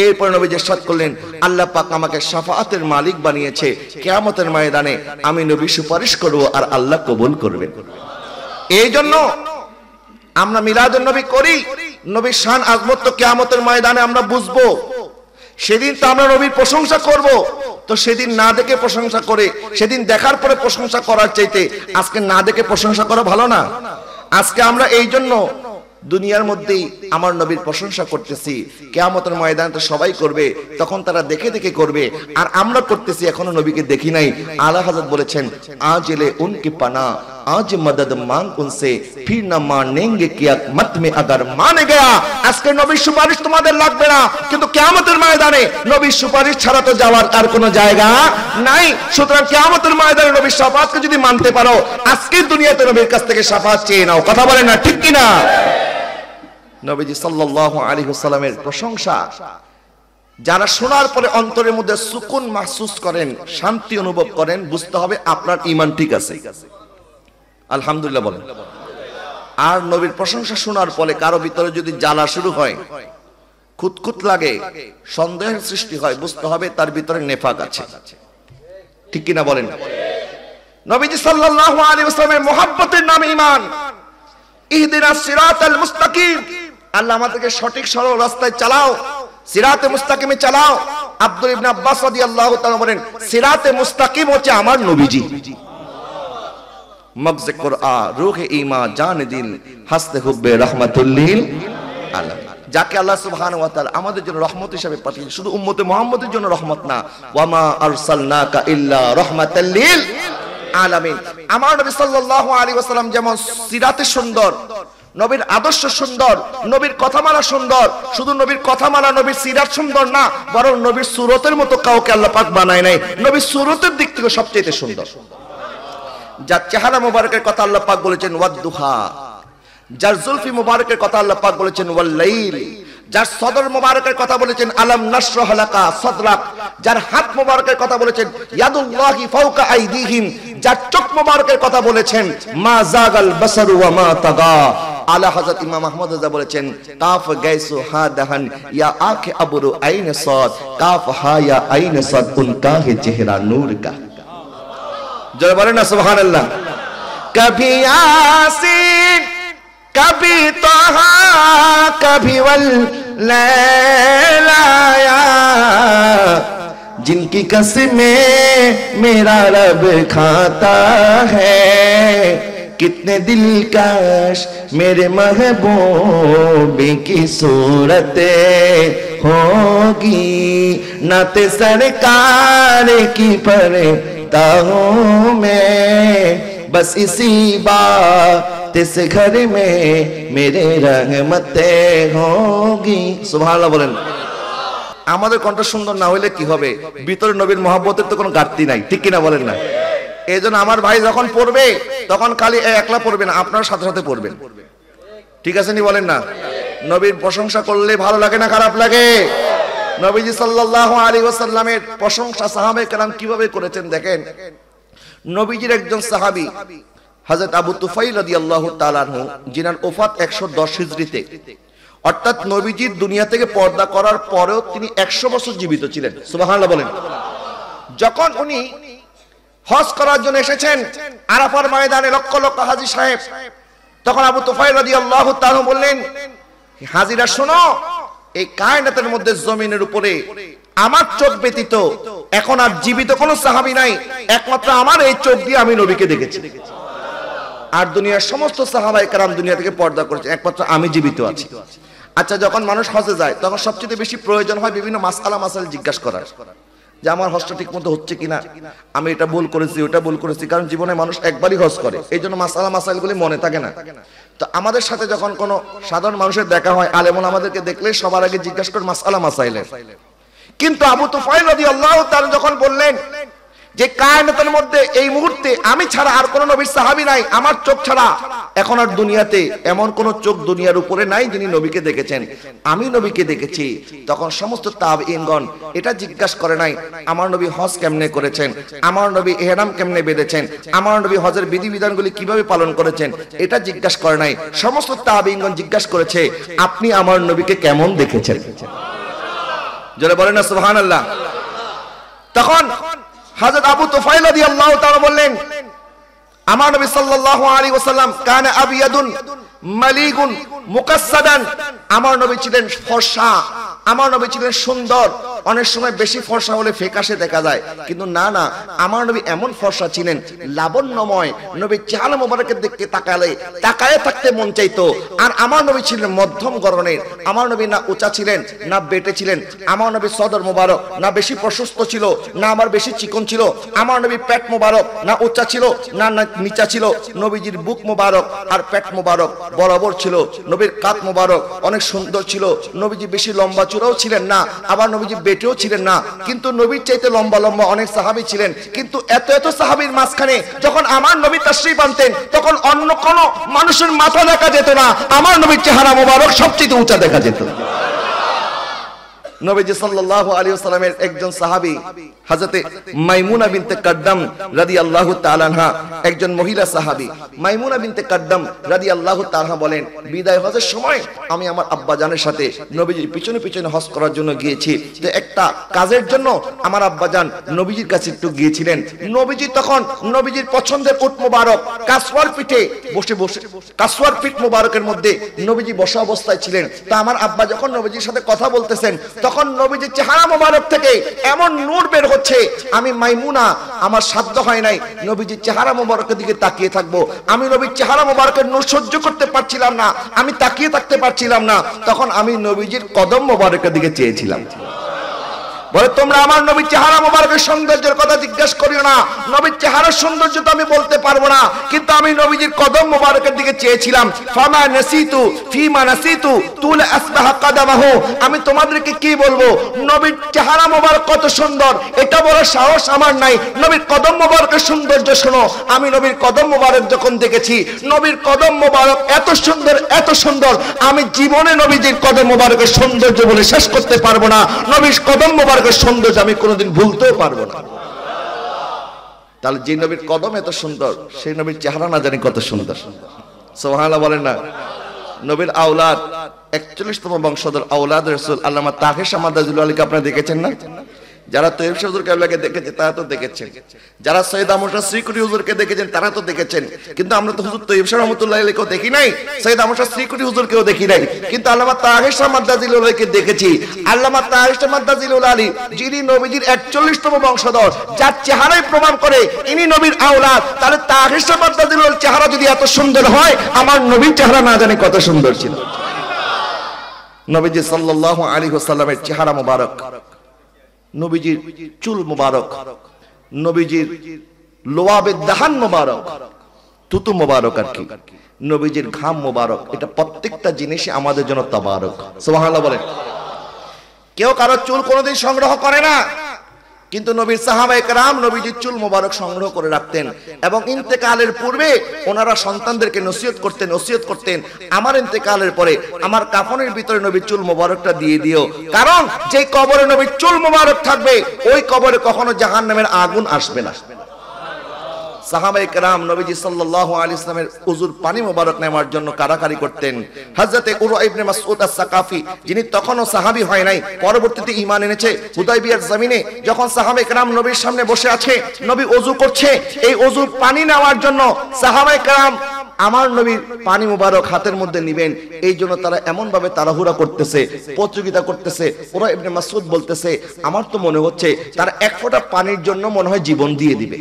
এরপর নবীজি ইরশাদ করলেন আল্লাহ পাক আমাকে শাফাআতের মালিক বানিয়েছে, কিয়ামতের ময়দানে আমি নবী সুপারিশ করব আর আল্লাহ কবুল করবেন। এই জন্য আমরা মিলাদুন নবী করি, নবীর শান আজমত তো কিয়ামতের ময়দানে আমরা বুঝবো। সেদিন তো আমরা নবীর প্রশংসা করব, তো সেদিন না দেখে প্রশংসা করে, সেদিন দেখার পরে প্রশংসা করার চাইতে আজকে না দেখে প্রশংসা করা ভালো না? আজকে আমরা এই জন্য দুনিয়ার মধ্যেই আমার নবীর প্রশংসা করতেছি, কিয়ামতের ময়দানে তো সবাই করবে, তখন তারা দেখে দেখে করবে, আর আমরা করতেছি এখনো নবীকে দেখি নাই। আলা হযরত বলেছেন আজলে উনকি পানা আজ মদদ মাंग उनसे फिर न मानेंगे कियामत में अगर माने गया। আজকে নবীর সুপারিশ তোমাদের লাগবে না, কিন্তু কিয়ামতের ময়দানে নবীর সুপারিশ ছাড়া তো যাওয়ার আর কোনো জায়গা নাই। সুতরাং কিয়ামতের ময়দানে নবীর শাফাআতকে যদি মানতে পারো, আজকে দুনিয়াতে নবীর কাছ থেকে শাফাআত চেয়ে নাও। কথা বলেন না ঠিক কি না? নবীজি সাল্লাল্লাহু আলাইহি ওয়াসাল্লামের প্রশংসা যারা শোনার পরে অন্তরের মধ্যে সুকুন মাহসুস করেন, শান্তি অনুভব করেন, বুঝতে হবে আপনার ঈমান ঠিক আছে। আলহামদুলিল্লাহ বলেন। আর নবীর প্রশংসা শোনার পরে কারো ভিতরে যদি জ্বালা শুরু হয়, খুঁতখুত লাগে, সন্দেহের সৃষ্টি হয়, বুঝতে হবে তার ভিতরে নেফাক আছে। ঠিক কি না বলেন? নবীজি সাল্লাল্লাহু আলাইহি ওয়াসাল্লামের মুহাব্বতের নাম ঈমান। ইহদিনাস সিরাতাল মুস্তাকিম, আল্লাহ আমাদেরকে সঠিক সরল রাস্তায় চালাও, সিরাতে মুস্তাকিমে চালাও। আব্দুল ইবনে আব্বাস রাদিয়াল্লাহু তাআলা বলেন সিরাতে মুস্তাকিম হচ্ছে আমার নবীজি। মগজে কুরআন রূহে ঈমান জান দিল হাসতে হুব্বে রাহমাতুল লিল আলামিন, যাকে আল্লাহ সুবহানাহু ওয়া তাআলা আমাদের জন্য রহমত হিসেবে পাঠিয়েছেন। শুধু উম্মতে মুহাম্মদের জন্য রহমত না, ওয়া মা আরসালনাকা ইল্লা রাহমাতাল লিল আলামিন। আমার নবী সাল্লাল্লাহু আলাইহি ওয়াসাল্লাম যেমন সিরাতে সুন্দর, নবীর আদর্শ সুন্দর, নবীর কথা মানা সুন্দর, শুধু নবীর কথা মানা নবীর সিরাত সুন্দর না, বরং নবীর সুরতের মতো কাউকে আল্লাহ পাক বানায় নাই। নবীর সুরতের দিক থেকে সবচেয়ে সুন্দর। যার চেহারা মুবারকের কথা আল্লাহ পাক বলেছেন ওয়াদ দুহা, যার জুলফি মুবারকের কথা আল্লাহ পাক বলেছেন ওয়াল লাইল, যার সদর মোবারকের কথা বলেছেন আলাম নাশরাহ লাকা সাদরাক, যার হাত মোবারকের কথা বলেছেন ইয়াদুল্লাহি ফাওকা আইদিহিম, যার চোখ মোবারকের কথা বলেছেন মা জাগাল বাসারু ওয়া মা তাগা। আলা হযরত ইমাম আহমদ রাজা বলেছেন কাফ গায়সু হা দাহান ইয়া আঁখে আবরু আইন সাদ, কাফ হা ইয়া আইন সাদ উনকা হে চেহারা নূর কা। জয় বলেন না সুবহানাল্লাহ। কভি ইয়াসিন कभी तोहा कभी वल लैलाया, जिनकी कसमें मेरा रब खाता है, कितने दिलकश मेरे महबूबे की सूरत होगी, नाते सरकार की पढ़ता हूँ मैं, बस इसी बात इस घर में मेरे रहमते होगी। সুবহানাল্লাহ বলেন। আমাদের কণ্ঠ সুন্দর না হইলে কি হবে? ভিতরে নবীর মহব্বতের তো কোনো ঘাটতি নাই, ঠিক কিনা বলেন না? এইজন্য আমার ভাই যখন পড়বে তখন খালি একলা পড়বে না, আপনার সাথে সাথে পড়বেন, ঠিক আছে নি বলেন না? নবীর প্রশংসা করলে ভালো লাগে না খারাপ লাগে? নবীজি সাল্লাল্লাহু আলাইহি ওয়াসাল্লামের প্রশংসা সাহাবায়ে কেরাম কিভাবে করেছেন দেখেন। নবীজির একজন সাহাবী হযরত আবু তুফাইল রাদিয়াল্লাহু তাআলা আনহু, যিনার ওফাত 110 হিজরিতে, অর্থাৎ নবীজির দুনিয়া থেকে পর্দা করার পরেও তিনি 100 বছর জীবিত ছিলেন। সুবহানাল্লাহ বলেন। যখন উনি হজ করার জন্য এসেছেন আরাফার ময়দানে লক্ষ লক্ষ হাজী সাহেব, তখন আবু তুফাইল রাদিয়াল্লাহু তাআলা বললেন হাজীরা শোনো, এই কায়নাতের মধ্যে জমিনের উপরে আমার চোখ ব্যতীত এখন আর জীবিত কোনো সাহাবী নাই, একমাত্র আমার এই চোখ দিয়ে আমি নবীকে দেখেছি। আর দুনিয়ার সমস্ত সাহাবায়ে কেরাম দুনিয়া থেকে পর্দা করেছে, একমাত্র আমি জীবিত আছি। আচ্ছা, যখন মানুষ হজে যায় তখন সবচেয়ে বেশি প্রয়োজন হয় বিভিন্ন মাসআলা মাসাইল জিজ্ঞাসা করার, যে আমার হজটা ঠিক মতো হচ্ছে কিনা, আমি এটা ভুল করেছি ওটা ভুল করেছি, কারণ জীবনে মানুষ একবারই হজ করে, এই জন্য মাসআলা মাসাইলগুলি মনে থাকে না। তো আমাদের সাথে যখন কোনো সাধারণ মানুষের দেখা হয়, আলেমুল আমাদেরকে দেখলে সবার আগে জিজ্ঞাসা করে মাসআলা মাসাইলের। কিন্তু আবু তুফাইল রাদিয়াল্লাহু তাআলা যখন বললেন যে কায়নাতের মধ্যে এই মুহূর্তে আমি ছাড়া আর কোন নবীর সাহাবী নাই, আমার চোখ ছাড়া এখন আর দুনিয়াতে এমন কোন চোখ দুনিয়ার উপরে নাই যিনি নবীকে দেখেছেন, আমি নবীকে দেখেছি, তখন সমস্ত তাবেঈনগণ এটা জিজ্ঞাসা করে নাই আমার নবী হজ কেমনে করেছেন, আমার নবী ইহরাম কেমনে বেঁধেছেন, আমার নবী হজের বিধিবিধানগুলি কিভাবে পালন করেছেন, এটা জিজ্ঞাসা করে নাই। সমস্ত তাবেঈনগণ জিজ্ঞাসা করেছে আপনি আমার নবীকে কেমন দেখেছেন। জোরে বলেন না সুবহানাল্লাহ। তখন হযরত আবু তুফাইল রাদিয়াল্লাহু তাআলা বললেন আমার নবী সাল্লাল্লাহু আলাইহি ওয়াসাল্লাম কানা আবিয়াদুন মালিগুন মুকাসসাদান, আমার নবী ছিলেন ফর্সা, আমার নবী ছিলেন সুন্দর। অনেক সময় বেশি ফর্সা হলে ফ্যাকাশে দেখা যায়, কিন্তু না না, আমার নবী এমন ফর্সা ছিলেন লাবণ্যময়, নবীর চেহারা মোবারকের দিকে তাকালে তাকায়ে থাকতে মন চাইতো। আর আমার নবী ছিলেন মধ্যম গড়নের, আমার নবী না উঁচা ছিলেন না বেটে ছিলেন, আমার নবী সদর মোবারক না বেশি প্রশস্ত ছিল না আবার বেশি চিকন ছিল, আমার নবী পেট মোবারক না উঁচা ছিল না নিচা ছিল, নবীজির বুক মোবারক আর পেট মোবারক বরাবর ছিল, নবীর কাঁধ মোবারক অনেক সুন্দর ছিল, নবীজি বেশি লম্বা চূড়াও ছিলেন না, আবার নবীজি বেটেও ছিলেন না, কিন্তু নবীর চাইতে লম্বা লম্বা অনেক সাহাবী ছিলেন। কিন্তু এত এত সাহাবীর মাঝখানে যখন আমার নবী তাশরীফ আনতেন তখন অন্য কোন মানুষের মাথা দেখা যেত না, আমার নবীর চেহারা মোবারক সবচেয়ে উঁচা দেখা যেত। নবীজি সাল্লাল্লাহু আলাইহি ওয়াসাল্লামের একজন সাহাবী হযরতে মাইমুনা বিনতে কাদ্দাম রাদিয়াল্লাহু তাআলা আনহা, একজন মহিলা সাহাবী মাইমুনা বিনতে কাদ্দাম রাদিয়াল্লাহু তাআলা বলেন বিদায় হজের সময় আমি আমার আব্বা জানের সাথে নবীজির পিছনে পিছনে হজ করার জন্য গিয়েছি। তো একটা কাজের জন্য আমার আব্বা জান নবীজির কাছে একটু গিয়েছিলেন। নবীজি তখন নবীজির পছন্দের উট মোবারক কাসওয়ার পিঠে বসে বসে, কাসওয়ার পিঠ মোবারকের মধ্যে নবীজি বসা অবস্থায় ছিলেন। তা আমার আব্বা যখন নবীজির সাথে কথা বলতেছেন তখন নবীজির চেহারা মোবারক থেকে এমন নূর বের হচ্ছে, আমি মাইমুনা আমার সাধ্য হয় নাই নবীজির চেহারা মোবারকের দিকে তাকিয়ে থাকবো, আমি নবীর চেহারা মোবারকের নূর সহ্য করতে পারছিলাম না, আমি তাকিয়ে থাকতে পারছিলাম না, তখন আমি নবীজির কদম মোবারকের দিকে চেয়েছিলাম। বলে তোমরা আমার নবীর চেহারা মোবারকের সৌন্দর্যের কথা জিজ্ঞাসা করিও না, নবীর চেহারার সৌন্দর্য তো আমি বলতে পারবো না, কিন্তু আমি নবীজির কদম মোবারকের দিকে চেয়েছিলাম। ফামা নাসিতু ফিমা নাসিতু তুল আসবাহ কদমাহু, আমি তোমাদেরকে কি বলবো, নবীর চেহারা মোবারক কত সুন্দর এটা বলার সাহস আমার নাই, নবীর কদম মোবারকের সৌন্দর্য শোনো। আমি নবীর কদম মোবারক যখন দেখেছি, নবীর কদম মোবারক এত সুন্দর এত সুন্দর, আমি জীবনে নবীজির কদম মোবারকের সৌন্দর্য বলে শেষ করতে পারবো না। নবীর কদম মোবারকের সৌন্দর্য আমি কোনোদিন ভুলতেও পারবো না। তাহলে যে নবীর কদম এত সুন্দর, সেই নবীর চেহারা না জানি কত সুন্দর। সুবহানাল্লাহ বলেন না। নবীর আওলাদ 41তম বংশধর আওলাদ রাসূল আল্লামা তাহের শাহ মাদাজিলুল আলীকে আপনারা দেখেছেন না? যারা তৈয়ব শাহ হুজুর কেবলাকে দেখেছে তারা তো দেখেছেন, যারা সৈয়দ আহমদ শাহ শ্রীকুটি হুজুরকে দেখেছেন তারা তো দেখেছেন, কিন্তু আমরা তো হুজুর তৈয়ব শাহ রহমাতুল্লাহি আলাইহিকেও দেখি নাই, সৈয়দ আহমদ শাহ শ্রীকুটি হুজুরকেও দেখি নাই, কিন্তু আল্লামা তাহের শাহ মাদাজিলুল আলীকে দেখেছি। আল্লামা তাহের শাহ মাদাজিলুল আলী যিনি নবীজির 41তম বংশধর, যার চেহারাই প্রমাণ করে ইনি নবীর আওলাদ, তাহলে তাহের শাহ মাদাজিলুল আলীর চেহারা যদি এত সুন্দর হয়, আমার নবীর চেহারা না জানি কত সুন্দর ছিল। নবীজি সাল্লাল্লাহু আলাইহি ওয়াসাল্লামের চেহারা মোবারক, নবীজির চুল মোবারক, নবীজির লোয়াবে দাহান মোবারক, থুতু মোবারক আর কি, নবীজির ঘাম মোবারক, এটা প্রত্যেকটা জিনিসই আমাদের জন্য তাবারক। সুবহানাল্লাহ বলেন। কেউ কারো চুল কোনোদিন সংগ্রহ করে না, কিন্তু নবীর সাহাবায়ে কেরাম নবীজির চুল মোবারক সংগ্রহ করে রাখতেন, এবং ইন্তেকালের পূর্বে ওনারা সন্তানদেরকে নসিহত করতেন, আমার ইন্তেকালের পরে আমার কাফনের ভিতরে নবীর চুল মোবারকটা দিয়ে দিও, কারণ যে কবরে নবীর চুল মোবারক থাকবে ওই কবরে কখনো জাহান্নামের আগুন আসবে না। সাহাবায়ে কেরাম নবীজি সাল্লাল্লাহু আলাইহি ওয়াসাল্লামের উযুর পানি মোবারক নেওয়ার জন্য কারাকারি করতেন। হযরতে উরওয়া ইবনে মাসউদ আস-সাকাফি, যিনি তখনও সাহাবী হয় নাই, পরবর্তীতে ঈমান এনেছে, হুদায়বিয়ার জমিনে যখন সাহাবায়ে কেরাম নবীর সামনে বসে আছে, নবী ওযু করছে, এই ওযুর পানি নেওয়ার জন্য সাহাবায়ে কেরাম আমার নবীর পানি মোবারক হাতের মধ্যে নিবেন, এই জন্য তারা এমন ভাবে তাড়াহুড়া করতেছে, প্রতিযোগিতা করতেছে। উরওয়া ইবনে মাসউদ বলতেছে, আমার তো মনে হচ্ছে তারা এক ফোঁটা পানির জন্য মনে হয় জীবন দিয়ে দিবে।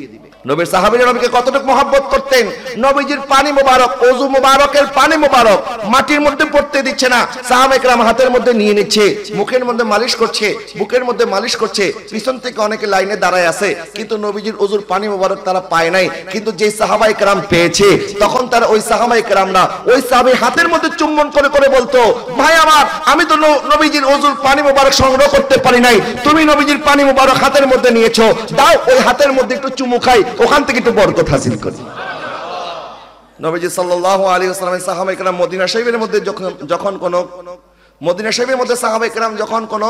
নবীর সাহাবীরা নবীকে কতটুকু মহব্বত করতেন। নবীজির পানি মোবারক, ওযু মোবারকের পানি মোবারক মাটির মধ্যে পড়তে দিচ্ছে না, সাহাবায়ে কেরাম হাতের মধ্যে নিয়ে নিচ্ছে, মুখের মধ্যে মালিশ করছে, বুকের মধ্যে মালিশ করছে, পিছন থেকে অনেকে লাইনে দাঁড়ায় আছে, কিন্তু নবীজির ওযুর পানি মোবারক তারা পায় নাই। কিন্তু যে সাহাবায়ে কেরাম পেয়েছে, তখন তারা ওই সাহাবায়ে কেরামরা ওই সাহাবীর হাতের মধ্যে চুম্বন করে করে বলতো, ভাই আমার, আমি তো নবীজির ওযুর পানি মোবারক সংগ্রহ করতে পারি নাই, তুমি নবীজির পানি মোবারক হাতের মধ্যে নিয়েছো, দাও ওই হাতের মধ্যে একটু চুমু খাই, ওখান থেকে একটু বরকত হাসিল করি। নবীজি সাল্লাল্লাহু আলাইহি ওয়াসাল্লামের সাহাবায়ে কেরাম মদিনা শরীফের মধ্যে যখন কোন মদিনা শরীফের মধ্যে সাহাবায়ে কেরাম যখন কোন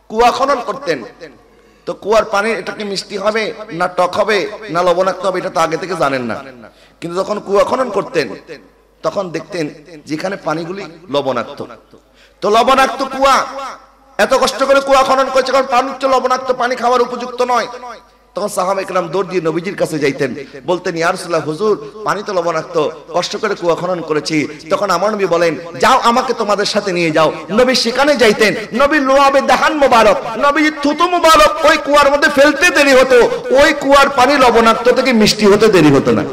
কুয়া খনন করতেন, তো কুয়ার পানি এটা কি মিষ্টি হবে না টক হবে না লবণাক্ত হবে, এটা তো আগে থেকে জানেন না, কিন্তু যখন কুয়া খনন করতেন তখন দেখতেন যেখানে পানিগুলি লবণাক্ত, তো লবণাক্ত কুয়া, এত কষ্ট করে কুয়া খনন করেছে কারণ পানি তো লবণাক্ত, পানি খাওয়ার উপযুক্ত নয়। তখন সাহাবায়ে কেরাম দৌড় দিয়ে নবীজির কাছে যাইতেন, বলতেন, ইয়া রাসূলুল্লাহ, হুজুর পানি তো লবণাক্ত, কষ্ট করে কুয়া খনন করেছি। তখন আমার নবী বলেন, যাও আমাকে তোমাদের সাথে নিয়ে যাও। নবী সেখানে যাইতেন, নবীর লোয়াবে দাহান মোবারক, নবীর থুতু মোবারক ওই কুয়ার মধ্যে ফেলতে দেরি হতো, ওই কুয়ার পানি লবণাক্ত থেকে মিষ্টি হতে দেরি হতো না।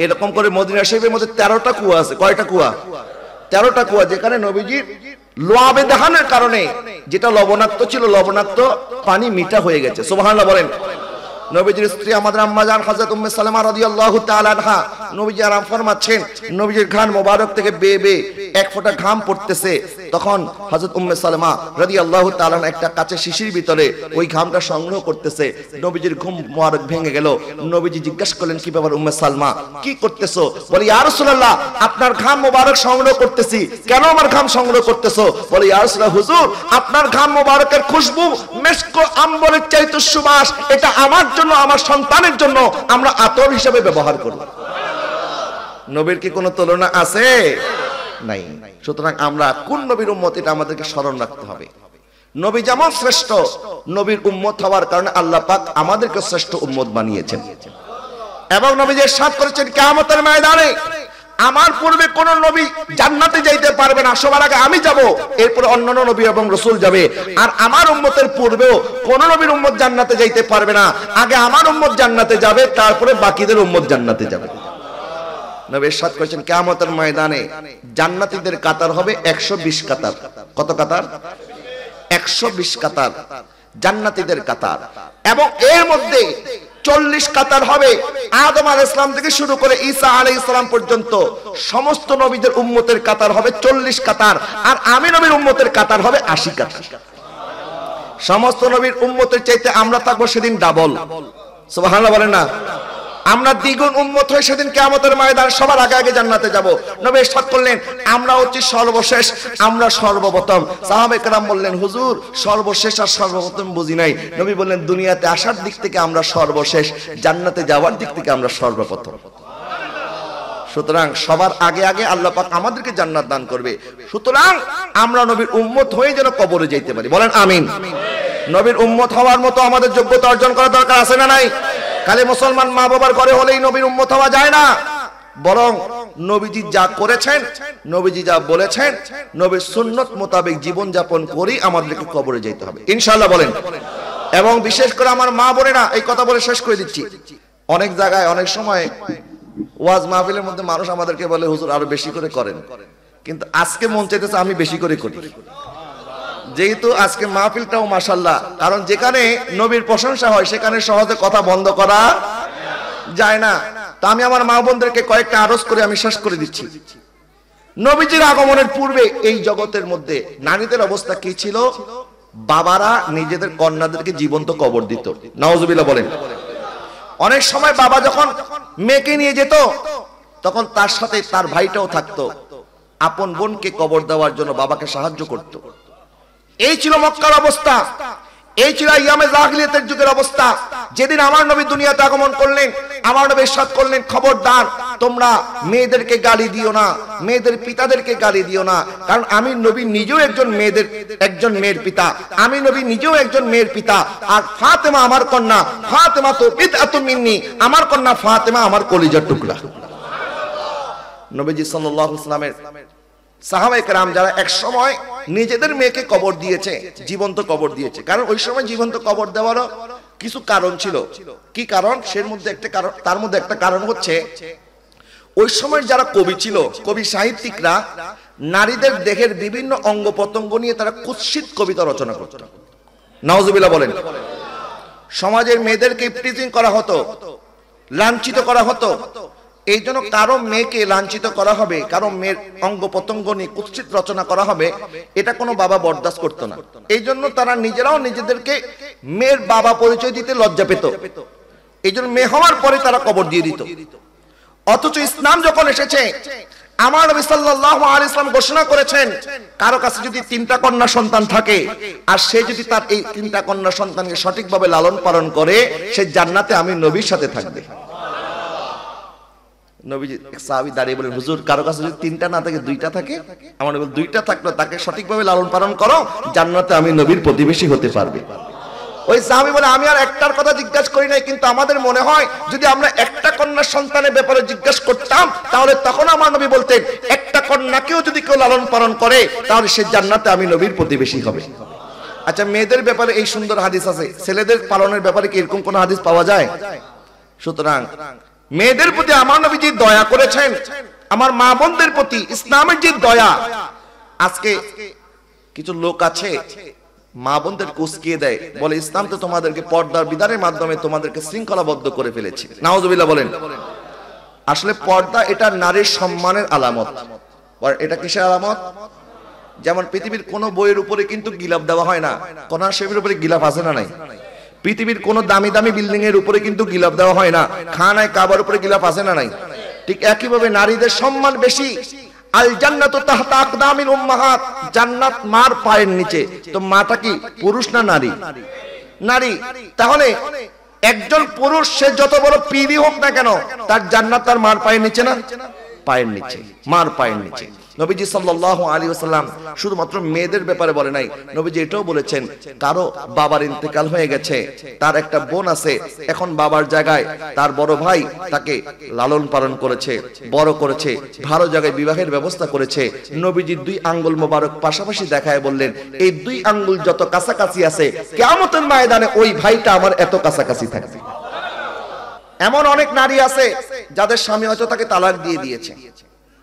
এরকম করে মদিনা শরীফের মধ্যে 13টা কুয়া আছে। কয়টা কুয়া? 13টা কুয়া, যেখানে নবীজির লোয়াবে দাহানের কারণে যেটা লবণাক্ত ছিল, লবণাক্ত পানি মিঠা হয়ে গেছে। সুবহানাল্লাহ বলেন। নবীজির স্ত্রী আমাদের আম্মা জান হযরত উম্মে সালামা রাদিয়াল্লাহু তাআলা আনহা, নবীজি আরাম ফরমাচ্ছেন, নবীজির ঘাম মোবারক থেকে বেয়ে বেয়ে এক ফোঁটা ঘাম পড়তেছে, তখন হযরত উম্মে সালামা রাদিয়াল্লাহু তাআলা একটা কাচের শিশির ভিতরে ওই ঘামটা সংগ্রহ করতেছে। নবীজির ঘুম মোবারক ভেঙে গেল। নবীজি জিজ্ঞাসা করলেন, কি ব্যাপার উম্মে সালমা, কি করতেছো? বলে, ইয়া রাসূলুল্লাহ, আপনার ঘাম মোবারক সংগ্রহ করতেছি। কেন আমার ঘাম সংগ্রহ করতেছো? বলে, ইয়া রাসূলুল্লাহ, হুজুর আপনার ঘাম মোবারকের খুশবু মিস্ক আম্বরের চাইতে সুবাস, এটা আমার জন্য, আমার সন্তানের জন্য আমরা আতর হিসেবে ব্যবহার করব। নবীর কি কোনো তুলনা আছে? নাই। সুতরাং আমরা কোন নবীর উম্মত এটা আমাদেরকে স্মরণ রাখতে হবে। নবী যেমন শ্রেষ্ঠ, নবীর উম্মত হওয়ার কারণে আল্লাহ পাক আমাদেরকে শ্রেষ্ঠ উম্মত বানিয়েছেন, এবং নবী যে ইরশাদ করেছেন, কিয়ামতের ময়দানে আমার পূর্বে কোন নবী জান্নাতে যাইতে পারবে না, সবার আগে আমি যাব, এরপরে অন্যান্য নবী এবং রাসূল যাবে। আর আমার উম্মতের পূর্বেও কোন নবীর উম্মত জান্নাতে যাইতে পারবে না, আগে আমার উম্মত জান্নাতে যাবে, তারপরে বাকিদের উম্মত জান্নাতে যাবে। নবী ইরশাদ করেছেন, কিয়ামতের ময়দানে জান্নাতীদের কাতার হবে 120 কাতার। কত কাতার? 120 কাতার জান্নাতীদের কাতার, এবং এর মধ্যে 40 কাতার হবে আদম আলাইহিস সালাম থেকে শুরু করে ঈসা আলাইহিস সালাম পর্যন্ত সমস্ত নবীদের উম্মতের কাতার হবে 40 কাতার, আর আমি নবীর উম্মতের কাতার হবে 80 কাতার। সমস্ত নবীর উম্মতের চাইতে আমরা থাকবো সেদিন ডাবল। সুবহানাল্লাহ বলেন না? আমরা দ্বিগুণ উম্মত হয়ে সেদিন কিয়ামতের ময়দানে সবার আগে আগে জান্নাতে যাব। নবী ইরশাদ করলেন আমরা হচ্ছি সর্বশেষ, আমরা সর্বপ্রথম। সাহাবায়ে কেরাম বললেন হুজুর সর্বশেষ আর সর্বপ্রথম বুঝি নাই। নবী বললেন দুনিয়াতে আসার দিক থেকে আমরা সর্বশেষ, জান্নাতে যাওয়ার দিক থেকে আমরা সর্বপ্রথম। সুতরাং সবার আগে আগে আল্লাহ পাক আমাদেরকে জান্নাত দান করবে। সুতরাং আমরা নবীর উম্মত হয়ে যেন কবরে যেতে পারি, বলেন আমিন। নবীর উম্মত হওয়ার মতো আমাদের যোগ্যতা অর্জন করা দরকার আছে না নাই? খালি মুসলমান মা বাবার ঘরে হলেই নবীর উম্মত হওয়া যায় না, বরং নবীজি যা করেছেন, নবীজি যা বলেছেন, নবীর সুন্নত মোতাবেক জীবন যাপন করি আমাদেরকে কবরে যেতে হবে ইনশাআল্লাহ, বলেন। এবং বিশেষ করে আমার মা বোনেরা, এই কথা বলে শেষ করে দিচ্ছি, অনেক জায়গায় অনেক সময় ওয়াজ মাহফিলের মধ্যে মানুষ আমাদেরকে বলে হুজুর আরো বেশি করে করেন, কিন্তু আজকে মন চাইতেছে আমি বেশি করে করি, যেহেতু আজকে মাহফিলটাও মাশাআল্লাহ, কারণ যেখানে নবীর প্রশংসা হয় সেখানে সহজে কথা বন্ধ করা যায় না। তা আমি আমার মা বোনদেরকে কয়েকটা আরজ করে আমি শেষ করে দিচ্ছি। নবীজির আগমনের পূর্বে এই জগতের মধ্যে নারীদের অবস্থা কি ছিল? বাবারা নিজেদের কন্যাদেরকে জীবন্ত কবর দিত, নাউজুবিল্লাহ বলেন। অনেক সময় বাবা যখন মেয়েকে নিয়ে যেত তখন তার সাথে তার ভাইটাও থাকতো, আপন বোনকে কবর দেওয়ার জন্য বাবাকে সাহায্য করত। এই ছিল মক্কার অবস্থা, এই ছিল ইয়ামে জাহিলিয়াতের যুগের অবস্থা। যেদিন আমার নবী দুনিয়াতে আগমন করলেন, আমার নবী ইরশাদ করলেন খবরদার তোমরা মেয়েদেরকে গালি দিও না, মেয়েদের পিতাদেরকে গালি দিও না, কারণ আমি নবী নিজেও একজন মেয়ের পিতা, আমি নবী নিজেও একজন মেয়ের পিতা, আর ফাতেমা আমার কন্যা, ফাতেমা তো বিদআতুম মিন্নি, আমার কন্যা ফাতেমা আমার কলিজার টুকরা। নবীজি সাল্লাল্লাহু আলাইহি ওয়াসাল্লামের সাহাবায়ে কেরাম যারা এক সময় নিজেদের মেয়েকে কবর দিয়েছে, জীবন্ত কবর দিয়েছে, কারণ ওই সময় জীবন্ত কবর দেওয়ারও কিছু কারণ ছিল। কি কারণ? তার মধ্যে একটা কারণ হচ্ছে ওই সময় যারা কবি ছিল, কবি সাহিত্যিকরা নারীদের দেহের বিভিন্ন অঙ্গ প্রত্যঙ্গ নিয়ে তারা কুৎসিত কবিতা রচনা করত, নাউজুবিল্লাহ বলেন। সমাজের মেয়েদেরকে ইফটিজিং করা হতো, লাঞ্ছিত করা হতো। এই জন্য কারো মেয়েকে লাঞ্ছিত করা হবে, কারো মেয়ের অঙ্গ প্রত্যঙ্গ নিয়ে কুৎসিত রচনা করা হবে, এটা কোনো বাবা বরদাস্ত করতো না। এই জন্য তারা নিজেরাও নিজেদেরকে মেয়ের বাবা পরিচয় দিতে লজ্জা পেত। এই জন্য মেয়ে হওয়ার পরে তারা কবর দিয়ে দিত। অথচ ইসলাম যখন এসেছে, আমার নবী সাল্লাল্লাহু আলাইহি ওয়াসাল্লাম ঘোষণা করেছেন কারো কাছে যদি 3টা কন্যা সন্তান থাকে আর সে যদি তার এই 3টা কন্যা সন্তানকে সঠিকভাবে লালন পালন করে, সে জান্নাতে আমি নবীর সাথে থাকবে। নবীজি এক সাহাবী দাঁড়িয়ে বলেন হুজুর কারো কাছে যদি 3টা না থাকে 2টা থাকে, আমার নবী 2টা থাকলে তাকে সঠিকভাবে লালন পালন করো, জান্নাতে আমি নবীর প্রতিবেশী হতে পারবে। ওই সাহাবী বলে আমি আর একটার কথা জিজ্ঞাসা করি নাই, কিন্তু আমাদের মনে হয় যদি আমরা একটা কন্যা সন্তানের ব্যাপারে জিজ্ঞাসা করতাম তাহলে তখন আমার নবী বলতেন একটা কন্যাকেও যদি কেউ লালন পালন করে তাহলে সে জান্নাতে আমি নবীর প্রতিবেশী হবে। আচ্ছা, মেয়েদের ব্যাপারে এই সুন্দর হাদিস আছে, ছেলেদের পালনের ব্যাপারে কি এরকম কোন হাদিস পাওয়া যায়? সুতরাং মেয়েদের প্রতি আমার নবী যে দয়া করেছেন, আমার মা বোনদের প্রতি ইসলামের যে দয়া, আজকে কিছু লোক আছে মা বোনদের কুচকিয়ে দেয়, বলে ইসলাম তো তোমাদেরকে পর্দার বিধানের মাধ্যমে তোমাদেরকে শৃঙ্খলাবদ্ধ করে ফেলেছে, নাউজুবিল্লাহ বলেন। আসলে পর্দা এটা নারীর সম্মানের আলামত। এটা কিসের আলামত? যেমন পৃথিবীর কোন বইয়ের উপরে কিন্তু গিলাফ দেওয়া হয় না, কোরআন শরীফের উপরে গিলাফ আছে না নাই? পৃথিবীর কোন দামি দামি বিল্ডিং এর উপরে কিন্তু গিলাফ দেওয়া হয় না, খানায় কাবার উপরে গিলাফ আছে না নাই? ঠিক একই ভাবে নারীদের সম্মান বেশি। আল জান্নাতু তাহতা আকদামিল উম্মাহাত, জান্নাত মার পায়ের নিচে। তো মাটা কি পুরুষ না নারী? নারী। তাহলে একজন পুরুষ সে যত বড় পীরই হোক না কেন, তার জান্নাত তার মার পায়ের নিচে না? পায়ের নিচে, মার পায়ের নিচে। নবীজি সাল্লাল্লাহু আলাইহি ওয়াসাল্লাম শুধুমাত্র মেয়েদের ব্যাপারে বলে নাই, নবীজি এটাও বলেছেন কারো বাবার ইন্তেকাল হয়ে গেছে, তার একটা বোন আছে, এখন বাবার জায়গায় তার বড় ভাই তাকে লালন পালন করেছে, বড় করেছে, ভালো জায়গায় বিবাহের ব্যবস্থা করেছে। নবীজি 2 আঙ্গুল মোবারক পাশাপাশি দেখায় বললেন এই 2 আঙ্গুল যত কাছাকাছি আছে কিয়ামতের ময়দানে ওই ভাইটা আমার এত কাছাকাছি থাকবে। এমন অনেক নারী আছে যাদের স্বামী হয়তো তাকে তালাক দিয়ে দিয়েছে,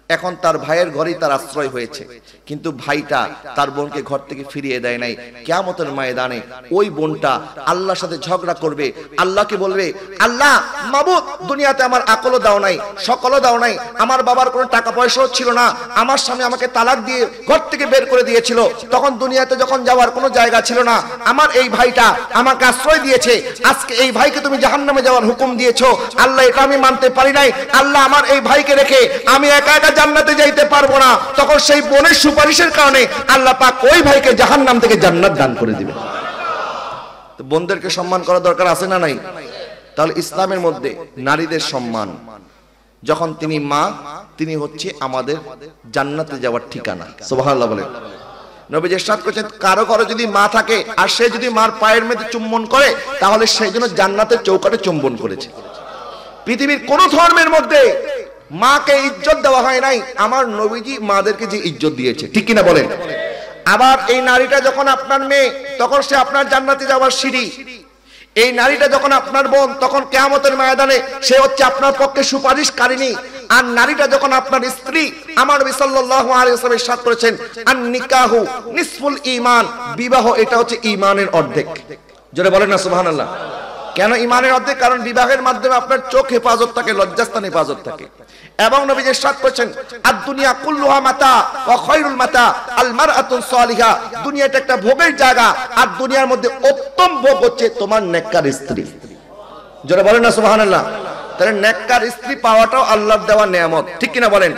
এখন তার ভাইয়ের ঘরেই তার আশ্রয় হয়েছে, কিন্তু ভাইটা তার বোনকে ঘর থেকে ফিরিয়ে দেয় নাই। কিয়ামতের ময়দানে ওই বোনটা আল্লাহর সাথে ঝগড়া করবে, আল্লাহকে বলবে, আল্লাহ মাবুদ, দুনিয়াতে আমার আকলও দাও নাই, সকলও দাও নাই, আমার বাবার কোনো টাকা পয়সাও ছিল না, আমার স্বামী আমাকে তালাক দিয়ে ঘর থেকে বের করে দিয়েছিল, তখন দুনিয়াতে যখন যাওয়ার কোনো জায়গা ছিল না, আমার এই ভাইটা আমাকে আশ্রয় দিয়েছে, আজকে এই ভাইকে তুমি জাহান্নামে যাওয়ার হুকুম দিয়েছো, আল্লাহ এটা আমি মানতে পারি নাই, আল্লাহ আমার এই ভাইকে রেখে আমি একা একা জান্নাতে যাইতে পারবো না। তখন সেই বোনের সুপারিশের কারণে আল্লাহ পাক ওই ভাইকে জাহান্নাম থেকে জান্নাত দান করে দিবে। তো বোনদেরকে সম্মান করা দরকার আছে না নাই? তাহলে ইসলামের মধ্যে নারীদের সম্মান, যখন তিনি মা, তিনি হচ্ছে আমাদের জান্নাতে যাওয়ার ঠিকানা। সুবহানাল্লাহ বলেন। নবীজি ইরশাদ করেছেন, কারো ঘরে যদি মা থাকে আর সে যদি মার পায়ের মধ্যে চুম্বন করে, তাহলে সেই জন্য জান্নাতের চৌকাঠে চুম্বন করেছে। পৃথিবীর কোন ধর্মের মধ্যে মাকে ইজ্জত দেওয়া হয় নাই, আমার নবীজি মাদেরকে যে ইজ্জত দিয়েছে, ঠিক কিনা বলেন? আবার এই নারীটা যখন আপনার মেয়ে, তখন সে আপনার জান্নাতে যাওয়ার সিঁড়ি। এই নারীটা যখন আপনার বোন, তখন কিয়ামতের ময়দানে সে হচ্ছে আপনার পক্ষে সুপারিশকারিনী। আর নারীটা যখন আপনার স্ত্রী, আমার নবী সাল্লাল্লাহু আলাইহি ওয়াসাল্লাম ইরশাদ করেছেন, আন নিকাহু নিসফুল ঈমান, বিবাহ এটা হচ্ছে ঈমানের অর্ধেক। জোরে বলেন না সুবহানাল্লাহ। কেন ঈমানের অর্ধেক? কারণ বিবাহের মাধ্যমে আপনার চোখ হেফাজত থাকে, লজ্জাস্থান হেফাজত থাকে। এবং নবীজি ইরশাদ করেছেন, আদ দুনিয়া কুল্লুহা মাতা ওয়া খায়রুল মাতা আল মারআতু সালিহা, দুনিয়াটা একটা ভোগের জায়গা, আর দুনিয়ার মধ্যে উত্তম ভোগ হচ্ছে তোমার নেককার স্ত্রী। যারা বলেন না সুবহানাল্লাহ। তাহলে নেককার স্ত্রী পাওয়াটাও আল্লাহর দেওয়া নিয়ামত, ঠিক কিনা বলেন?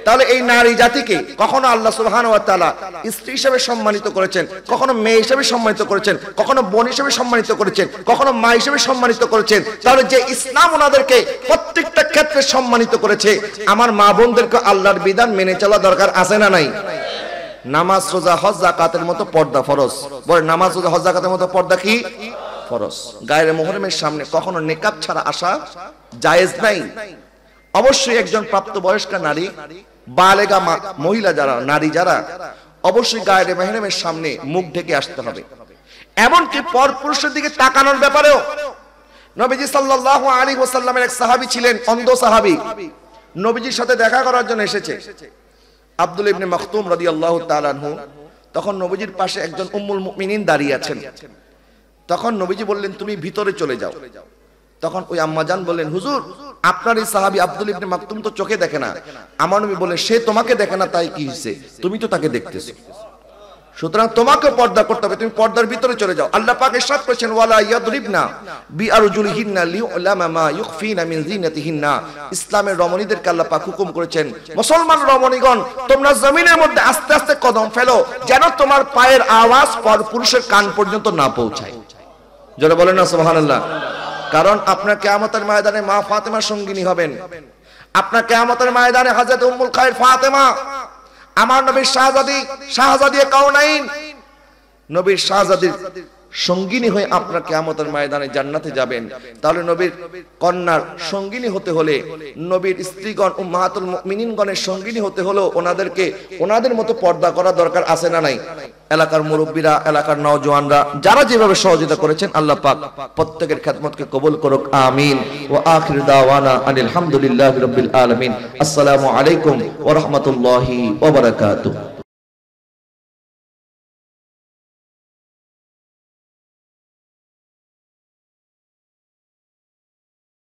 তাহলে এই নারী জাতিকে কখনো আল্লাহ সুবহানাহু ওয়া তাআলা স্ত্রী হিসেবে সম্মানিত করেছেন, কখনো মেয়ে হিসেবে সম্মানিত করেছেন, কখনো বোন হিসেবে সম্মানিত করেছেন, কখনো মা হিসেবে সম্মানিত করেছেন। তাহলে যে ইসলাম ওনাদেরকে প্রত্যেকটা ক্ষেত্রে সম্মানিত করেছে, আমার মা বোনদেরকে আল্লাহর বিধান মেনে চলা দরকার আছে না নাই? নামাজ, রোজা, হজ, যাকাতের মতো পর্দা ফরজ। বলে নামাজ, রোজা, হজ, যাকাতের মতো পর্দা কি ফরজ? গায়ের মুহররমের সামনে কখনো নিকাব ছাড়া আসা জায়েজ নাই। অবশ্যই একজন প্রাপ্তবয়স্কা নারী, বালেগা মহিলা যারা, নারী যারা, অবশ্যই গায়ের মেহরমের সামনে মুখ ঢেকে আসতে হবে। এমনকি পরপুরুষের দিকে তাকানোর ব্যাপারেও নবীজি সাল্লাল্লাহু আলাইহি ওয়াসাল্লামের এক সাহাবী ছিলেন, অন্ধ সাহাবী, নবীজির সাথে দেখা করার জন্য এসেছে। আব্দুল ইবনে মাকতুম রাদিয়াল্লাহু তাআলা আনহু, তখন নবীজির পাশে একজন উম্মুল মুমিনিন দাঁড়িয়ে আছেন। তখন নবীজি বললেন, তুমি ভিতরে চলে যাও। তখন ওই আম্মাজান বললেন, হুজুর, আপনার এই সাহাবী আব্দুল ইবনে মাকতুম তো চোখে দেখে না। আমার নবী বলে, সে তোমাকে দেখে না তাই কি হইছে, তুমি তো তাকে দেখতেছো, সুতরাং তোমাকে পর্দা করতে হবে, তুমি পর্দার ভিতরে চলে যাও। আল্লাহ পাক ইরশাদ করেছেন, ওয়ালা ইয়াদরিবনা বিআরজুলিহিন্না লিউলামা মা ইউখফিনা মিন যিনাতিহিন্না। ইসলামের রমণীদেরকে আল্লাহ পাক হুকুম করেছেন, মুসলমান রমণীগণ, তোমরা জমিনের মধ্যে আস্তে আস্তে কদম ফেলো, যেন তোমার পায়ের আওয়াজ পরপুরুষের কান পর্যন্ত না পৌঁছায়। যারা বলেন না সুবহানাল্লাহ। কারণ আপনার কিয়ামতের ময়দানে মা ফাতেমার সঙ্গিনী হবেন, আপনার কিয়ামতের ময়দানে হযরত উম্মুল খায়র ফাতেমা, আমার নবীর শাহজাদি, শাহজাদিয়ে কাউনাইন, নবীর শাহজাদির সঙ্গিনী হয়ে আপনার কিয়ামতের ময়দানে জান্নাতে যাবেন। তাহলে নবীর কন্যার সঙ্গিনী হতে হলে, নবীর স্ত্রীগণ উম্মাহাতুল মুমিনিনগণের সঙ্গিনী হতে হলো ওনাদেরকে ওনাদের মতো পর্দা করা দরকার আছে না নাই? এলাকার মুরব্বীরা, এলাকার নওজওয়ানরা যারা যেভাবে সহযোগিতা করেছেন, আল্লাহ পাক প্রত্যেকের খেদমতকে কবুল করুক, আমিন। ওয়া আখির দাওয়ানা আলহামদুলিল্লাহি রাব্বিল আলামিন। আসসালামু আলাইকুম ওয়া রাহমাতুল্লাহি ওয়া বারাকাতুহু।